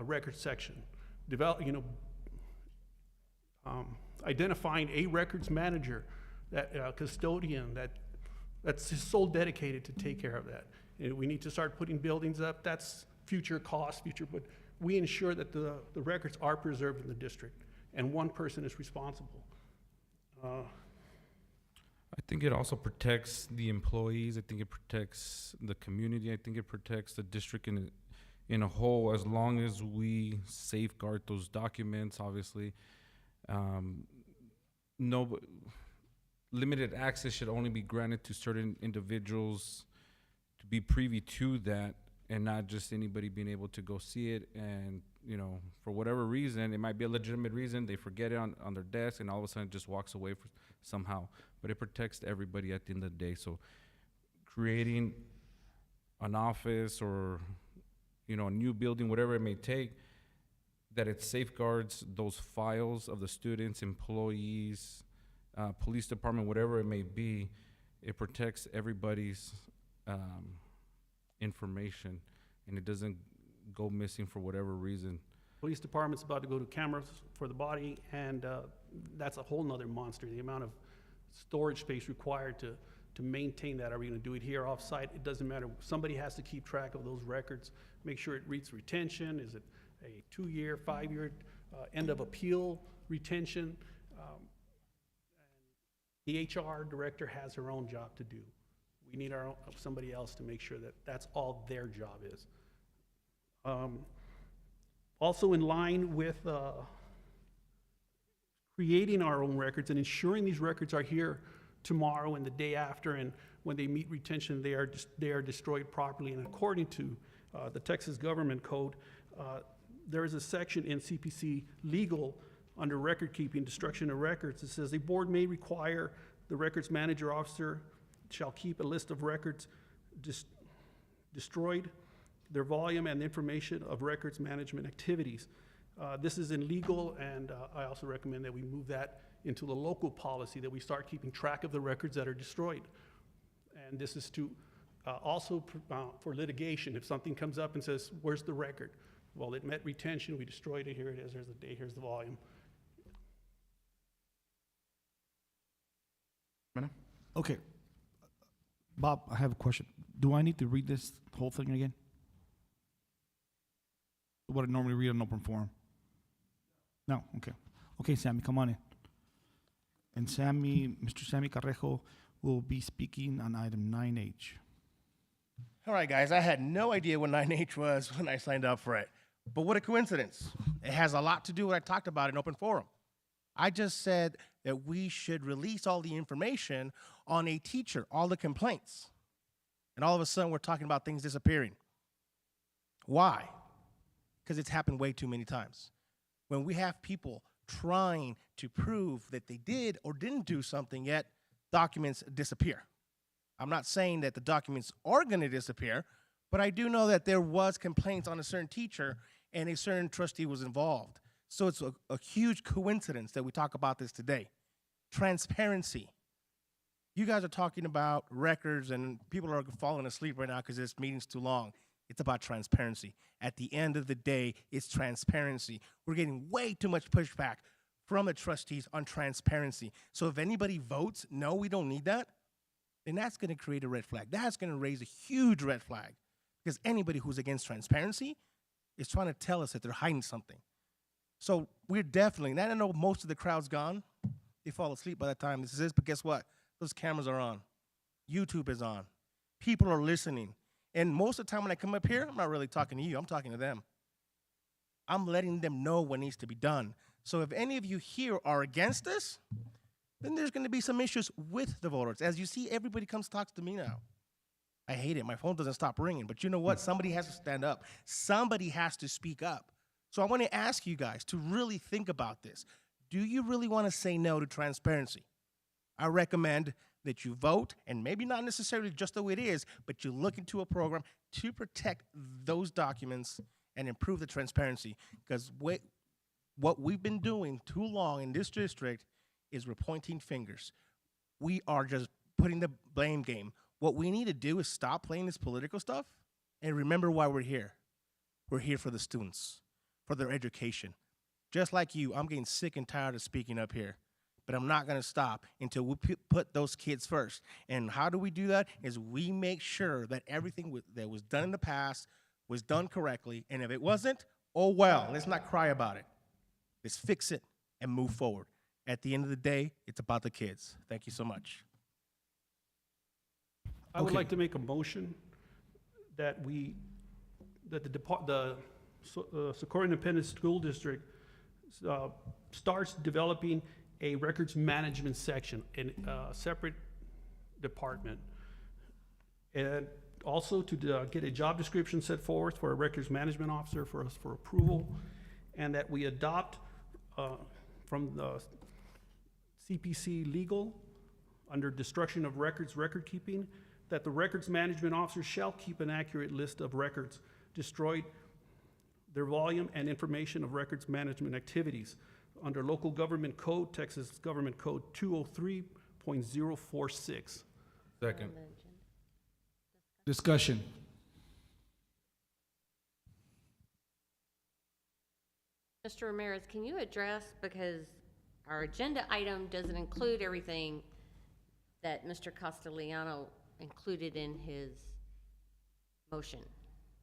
record section, identifying a records manager, that custodian that's his sole dedicated to take care of that. And we need to start putting buildings up. That's future cost, but we ensure that the records are preserved in the district, and one person is responsible. I think it also protects the employees. I think it protects the community. I think it protects the district in a whole, as long as we safeguard those documents, obviously. Limited access should only be granted to certain individuals to be privy to that, and not just anybody being able to go see it. And, for whatever reason, it might be a legitimate reason, they forget it on their desk, and all of a sudden it just walks away somehow. But it protects everybody at the end of the day. So creating an office or, a new building, whatever it may take, that it safeguards those files of the students, employees, police department, whatever it may be, it protects everybody's information, and it doesn't go missing for whatever reason. Police department's about to go to cameras for the body, and that's a whole nother monster. The amount of storage space required to maintain that. Are we going to do it here off-site? It doesn't matter. Somebody has to keep track of those records, make sure it reads retention. Is it a 2-year, 5-year end of appeal retention? The HR director has her own job to do. We need somebody else to make sure that that's all their job is. Also in line with creating our own records and ensuring these records are here tomorrow and the day after, and when they meet retention, they are destroyed properly. And according to the Texas Government Code, there is a section in CPC legal under record keeping, destruction of records. It says the board may require the records manager officer shall keep a list of records destroyed, their volume, and the information of records management activities. This is in legal, and I also recommend that we move that into the local policy, that we start keeping track of the records that are destroyed. And this is to also for litigation. If something comes up and says, where's the record? Well, it met retention, we destroyed it, here it is, here's the date, here's the volume. Okay. Bob, I have a question. Do I need to read this whole thing again? What I normally read in an open forum? No? Okay. Okay, Sammy, come on in. And Mr. Sammy Carrejo will be speaking on item 9H. All right, guys, I had no idea what 9H was when I signed up for it. But what a coincidence. It has a lot to do with what I talked about in open forum. I just said that we should release all the information on a teacher, all the complaints. And all of a sudden, we're talking about things disappearing. Why? Because it's happened way too many times. When we have people trying to prove that they did or didn't do something, yet documents disappear. I'm not saying that the documents are going to disappear, but I do know that there was complaints on a certain teacher and a certain trustee was involved. So it's a huge coincidence that we talk about this today. Transparency. You guys are talking about records, and people are falling asleep right now because this meeting's too long. It's about transparency. At the end of the day, it's transparency. We're getting way too much pushback from the trustees on transparency. So if anybody votes, no, we don't need that, then that's going to create a red flag. That's going to raise a huge red flag, because anybody who's against transparency is trying to tell us that they're hiding something. So we're definitely, and I know most of the crowd's gone. They fall asleep by the time this is, but guess what? Those cameras are on. YouTube is on. People are listening. And most of the time when I come up here, I'm not really talking to you, I'm talking to them. I'm letting them know what needs to be done. So if any of you here are against this, then there's going to be some issues with the voters. As you see, everybody comes talks to me now. I hate it. My phone doesn't stop ringing. But you know what? Somebody has to stand up. Somebody has to speak up. So I want to ask you guys to really think about this. Do you really want to say no to transparency? I recommend that you vote, and maybe not necessarily just the way it is, but you look into a program to protect those documents and improve the transparency. Because what we've been doing too long in this district is we're pointing fingers. We are just putting the blame game. What we need to do is stop playing this political stuff and remember why we're here. We're here for the students, for their education. Just like you, I'm getting sick and tired of speaking up here. But I'm not going to stop until we put those kids first. And how do we do that? Is we make sure that everything that was done in the past was done correctly. And if it wasn't, oh well, let's not cry about it. Let's fix it and move forward. At the end of the day, it's about the kids. Thank you so much. I would like to make a motion that the Socorro Independent School District starts developing a records management section in a separate department, and also to get a job description set forth for a records management officer for us for approval, and that we adopt from the CPC legal under destruction of records record keeping, that the records management officer shall keep an accurate list of records destroyed, their volume and information of records management activities under local government code, Texas Government Code 203.046. Second. Discussion. Mr. Ramirez, can you address, because our agenda item doesn't include everything that Mr. Castellano included in his motion?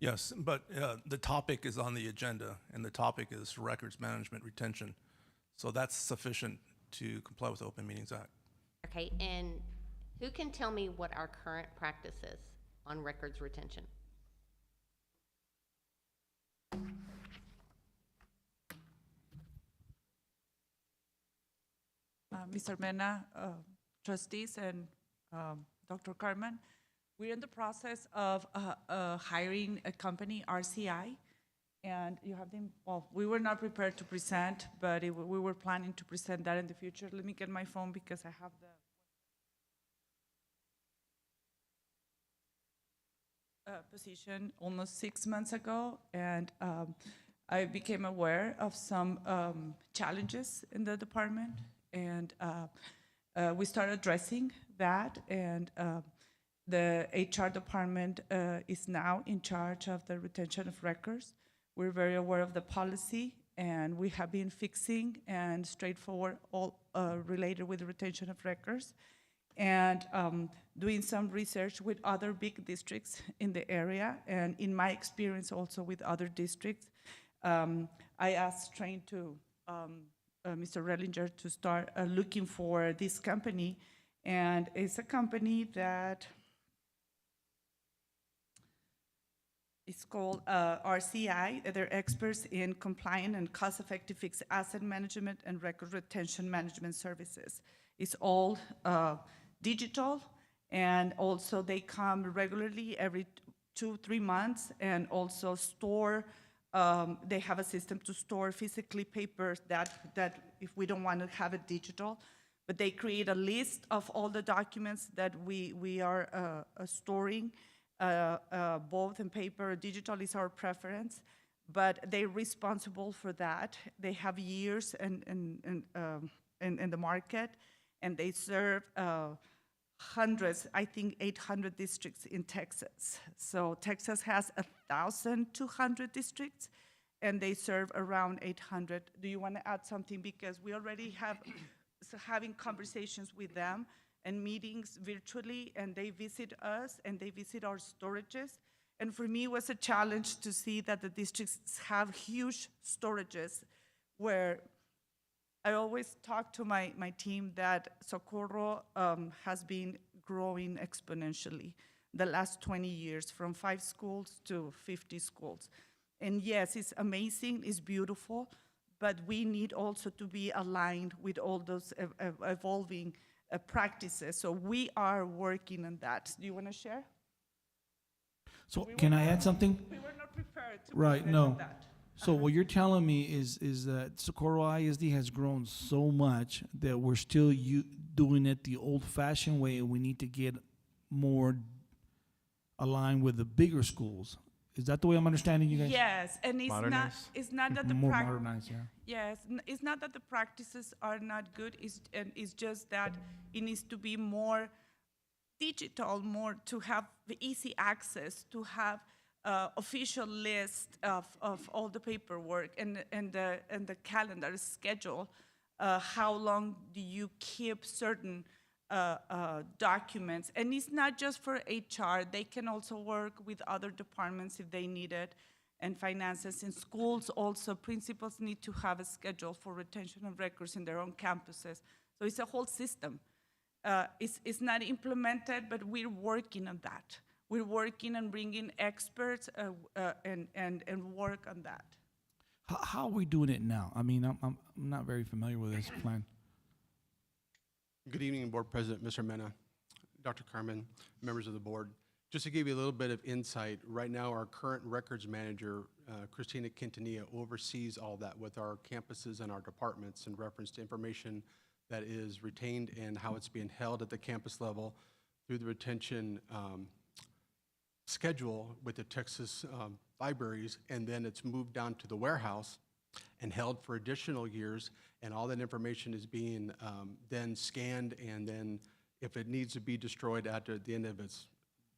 Yes, but the topic is on the agenda, and the topic is records management retention. So that's sufficient to comply with the Open Meetings Act. Okay, and who can tell me what our current practice is on records retention? Mr. Mena, trustees, and Dr. Carmen, we're in the process of hiring a company, RCI, and you have them, well, we were not prepared to present, but we were planning to present that in the future. Let me get my phone because I have the position almost 6 months ago, and I became aware of some challenges in the department, and we started addressing that, and the HR department is now in charge of the retention of records. We're very aware of the policy, and we have been fixing and straightforward all related with the retention of records, and doing some research with other big districts in the area, and in my experience also with other districts. I asked Train to Mr. Rellinger to start looking for this company, and it's a company that is called RCI. They're experts in compliant and cost-effective fixed asset management and record retention management services. It's all digital, and also they come regularly every 2-3 months, and also store. They have a system to store physically papers that if we don't want to have it digital, but they create a list of all the documents that we are storing, both in paper or digital is our preference, but they're responsible for that. They have years in the market, and they serve hundreds, I think 800 districts in Texas. So Texas has 1,200 districts, and they serve around 800. Do you want to add something? Because we already have having conversations with them and meetings virtually, and they visit us and they visit our storages. And for me, it was a challenge to see that the districts have huge storages where I always talk to my team that Socorro has been growing exponentially. the last 20 years, from 5 schools to 50 schools. And yes, it's amazing, it's beautiful, but we need also to be aligned with all those evolving practices. So we are working on that. Do you want to share? So can I add something? We were not prepared to Right, present no. that. So what you're telling me is that Socorro ISD has grown so much that we're still doing it the old-fashioned way, and we need to get more aligned with the bigger schools. Is that the way I'm understanding you guys? Yes, and it's not that the More modernized, yeah. Yes, it's not that the practices are not good. It's just that it needs to be more digital, more to have easy access, to have official list of all the paperwork and the calendar schedule. How long do you keep certain documents? And it's not just for HR. They can also work with other departments if they need it, and finances. In schools also, principals need to have a schedule for retention of records in their own campuses. So it's a whole system. It's not implemented, but we're working on that. We're working on bringing experts and work on that. How are we doing it now? I mean, I'm not very familiar with this plan. Good evening, Board President, Mr. Mena, Dr. Carmen, members of the board. Just to give you a little bit of insight, right now our current records manager, Christina Quintanilla, oversees all that with our campuses and our departments in reference to information that is retained and how it's being held at the campus level through the retention schedule with the Texas libraries, and then it's moved down to the warehouse and held for additional years, and all that information is being then scanned, and then if it needs to be destroyed at the end of its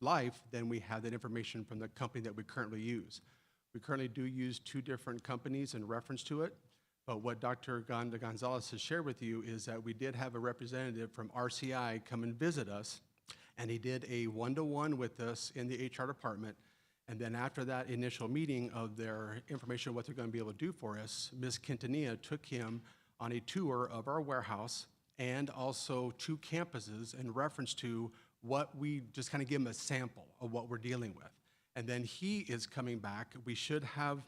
life, then we have that information from the company that we currently use. We currently do use 2 different companies in reference to it, but what Dr. Gonzalez has shared with you is that we did have a representative from RCI come and visit us, and he did a one-to-one with us in the HR department. And then after that initial meeting of their information, what they're going to be able to do for us, Ms. Quintanilla took him on a tour of our warehouse and also 2 campuses in reference to what we just kind of give him a sample of what we're dealing with. And then he is coming back. We should have,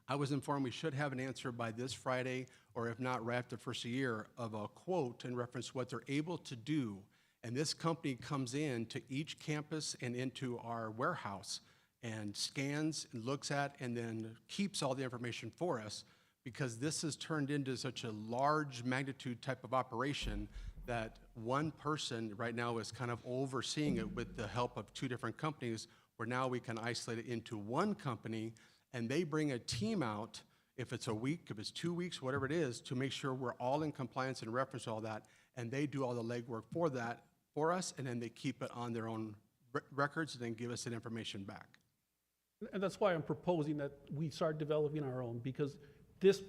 I was informed we should have an answer by this Friday, or if not, right after the first year, of a quote in reference to what they're able to do. And this company comes in to each campus and into our warehouse and scans and looks at and then keeps all the information for us, because this has turned into such a large magnitude type of operation that one person right now is kind of overseeing it with the help of 2 different companies, where now we can isolate it into one company, and they bring a team out, if it's a week, if it's 2 weeks, whatever it is, to make sure we're all in compliance and reference to all that, and they do all the legwork for that for us, and then they keep it on their own records and then give us that information back. And that's why I'm proposing that we start developing our own, because this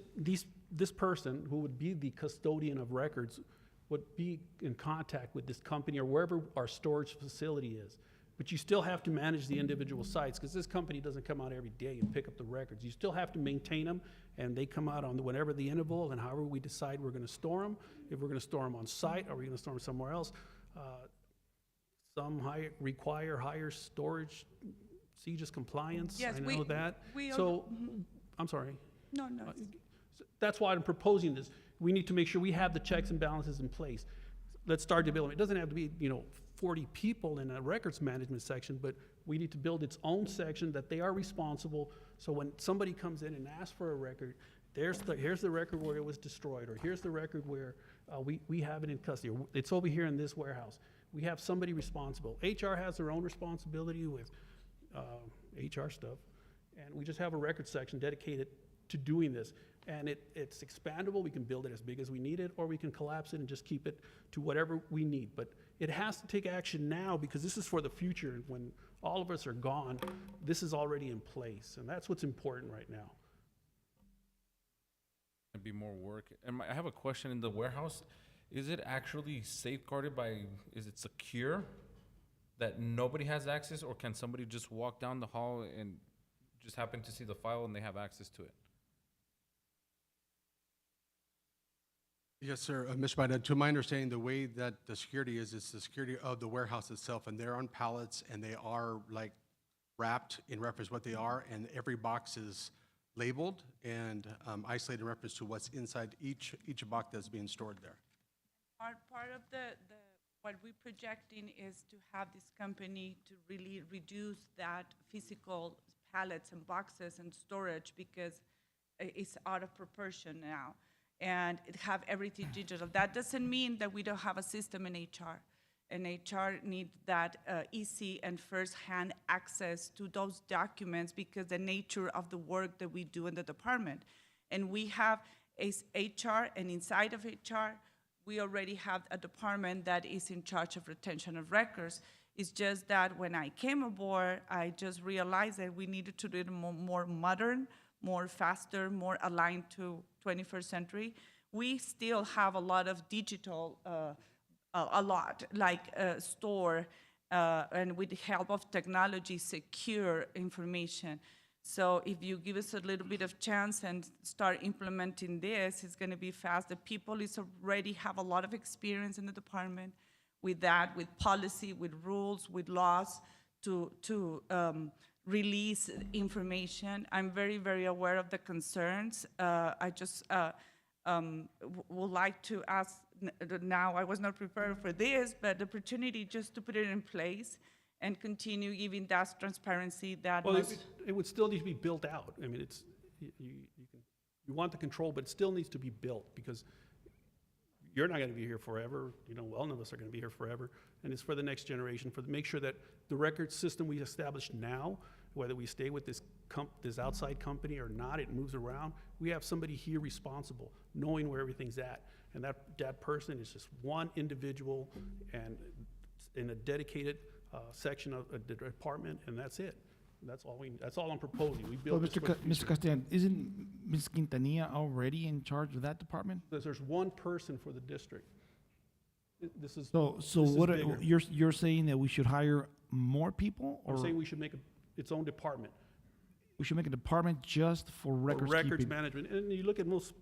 person who would be the custodian of records would be in contact with this company or wherever our storage facility is. But you still have to manage the individual sites, because this company doesn't come out every day and pick up the records. You still have to maintain them, and they come out on whenever the interval and however we decide we're going to store them. If we're going to store them on site, or we're going to store them somewhere else. Some require higher storage, CJIS compliance. Yes, I know that. I'm sorry. No. That's why I'm proposing this. We need to make sure we have the checks and balances in place. Let's start development. It doesn't have to be, 40 people in a records management section, but we need to build its own section that they are responsible. So when somebody comes in and asks for a record, here's the record where it was destroyed, or here's the record where we have it in custody, or it's over here in this warehouse. We have somebody responsible. HR has their own responsibility with HR stuff, and we just have a record section dedicated to doing this. And it's expandable. We can build it as big as we need it, or we can collapse it and just keep it to whatever we need. But it has to take action now, because this is for the future. When all of us are gone, this is already in place, and that's what's important right now. It'd be more work. And I have a question. In the warehouse, is it actually safeguarded is it secure that nobody has access, or can somebody just walk down the hall and just happen to see the file and they have access to it? Yes, sir. Mr. Biden, to my understanding, the way that the security is the security of the warehouse itself, and they're on pallets, and they are like wrapped in reference to what they are, and every box is labeled and isolated in reference to what's inside each box that's being stored there. Part of what we're projecting is to have this company to really reduce that physical pallets and boxes and storage because it's out of proportion now, and it have everything digital. That doesn't mean that we don't have a system in HR. And HR need that easy and first-hand access to those documents because the nature of the work that we do in the department. And we have HR, and inside of HR, we already have a department that is in charge of retention of records. It's just that when I came aboard, I just realized that we needed to do it more modern, more faster, more aligned to 21st century. We still have a lot of digital store, and with the help of technology, secure information. So if you give us a little bit of chance and start implementing this, it's gonna be fast. The people already have a lot of experience in the department with that, with policy, with rules, with laws to release information. I'm very, very aware of the concerns. I just would like to ask, now I was not prepared for this, but the opportunity just to put it in place and continue giving that transparency that Well, it would still need to be built out. I mean, it's, you want the control, but it still needs to be built because you're not gonna be here forever. You know, well, none of us are gonna be here forever. And it's for the next generation, make sure that the record system we establish now, whether we stay with this outside company or not, it moves around. We have somebody here responsible, knowing where everything's at. And that person is just one individual and in a dedicated section of the department, and that's it. That's all I'm proposing. We build this for the Mr. future. Castellan, isn't Ms. Quintanilla already in charge of that department? There's one person for the district. This is So this what is bigger. you're saying that we should hire more people, or I'm saying we should make its own department. we should make a department just for records records keeping? management. And you look at most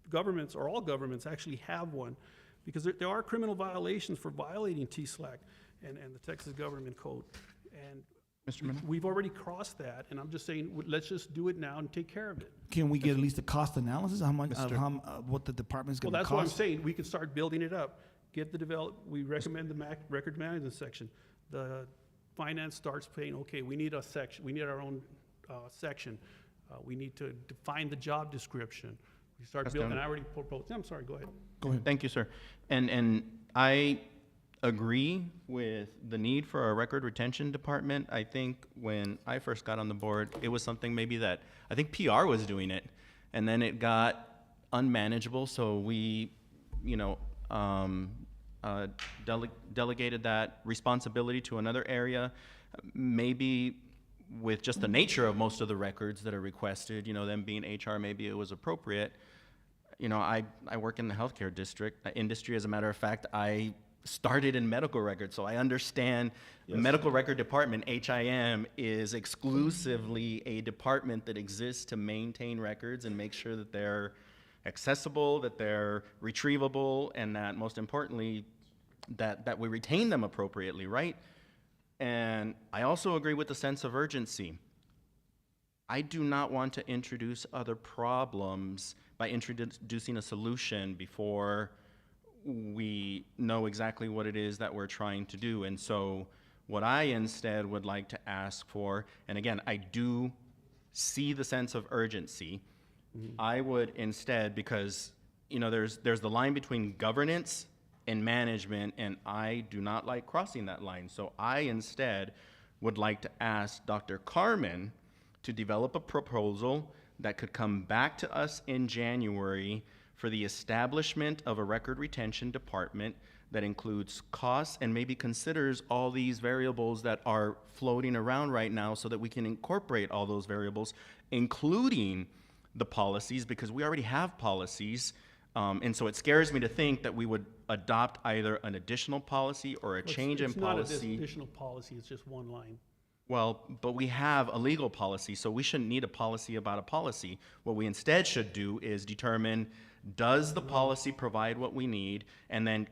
governments, or all governments actually have one, because there are criminal violations for violating TSLAC and the Texas Government Code. And Mr. Mena? we've already crossed that, and I'm just saying, let's just do it now and take care of it. Can we get at least a cost analysis, how much, of what the department's Well, gonna that's what I'm cost? saying. We can start building it up. Get the we recommend the record management section. The finance starts paying, okay, we need a section, we need our own section. We need to define the job description. We start building, and I already proposed, I'm sorry, go ahead. Go ahead. Thank you, sir. And I agree with the need for a record retention department. I think when I first got on the board, it was something maybe that, I think PR was doing it, and then it got unmanageable, so we, delegated that responsibility to another area, maybe with just the nature of most of the records that are requested, them being HR, maybe it was appropriate. I work in the healthcare industry. As a matter of fact, I started in medical records, so I understand the medical record department, HIM, is exclusively a department that exists to maintain records and make sure that they're accessible, that they're retrievable, and that most importantly, that we retain them appropriately, right? And I also agree with the sense of urgency. I do not want to introduce other problems by introducing a solution before we know exactly what it is that we're trying to do. And so what I instead would like to ask for, and again, I do see the sense of urgency, I would instead, because there's the line between governance and management, and I do not like crossing that line. So I instead would like to ask Dr. Carmen to develop a proposal that could come back to us in January for the establishment of a record retention department that includes costs and maybe considers all these variables that are floating around right now, so that we can incorporate all those variables, including the policies, because we already have policies. And so it scares me to think that we would adopt either an additional policy or a change in policy. It's not an additional policy, it's just one line. Well, but we have a legal policy, so we shouldn't need a policy about a policy. What we instead should do is determine Does the policy provide what we need? And then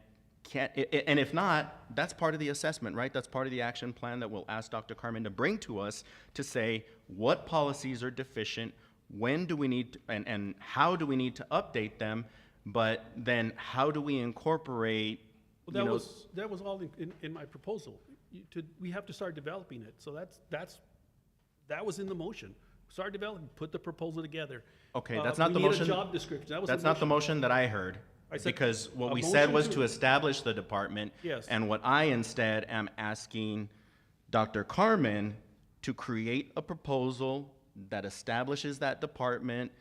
and if not, that's part of the assessment, right? That's part of the action plan that we'll ask Dr. Carmen to bring to us to say what policies are deficient, when do we need, and how do we need to update them, but then how do we incorporate, Well, that was all in my proposal. We have to start developing it. So that was in the motion. Start developing, put the proposal together. Okay, that's not the We need a motion. job description. That was That's the not the motion. motion that I heard. I said Because what a we said motion was to- to establish the department. Yes. And what I instead am asking Dr. Carmen to create a proposal that establishes that department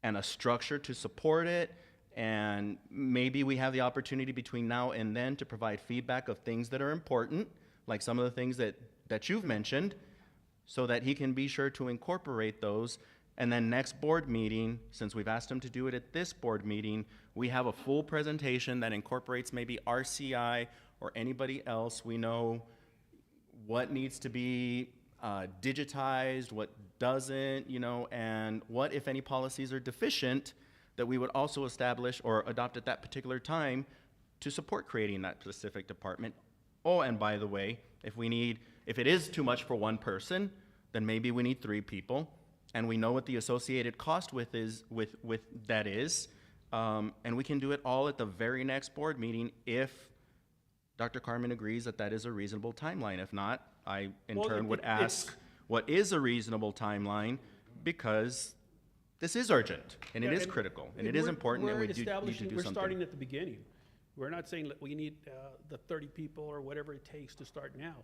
and a structure to support it. And maybe we have the opportunity between now and then to provide feedback of things that are important, like some of the things that you've mentioned, so that he can be sure to incorporate those. And then next board meeting, since we've asked him to do it at this board meeting, we have a full presentation that incorporates maybe RCI or anybody else. We know what needs to be digitized, what doesn't, and what, if any, policies are deficient that we would also establish or adopt at that particular time to support creating that specific department. Oh, and by the way, if it is too much for one person, then maybe we need 3 people. And we know what the associated cost with that is, and we can do it all at the very next board meeting if Dr. Carmen agrees that that is a reasonable timeline. If not, I in turn would ask what is a reasonable timeline, because this is urgent and it is critical and it is important, and we do need to do something. We're starting at the beginning. We're not saying that we need the 30 people or whatever it takes to start now.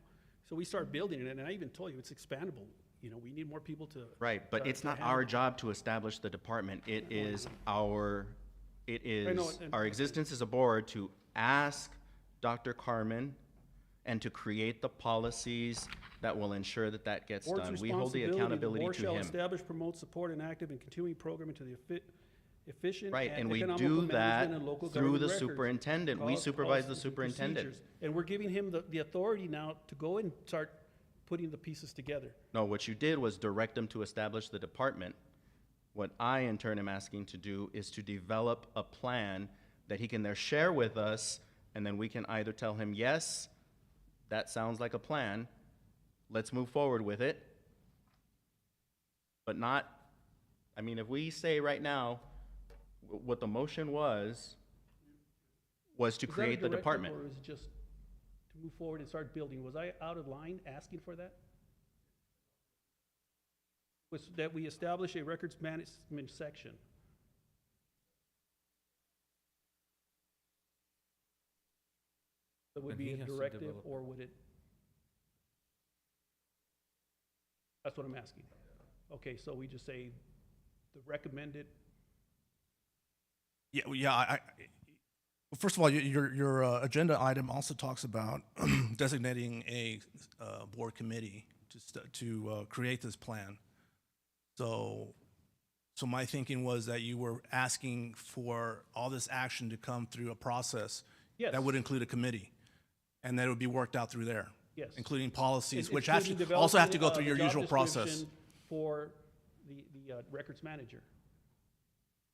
So we start building it, and I even told you it's expandable. We need more people to. Right, but it's not our job to establish the department. It is our existence as a board to ask Dr. Carmen and to create the policies that will ensure that that gets Board's done. We hold the responsibility, accountability board to shall him. establish, promote, support, and active and continuing programming to the efficient Right, and we economical do management that and local through government the records, superintendent. We supervise the policies, and superintendent. procedures. And we're giving him the authority now to go and start putting the pieces together. No, what you did was direct him to establish the department. What I, in turn, am asking to do is to develop a plan that he can there share with us, and then we can either tell him, yes, that sounds like a plan, let's move forward with it, but not, if we say right now, what the motion was to create the department. Or is it just to move forward and start building? Was I out of line asking for that? Was that we establish a records management section? That would And be he a has to directive, develop it. or would it? That's what I'm asking. Okay, so we just say the recommended. Yeah, well, first of all, your agenda item also talks about designating a board committee to create this plan. So my thinking was that you were asking for all this action to come through a process that would include a committee, and that it would be worked out through there. Yes. Including policies, which Including also have to go developing, through your the job usual process. description for the records manager.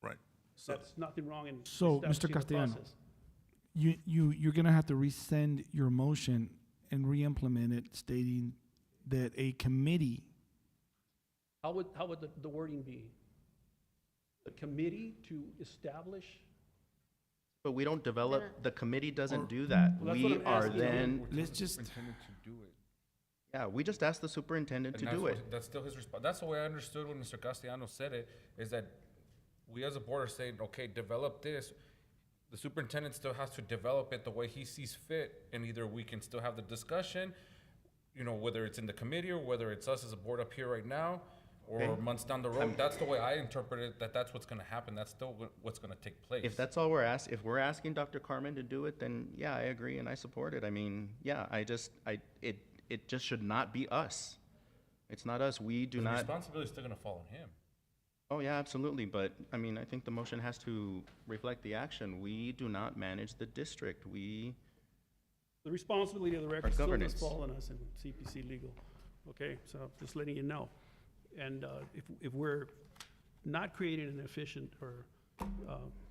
Right. That's nothing wrong in So, Mr. establishing the Castellano, process. you're gonna have to rescind your motion and re-implement it, stating that a committee. How would the wording be? A committee to establish? But we don't develop, the committee doesn't do that. Well, that's what We I'm are asking. then, Let's just. Superintendent to do it. yeah, we just asked the superintendent to And do it. that's still his response. That's the way I understood when Mr. Castellano said it, is that we as a board are saying, okay, develop this. The superintendent still has to develop it the way he sees fit, and either we can still have the discussion, whether it's in the committee or whether it's us as a board up here right now, or Okay. months down the road. That's the way I interpret it, that's what's gonna happen. That's still what's gonna take place. If that's all if we're asking Dr. Carmen to do it, then yeah, I agree and I support it. It just should not be us. It's not us. We do The not. responsibility is still gonna fall on him. Oh, yeah, absolutely. But I think the motion has to reflect the action. We do not manage the district. The responsibility of the record still does fall on us in CPC legal. Okay, so just letting you know. And if we're not creating an efficient or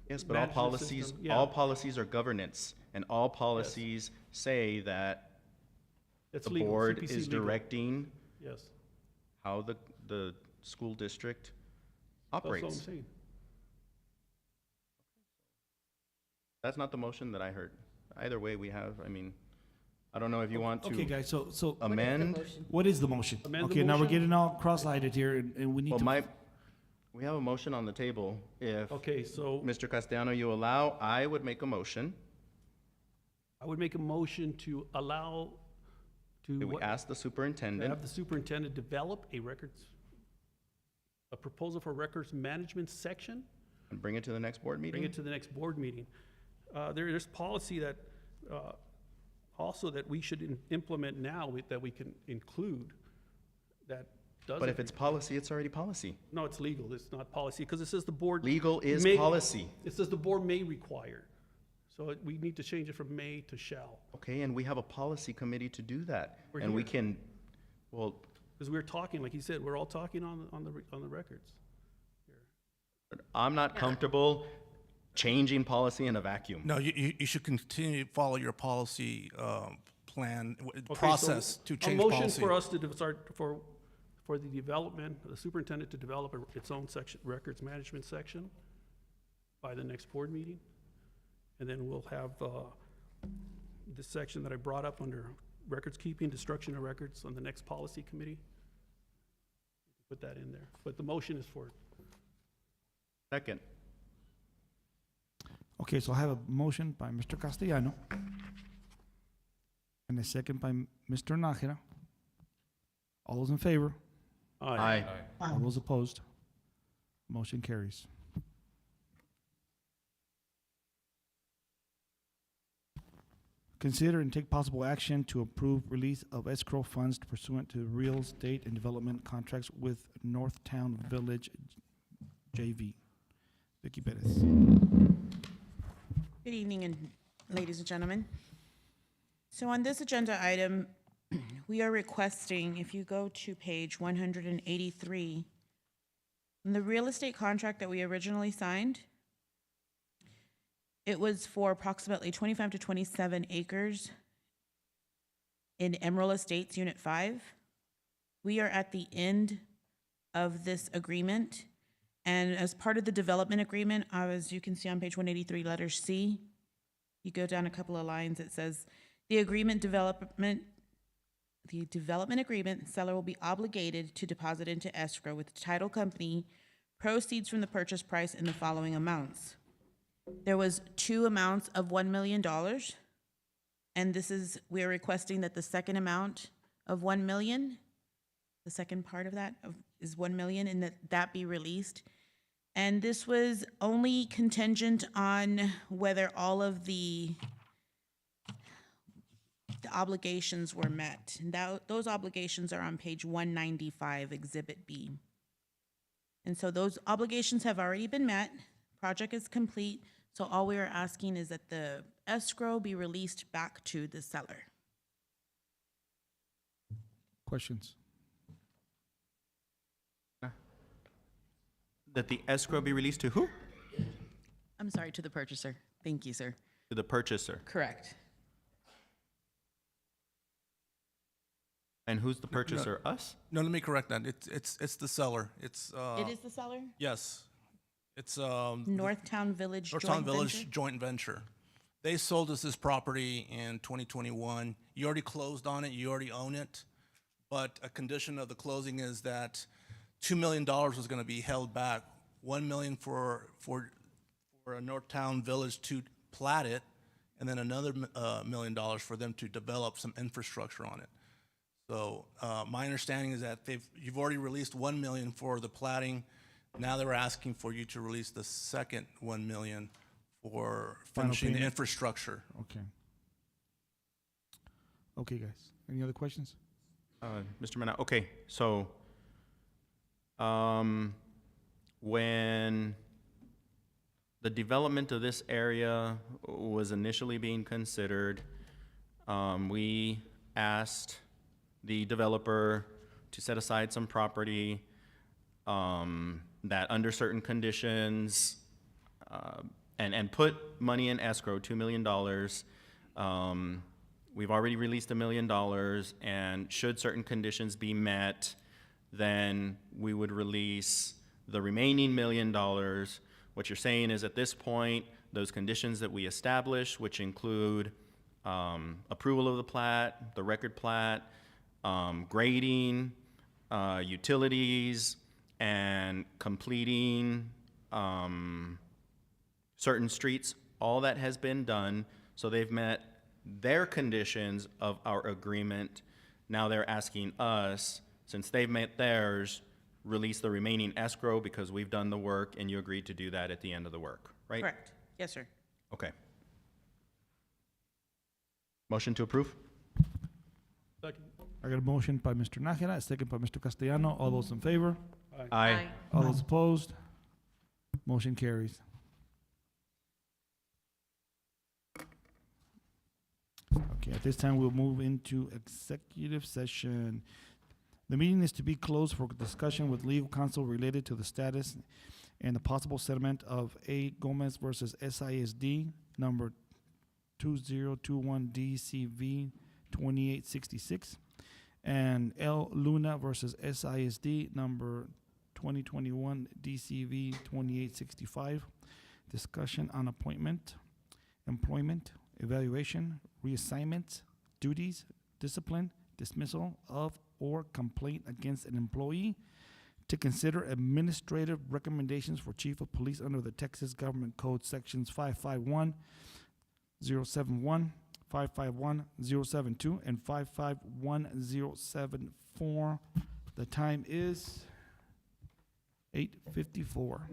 Yes, but all management policies, system. Yeah. all policies are governance, and all policies say that It's the legal, board CPC is legal. directing Yes, how the school district that's what I'm operates. saying. That's not the motion that I heard. Either way, we have, I mean, I don't know if you want to Okay, guys, so amend. what is the motion? Amend the Okay, now we're motion? getting all cross-eyed here, and we need Well, to. we have a motion on the table. If Okay, so Mr. Castellano, you allow, I would make a motion. I would make a motion to allow to that we what- ask the to superintendent have the superintendent develop a proposal for records management section, and bring it to the next board meeting. bring it to the next board meeting. There's policy that, also that we should implement now that we can include that doesn't. But if it's policy, it's already policy. No, it's legal, it's not policy, because it says the board. Legal is may- policy. It says the board may require, so we need to change it from may to shall. Okay, and we have a policy committee to do that. We're And we here. can, well, Because we're talking, like he said, we're all talking on the records. I'm not comfortable changing policy in a vacuum. No, you should continue to follow your policy plan, Okay, so process to change A motion policy. for us to start, for the development, the superintendent to develop its own section, records management section by the next board meeting. And then we'll have this section that I brought up under records keeping, destruction of records on the next policy committee. Put that in there. But the motion is for, Second. Okay, so I have a motion by Mr. Castellano and a second by Mr. Nájera. All those in favor? aye. All those opposed? Motion carries. Consider and take possible action to approve release of escrow funds pursuant to real estate and development contracts with Northtown Village JV. Vicky Perez. Good evening, and ladies and gentlemen. So on this agenda item, we are requesting, if you go to page 183, the real estate contract that we originally signed, it was for approximately 25 to 27 acres in Emerald Estates Unit 5. We are at the end of this agreement, and as part of the development agreement, as you can see on page 183, letter C, you go down a couple of lines, it says, the development agreement, seller will be obligated to deposit into escrow with the title company proceeds from the purchase price in the following amounts. There was two amounts of $1 million, and we are requesting that the second amount of $1 million, the second part of that is $1 million, and that be released. And this was only contingent on whether all of the obligations were met. And those obligations are on page 195, Exhibit B. And so those obligations have already been met. Project is complete. So all we are asking is that the escrow be released back to the seller. Questions? That the escrow be released to who? I'm sorry, to the purchaser. Thank you, sir. To the purchaser. Correct. And who's the purchaser? Us? No, let me correct that. It's the seller. It's It is the seller? yes, it's Northtown Village Northtown Joint Village Venture? joint venture. They sold us this property in 2021. You already closed on it. You already own it. But a condition of the closing is that $2 million was going to be held back. $1 million for a Northtown Village to plat it, and then another $1 million for them to develop some infrastructure on it. So my understanding is that you've already released $1 million for the platting. Now they're asking for you to release the second $1 million for finishing the payment. infrastructure. Okay. Okay, guys. Any other questions? Mr. Mena, okay, so, when the development of this area was initially being considered, we asked the developer to set aside some property, that under certain conditions, and put money in escrow, $2 million. We've already released $1 million, and should certain conditions be met, then we would release the remaining $1 million. What you're saying is at this point, those conditions that we establish, which include approval of the plat, the record plat, grading, utilities, and completing certain streets, all that has been done. So they've met their conditions of our agreement. Now they're asking us, since they've met theirs, release the remaining escrow because we've done the work and you agreed to do that at the end of the work, right? Correct. Yes, sir. Okay. Motion to approve? Second. I got a motion by Mr. Nájera, a second by Mr. Castellano. All those in favor? Aye. All those opposed? Motion carries. Okay, at this time, we'll move into executive session. The meeting is to be closed for discussion with legal counsel related to the status and the possible settlement of A. Gomez versus SISD, number 2021 DCV 2866, and L. Luna versus SISD, number 2021 DCV 2865. Discussion on appointment, employment, evaluation, reassignment, duties, discipline, dismissal of or complaint against an employee, to consider administrative recommendations for chief of police under the Texas Government Code sections 551-071, 551-072, and 551-074. The time is 8:54.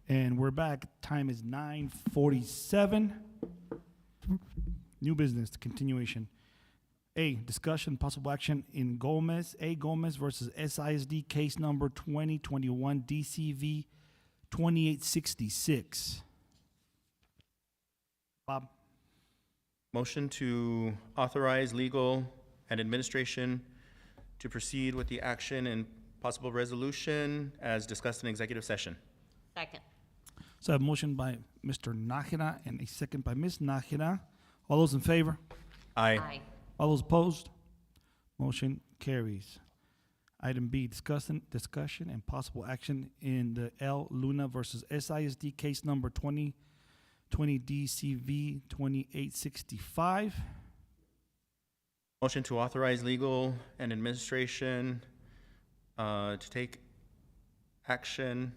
And we're back. Time is 9:47. New business, continuation. A, discussion, possible action in Gomez versus SISD case number 2021 DCV 2866. Bob. Motion to authorize legal and administration to proceed with the action and possible resolution as discussed in executive session. Second. So I have a motion by Mr. Nájera and a second by Ms. Nájera. All those in favor? Aye. All those opposed? Motion carries. Item B, discussion and possible action in the L. Luna versus SISD case number 2020 DCV 2865. Motion to authorize legal and administration to take action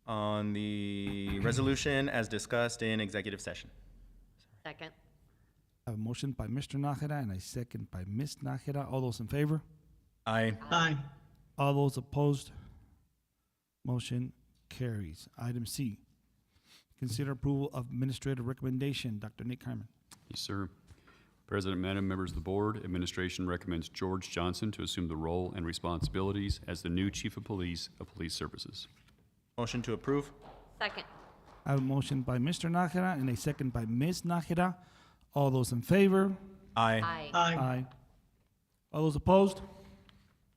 on the resolution as discussed in executive session. Second. I have a motion by Mr. Nájera and a second by Ms. Nájera. All those in favor? Aye. Aye. All those opposed? Motion carries. Item C, consider approval of administrative recommendation. Dr. Nick Carmen. Yes, sir. President Mena, members of the board, administration recommends George Johnson to assume the role and responsibilities as the new Chief of Police Services. Motion to approve. Second. I have a motion by Mr. Nájera and a second by Ms. Nájera. All those in favor? Aye. Aye. Aye. All those opposed?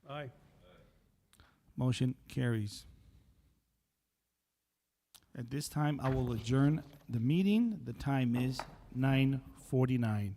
Aye. Motion carries. At this time, I will adjourn the meeting. The time is 9:49.